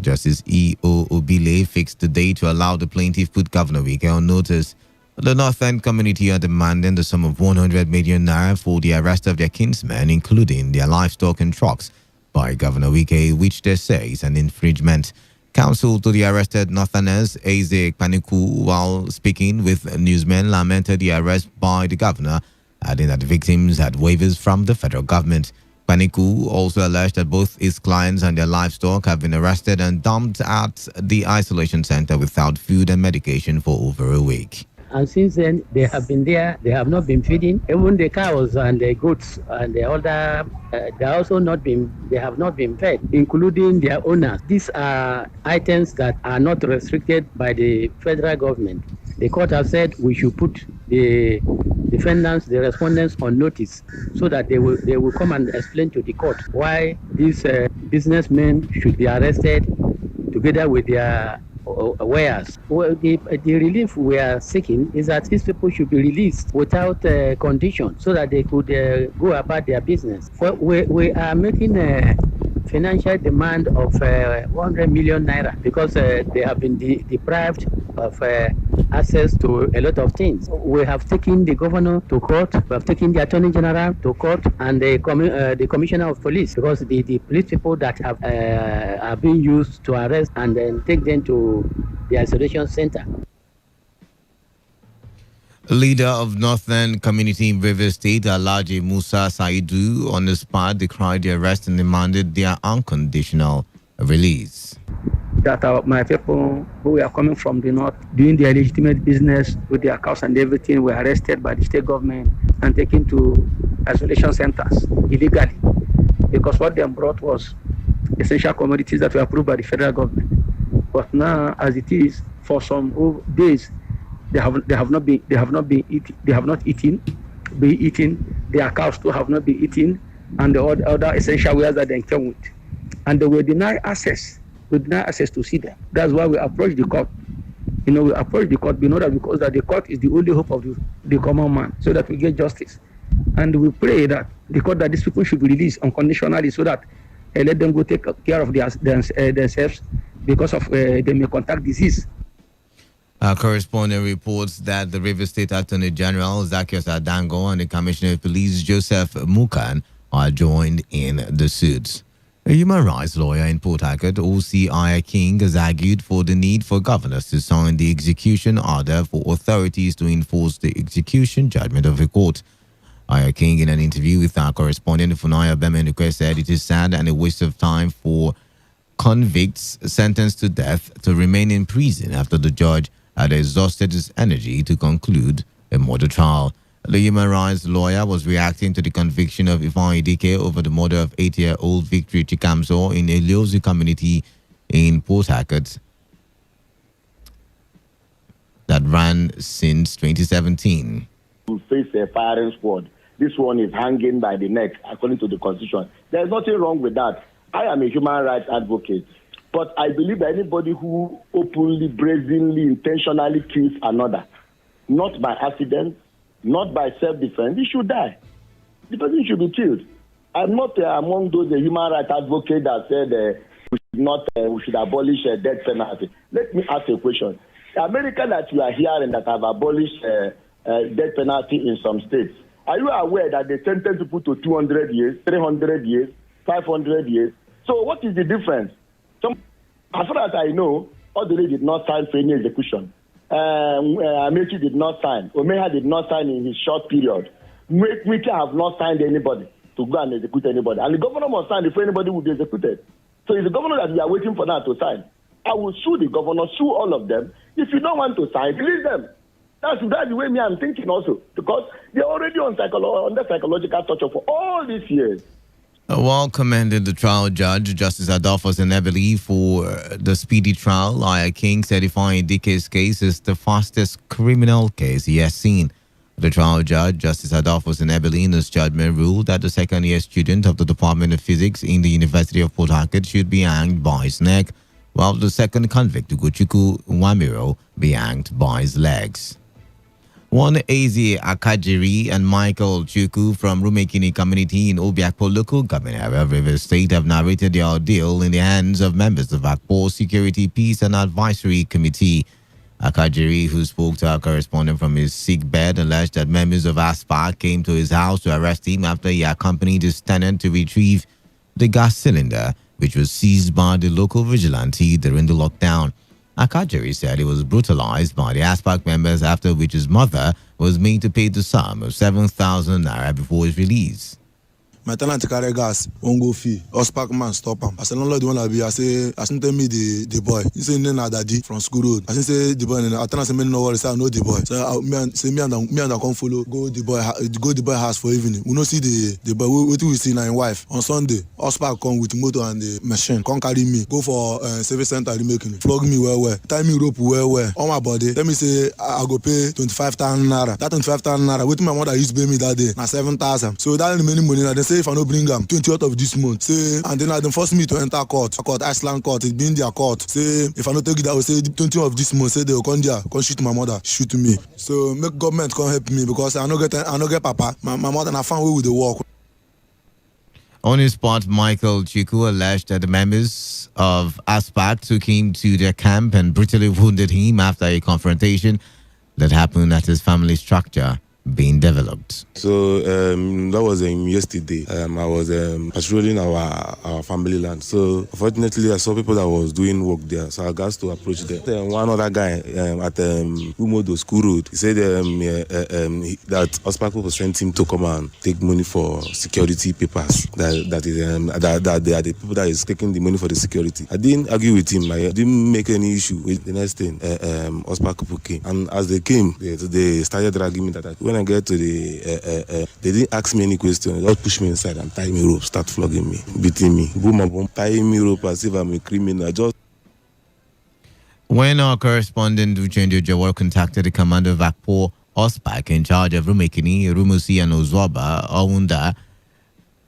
Justice E.O. Obile fixed the date to allow the plaintiff put Governor Wike on notice. The Northern community are demanding the sum of 100 million naira for the arrest of their kinsmen, including their livestock and trucks, by Governor Wike, which they say is an infringement. Counsel to the arrested Northerners, Eze Paniku, while speaking with newsmen, lamented the arrest by the governor, adding that the victims had waivers from the federal government. Paniku also alleged that both his clients and their livestock have been arrested and dumped at the isolation center without food and medication for over a week. And since then, they have been there. They have not been feeding. Even the cows and the goats and the other, they also not been. They have not been fed, including their owners. These are items that are not restricted by the federal government. The court has said we should put the defendants, the respondents, on notice so that they will come and explain to the court why these businessmen should be arrested together with their wares. Well, the relief we are seeking is that these people should be released without condition so that they could go about their business. Well, we are making a financial demand of 100 million naira because they have been deprived of access to a lot of things. We have taken the governor to court, we have taken the attorney general to court, and the commissioner of police, because the police people that are being used to arrest and then take them to the isolation center. Leader of Northern Community in Rivers State, Alhaji Musa Saidu, on the spot decried the arrest and demanded their unconditional release. That my people who are coming from the north doing their legitimate business with their cows and everything were arrested by the state government and taken to isolation centers illegally, because what they brought was essential commodities that were approved by the federal government. But now, as it is, for some days, they have not eaten. Their cows too have not been eaten, and the other essential wares that they came with, and they were denied access. We deny access to see them. That's why we approach the court. We approach the court. We know that because that the court is the only hope of the common man, so that we get justice. And we pray that the court that these people should be released unconditionally so that let them go take care of themselves because of they may contact disease. Our correspondent reports that the River State Attorney General Zacchaeus Adango and the Commissioner of Police Joseph Mukan are joined in the suits. A human rights lawyer in Port Harcourt, O.C. Aya King, has argued for the need for governors to sign the execution order for authorities to enforce the execution judgment of a court. Aya King, in an interview with our correspondent Funaya Bemenuke, said it is sad and a waste of time for convicts sentenced to death to remain in prison after the judge had exhausted his energy to conclude a murder trial. The human rights lawyer was reacting to the conviction of Ifeanyi Dike over the murder of 8-year-old Victory Chikamso in a Liozi community in Port Harcourt that ran since 2017. We face a firing squad. This one is hanging by the neck, according to the Constitution. There's nothing wrong with that. I am a human rights advocate, but I believe that anybody who openly, brazenly, intentionally kills another, not by accident, not by self-defense, he should die. The person should be killed. I'm not among those human rights advocates that said we should abolish death penalty. Let me ask a question. America that you are hearing that have abolished death penalty in some states, are you aware that they sentence people to 200 years, 300 years, 500 years? So what is the difference? As far as I know, Odile did not sign for any execution. Amechi did not sign. Omeha did not sign in his short period. Wike have not signed anybody to go and execute anybody. And the governor must sign before anybody will be executed. So it's the governor that we are waiting for now to sign. I will sue the governor, sue all of them. If you don't want to sign, release them. That's the way I'm thinking also. Because they're already under psychological torture for all these years. While commending the trial judge, Justice Adolphus Enebeli, for the speedy trial, Aya King said Ifeanyi Dike's case is the fastest criminal case he has seen. The trial judge, Justice Adolphus Enebeli, in his judgment ruled that the second-year student of the Department of Physics in the University of Port Harcourt should be hanged by his neck, while the second convict, Ugochukwu Nwamiro, be hanged by his legs. One Eze Akajiri and Michael Chuku from Rumekini community in Obiakpo local government area of Rivers State have narrated their ordeal in the hands of members of Akpo Security, Peace and Advisory Committee. Akajiri, who spoke to our correspondent from his sick bed, alleged that members of ASPA came to his house to arrest him after he accompanied his tenant to retrieve the gas cylinder, which was seized by the local vigilante during the lockdown. Akajiri said he was brutalized by the ASPAC members, after which his mother was made to pay the sum of 7,000 naira before his release. My tenant carry gas, won't go fee. Ospak man stop him. I said, landlord wanna be. I say, tell me the boy. He say, no, daddy from school road. I say the boy. I tell him, me no worry. Say I know the boy. So me and I come follow. Go the boy house for evening. We no see the boy. What we see now wife on Sunday. Ospak come with motor and the machine. Come carry me. Go for service center remaking. Flog me well. Tie me rope well. On my body. Let me say I go pay 25,000 naira. That 25,000 naira. What my mother used to pay me that day. Now 7,000. So that remaining money. They say if I no bring them 20th of this month, say, and then I don't force me to enter court, Iceland court, it been their court. Say, if I no take it, I will say 20th of this month, say they will come there, come shoot my mother, shoot me. So make government come help me because I no get papa. My mother and I found way with the work. On his part, Michael Chiku alleged that the members of ASPAC took him to their camp and brutally wounded him after a confrontation that happened at his family structure being developed. So that was yesterday. I was patrolling our family land. So unfortunately, I saw people that was doing work there. So I got to approach them. One other guy at Umodo School Road, he said that Ospaco sent him to come and take money for security papers. That they are the people that is taking the money for the security. I didn't argue with him. I didn't make any issue with the next thing. Ospaco came, and as they came, they started dragging me. That when I get to they didn't ask me any questions. They just push me inside and tie me rope, start flogging me, beating me, boom, tying me rope as if I'm a criminal. When our correspondent Uchendu Jawar contacted the commander of Akpo Ospak in charge of Rumekini, Rumusi and Ozwaba, Owunda,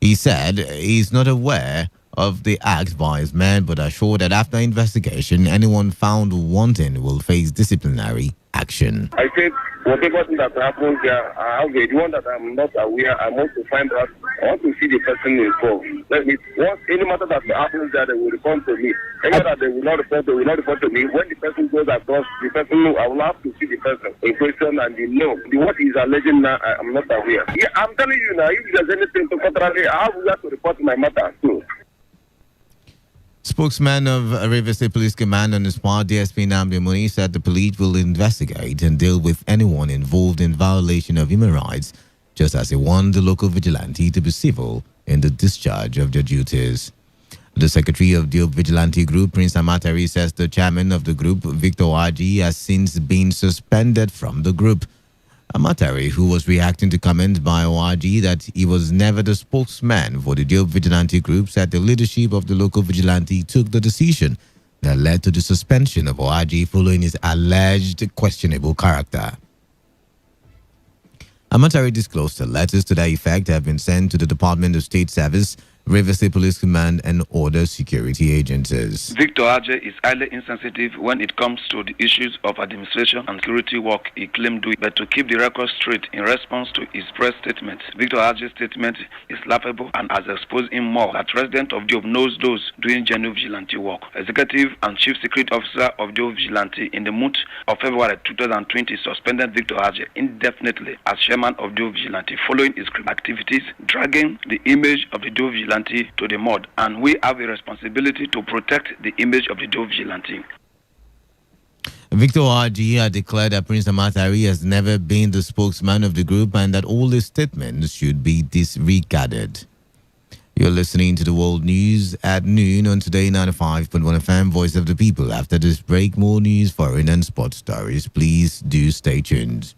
he said he's not aware of the act by his men, but assured that after investigation, anyone found wanting will face disciplinary action. I said, whatever thing that happens there, the one that I'm not aware, I want to find out. I want to see the person involved. Let me, once any matter that happens there, they will report to me. Any that they will not report to me. When the person goes across, the person, I will have to see the person in question and what he's alleging now, I'm not aware. Yeah, I'm telling you now, if there's anything to contrary, I have to report my matter too. Spokesman of River State Police Command on the spot, DSP Namdi Muni, said the police will investigate and deal with anyone involved in violation of human rights, just as he warned the local vigilante to be civil in the discharge of their duties. The secretary of the vigilante group, Prince Amatari, says the chairman of the group, Victor Aji, has since been suspended from the group. Amatari, who was reacting to comments by ORG that he was never the spokesman for the Diop Vigilante Group, said the leadership of the local vigilante took the decision that led to the suspension of ORG following his alleged questionable character. Amatari disclosed that letters to that effect have been sent to the Department of State Service, River State Police Command, and other security agencies. Victor Ajay is highly insensitive when it comes to the issues of administration and security work he claimed doing, but to keep the record straight in response to his press statement, Victor Ajay's statement is laughable and has exposed him more that resident of Diop knows those doing genuine vigilante work. Executive and Chief Security Officer of Diop Vigilante in the month of February 2020 suspended Victor Ajay indefinitely as chairman of Diop Vigilante following his activities, dragging the image of the Diop Vigilante to the mud, and we have a responsibility to protect the image of the Diop Vigilante. Victor RG had declared that Prince Amatari has never been the spokesman of the group and that all his statements should be disregarded. You're listening to the World News at noon on Today 95.1 FM, Voice of the People. After this break, more news, foreign and sports stories. Please do stay tuned.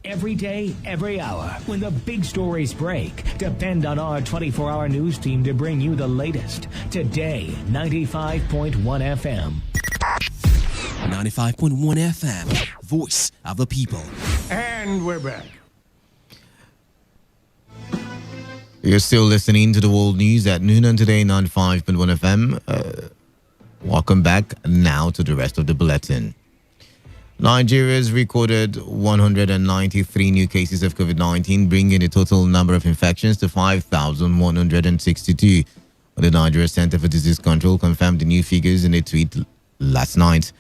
Every day, every hour, when the big stories break, depend on our 24-hour news team to bring you the latest. Today, 95.1 FM. 95.1 FM, Voice of the People. And we're back. You're still listening to the World News at noon on Today 95.1 FM. Welcome back now to the rest of the bulletin. Nigeria's recorded 193 new cases of COVID-19, bringing the total number of infections to 5,162. The Nigeria Center for Disease Control confirmed the new figures in a tweet last night.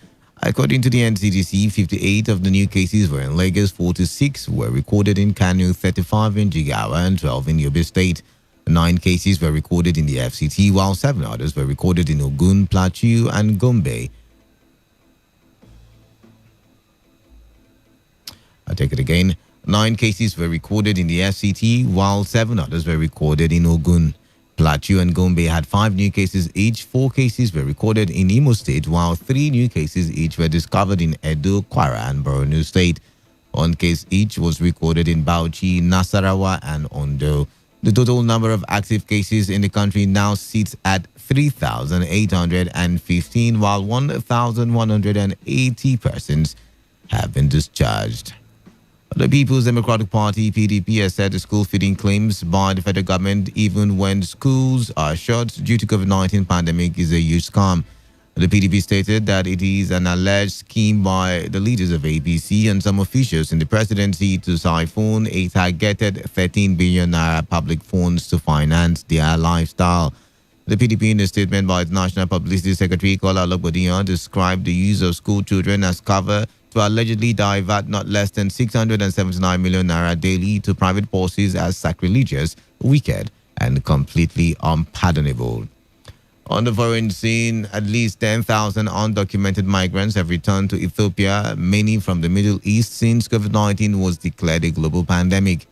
According to the NCDC, 58 of the new cases were in Lagos, 46 were recorded in Kano, 35 in Jigawa, and 12 in Yobe State. 9 cases were recorded in the FCT, while 7 others were recorded in Ogun, Plateau, and Gombe. I take it again. 9 cases were recorded in the FCT, while 7 others were recorded in Ogun. Plateau and Gombe had 5 new cases each. 4 cases were recorded in Imo State, while 3 new cases each were discovered in Edo, Kwara, and Borno State. 1 case each was recorded in Bauchi, Nasarawa, and Ondo. The total number of active cases in the country now sits at 3,815, while 1,180 persons have been discharged. The People's Democratic Party, PDP, has said the school feeding claims by the federal government, even when schools are shut due to COVID-19 pandemic, is a huge scam. The PDP stated that it is an alleged scheme by the leaders of APC and some officials in the presidency to siphon a targeted 13 billion naira public funds to finance their lifestyle. The PDP, in a statement by its National Publicity Secretary, Kola Logbodiyan, described the use of school children as cover to allegedly divert not less than 679 million naira daily to private purses as sacrilegious, wicked, and completely unpardonable. On the foreign scene, at least 10,000 undocumented migrants have returned to Ethiopia, many from the Middle East, since COVID-19 was declared a global pandemic.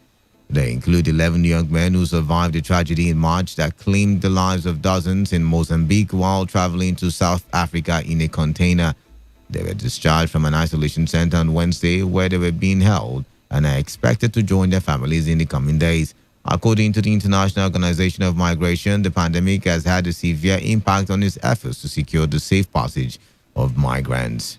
They include 11 young men who survived the tragedy in March that claimed the lives of dozens in Mozambique while traveling to South Africa in a container. They were discharged from an isolation center on Wednesday, where they were being held, and are expected to join their families in the coming days. According to the International Organization of Migration, the pandemic has had a severe impact on its efforts to secure the safe passage of migrants.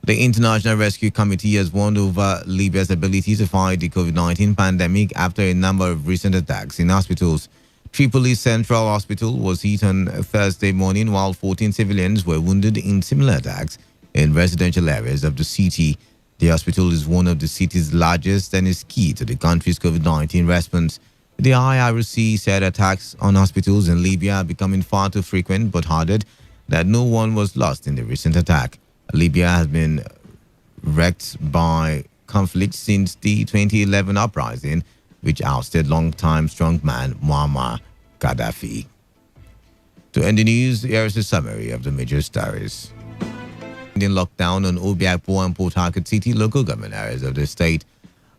The International Rescue Committee has warned over Libya's ability to fight the COVID-19 pandemic after a number of recent attacks in hospitals. Tripoli Central Hospital was hit on Thursday morning, while 14 civilians were wounded in similar attacks in residential areas of the city. The hospital is one of the city's largest and is key to the country's COVID-19 response. The IRC said attacks on hospitals in Libya are becoming far too frequent, but added that no one was lost in the recent attack. Libya has been wrecked by conflict since the 2011 uprising, which ousted longtime strongman Muammar Gaddafi. To end the news, here is a summary of the major stories. In lockdown on Obiakpo and Port Harcourt City local government areas of the state,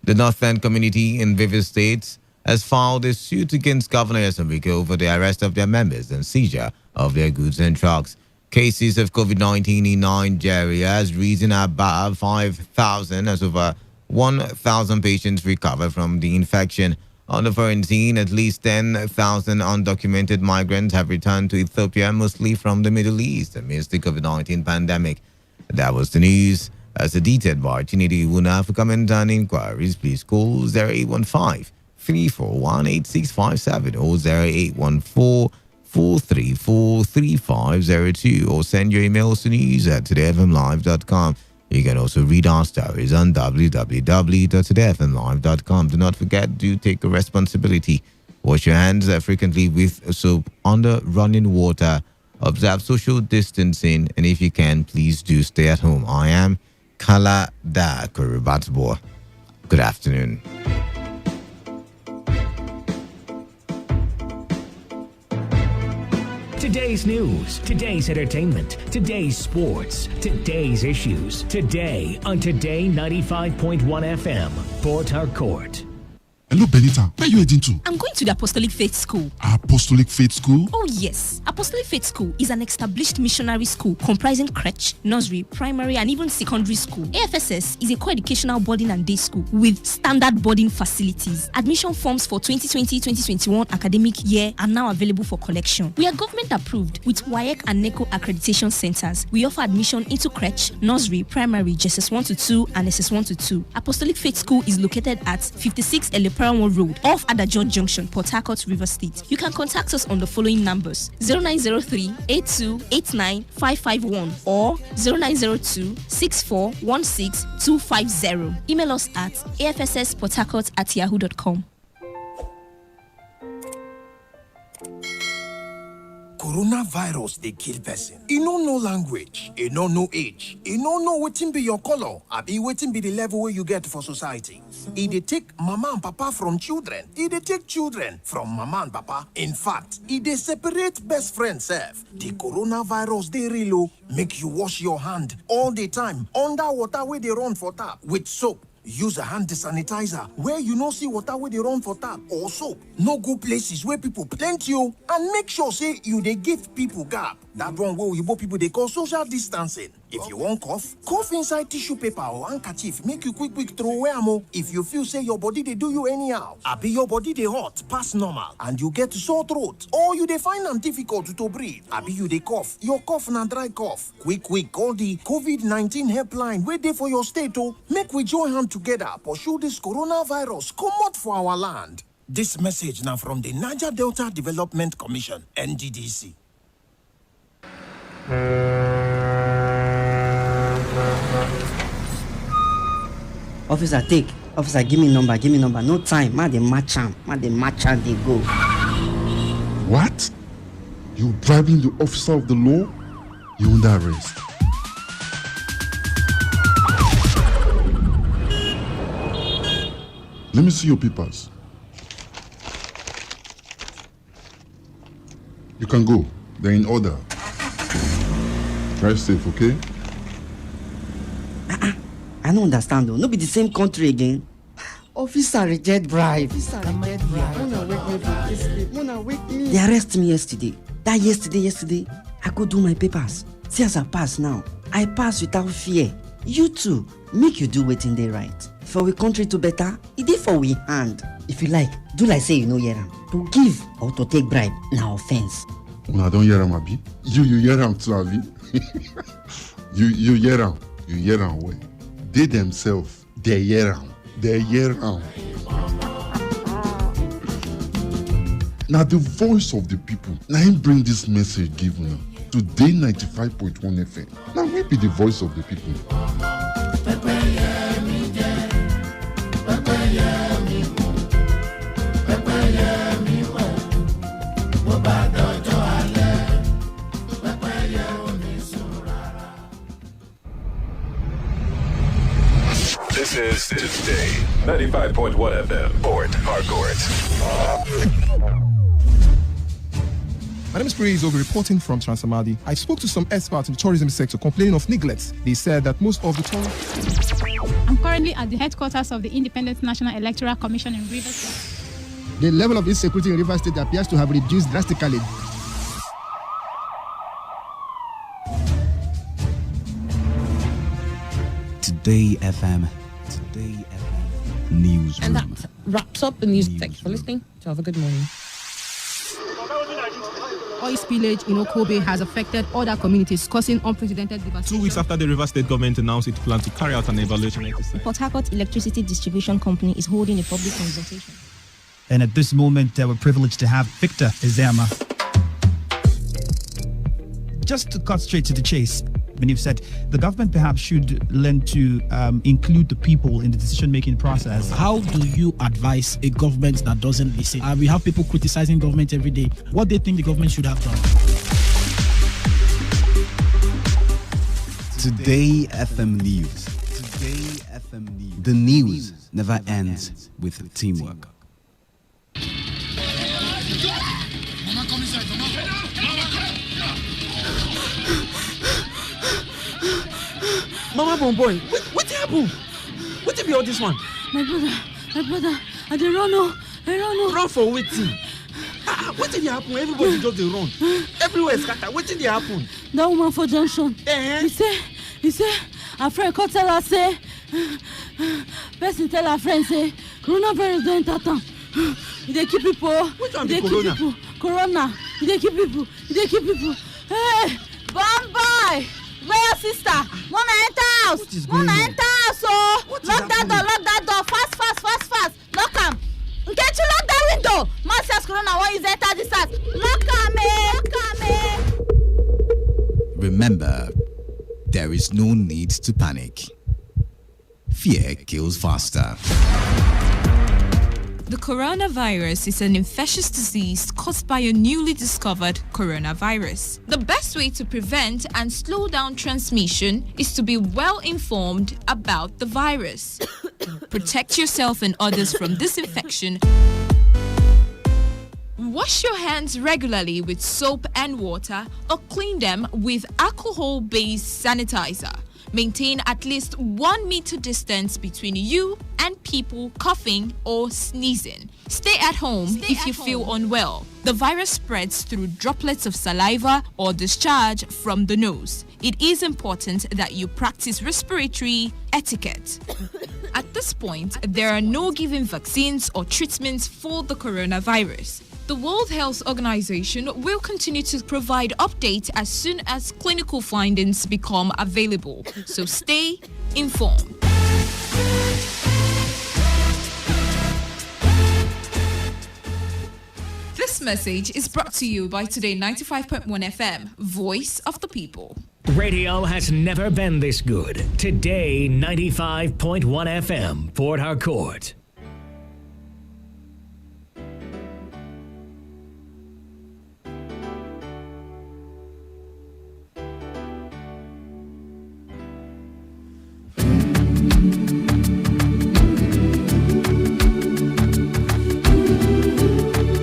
the North End community in various states has filed a suit against Governor Yasumike over the arrest of their members and seizure of their goods and trucks. Cases of COVID-19 in Nigeria has risen above 5,000 as over 1,000 patients recover from the infection. On the foreign scene, at least 10,000 undocumented migrants have returned to Ethiopia, mostly from the Middle East, amidst the COVID-19 pandemic. That was the news. As edited by Chinidi Wuna. For comment and inquiries, please call 0815-341-8657 or 0814-434-3502 or send your emails to news@todayfmlive.com. You can also read our stories on www.todayfmlive.com. Do not forget to take a responsibility. Wash your hands frequently with soap under running water. Observe social distancing, and if you can, please do stay at home. I am Kala Da Kuribatbo. Good afternoon. Today's news, today's entertainment, today's sports, today's issues. Today on Today 95.1 FM, Port Harcourt. Hello, Benita. Where are you heading to? I'm going to the Apostolic Faith School. Apostolic Faith School? Oh, yes. Apostolic Faith School is an established missionary school comprising crèche, nursery, primary, and even secondary school. AFSS is a co-educational boarding and day school with standard boarding facilities. Admission forms for 2020-2021 academic year are now available for collection. We are government approved with WAEC and NECO accreditation centers. We offer admission into crèche, nursery, primary, JSS 1 to 2, and SS 1 to 2. Apostolic Faith School is located at 56 Eleparamwo Road, off Adajor Junction, Port Harcourt, River State. You can contact us on the following numbers: 0903-8289-551 or 0902-6416-250. Email us at afssportharcourt@yahoo.com. Coronavirus, they kill person. E no know language, e no know age, e no know wetin be your color, abi wetin be the level where you get for society. E dey take mama and papa from children, e dey take children from mama and papa. In fact, e dey separate best friends sef. The coronavirus dey real o. Make you wash your hand all the time under water where they run for tap with soap. Use a hand sanitizer where you no see water where they run for tap or soap. No go places where people plenty o, and make sure say you dey give people gap. That one where Oyibo people they call social distancing. If you want cough inside tissue paper or handkerchief. Make you quick throw away am. If you feel say your body they do you anyhow, abi your body they hot past normal and you get sore throat, or you they find am difficult to breathe, abi you they cough, your cough na dry cough. Quick call the COVID-19 helpline where they for your state o. Make we join hand together pursue this coronavirus come out for our land. This message now from the Niger Delta Development Commission, NDDC. Officer, take. Officer, give me number. No time. Ma, they match am. They go. What? You bribing the officer of the law? You under arrest. Let me see your papers. You can go. They're in order. Drive safe, okay? I don't understand though. No be the same country again. Officer reject bribe. They arrest me yesterday. That yesterday, I go do my papers. See as I pass now. I pass without fear. You too, make you do wetin dey right. For we country to better, it dey for we hand. If you like, do like say you no hear am. To give or to take bribe, na offense. Una don hear am, abi? You hear am too, abi? You hear am. You hear am well. They themselves, they hear am. They hear am. Now the voice of the people. Now him bring this message give una. Today 95.1 FM. Now we be the voice of the people. This is Today 95.1 FM, Port Harcourt. My name is Praise Obi, reporting from Transamadi. I spoke to some experts in the tourism sector complaining of neglect. They said that most of the tourists... I'm currently at the headquarters of the Independent National Electoral Commission in Rivers State. The level of insecurity in Rivers State appears to have reduced drastically. Today FM. Newsroom. And that wraps up the news. Thanks for listening. So have a good morning. Oil spillage in Okobe has affected other communities, causing unprecedented devastation. 2 weeks after the Rivers State government announced it planned to carry out an evaluation exercise. The Port Harcourt Electricity Distribution Company is holding a public consultation. And at this moment, we're privileged to have Victor Ezema. Just to cut straight to the chase, Benif said the government perhaps should learn to include the people in the decision-making process. How do you advise a government that doesn't listen? We have people criticizing government every day. What they think the government should have done. Today FM News. Today FM News. The news never ends with teamwork. Mama, come inside. Mama Bonboy, what happened? What be all this one? My brother, I don't know. Run for wetin? What did happen? Everybody just dey run. Everywhere scatter. What did happen? That woman for junction. He say, her friend come tell her say, person tell her friend say, coronavirus don enter town. They keep people. Which one be corona? Corona. They keep people. Hey, Bombay! Where sister? Wanna enter house? Oh! Lock that door. Fast. Lock am. Nkechi, lock that window. Man says corona won't use enter this house. Lock am. Remember, there is no need to panic. Fear kills faster. The coronavirus is an infectious disease caused by a newly discovered coronavirus. The best way to prevent and slow down transmission is to be well informed about the virus. Protect yourself and others from this infection. Wash your hands regularly with soap and water or clean them with alcohol-based sanitizer. Maintain at least 1 meter distance between you and people coughing or sneezing. Stay at home if you feel unwell. The virus spreads through droplets of saliva or discharge from the nose. It is important that you practice respiratory etiquette. At this point, there are no given vaccines or treatments for the coronavirus. The World Health Organization will continue to provide updates as soon as clinical findings become available. So stay informed. This message is brought to you by Today 95.1 FM, Voice of the People. Radio has never been this good. Today 95.1 FM, Port Harcourt.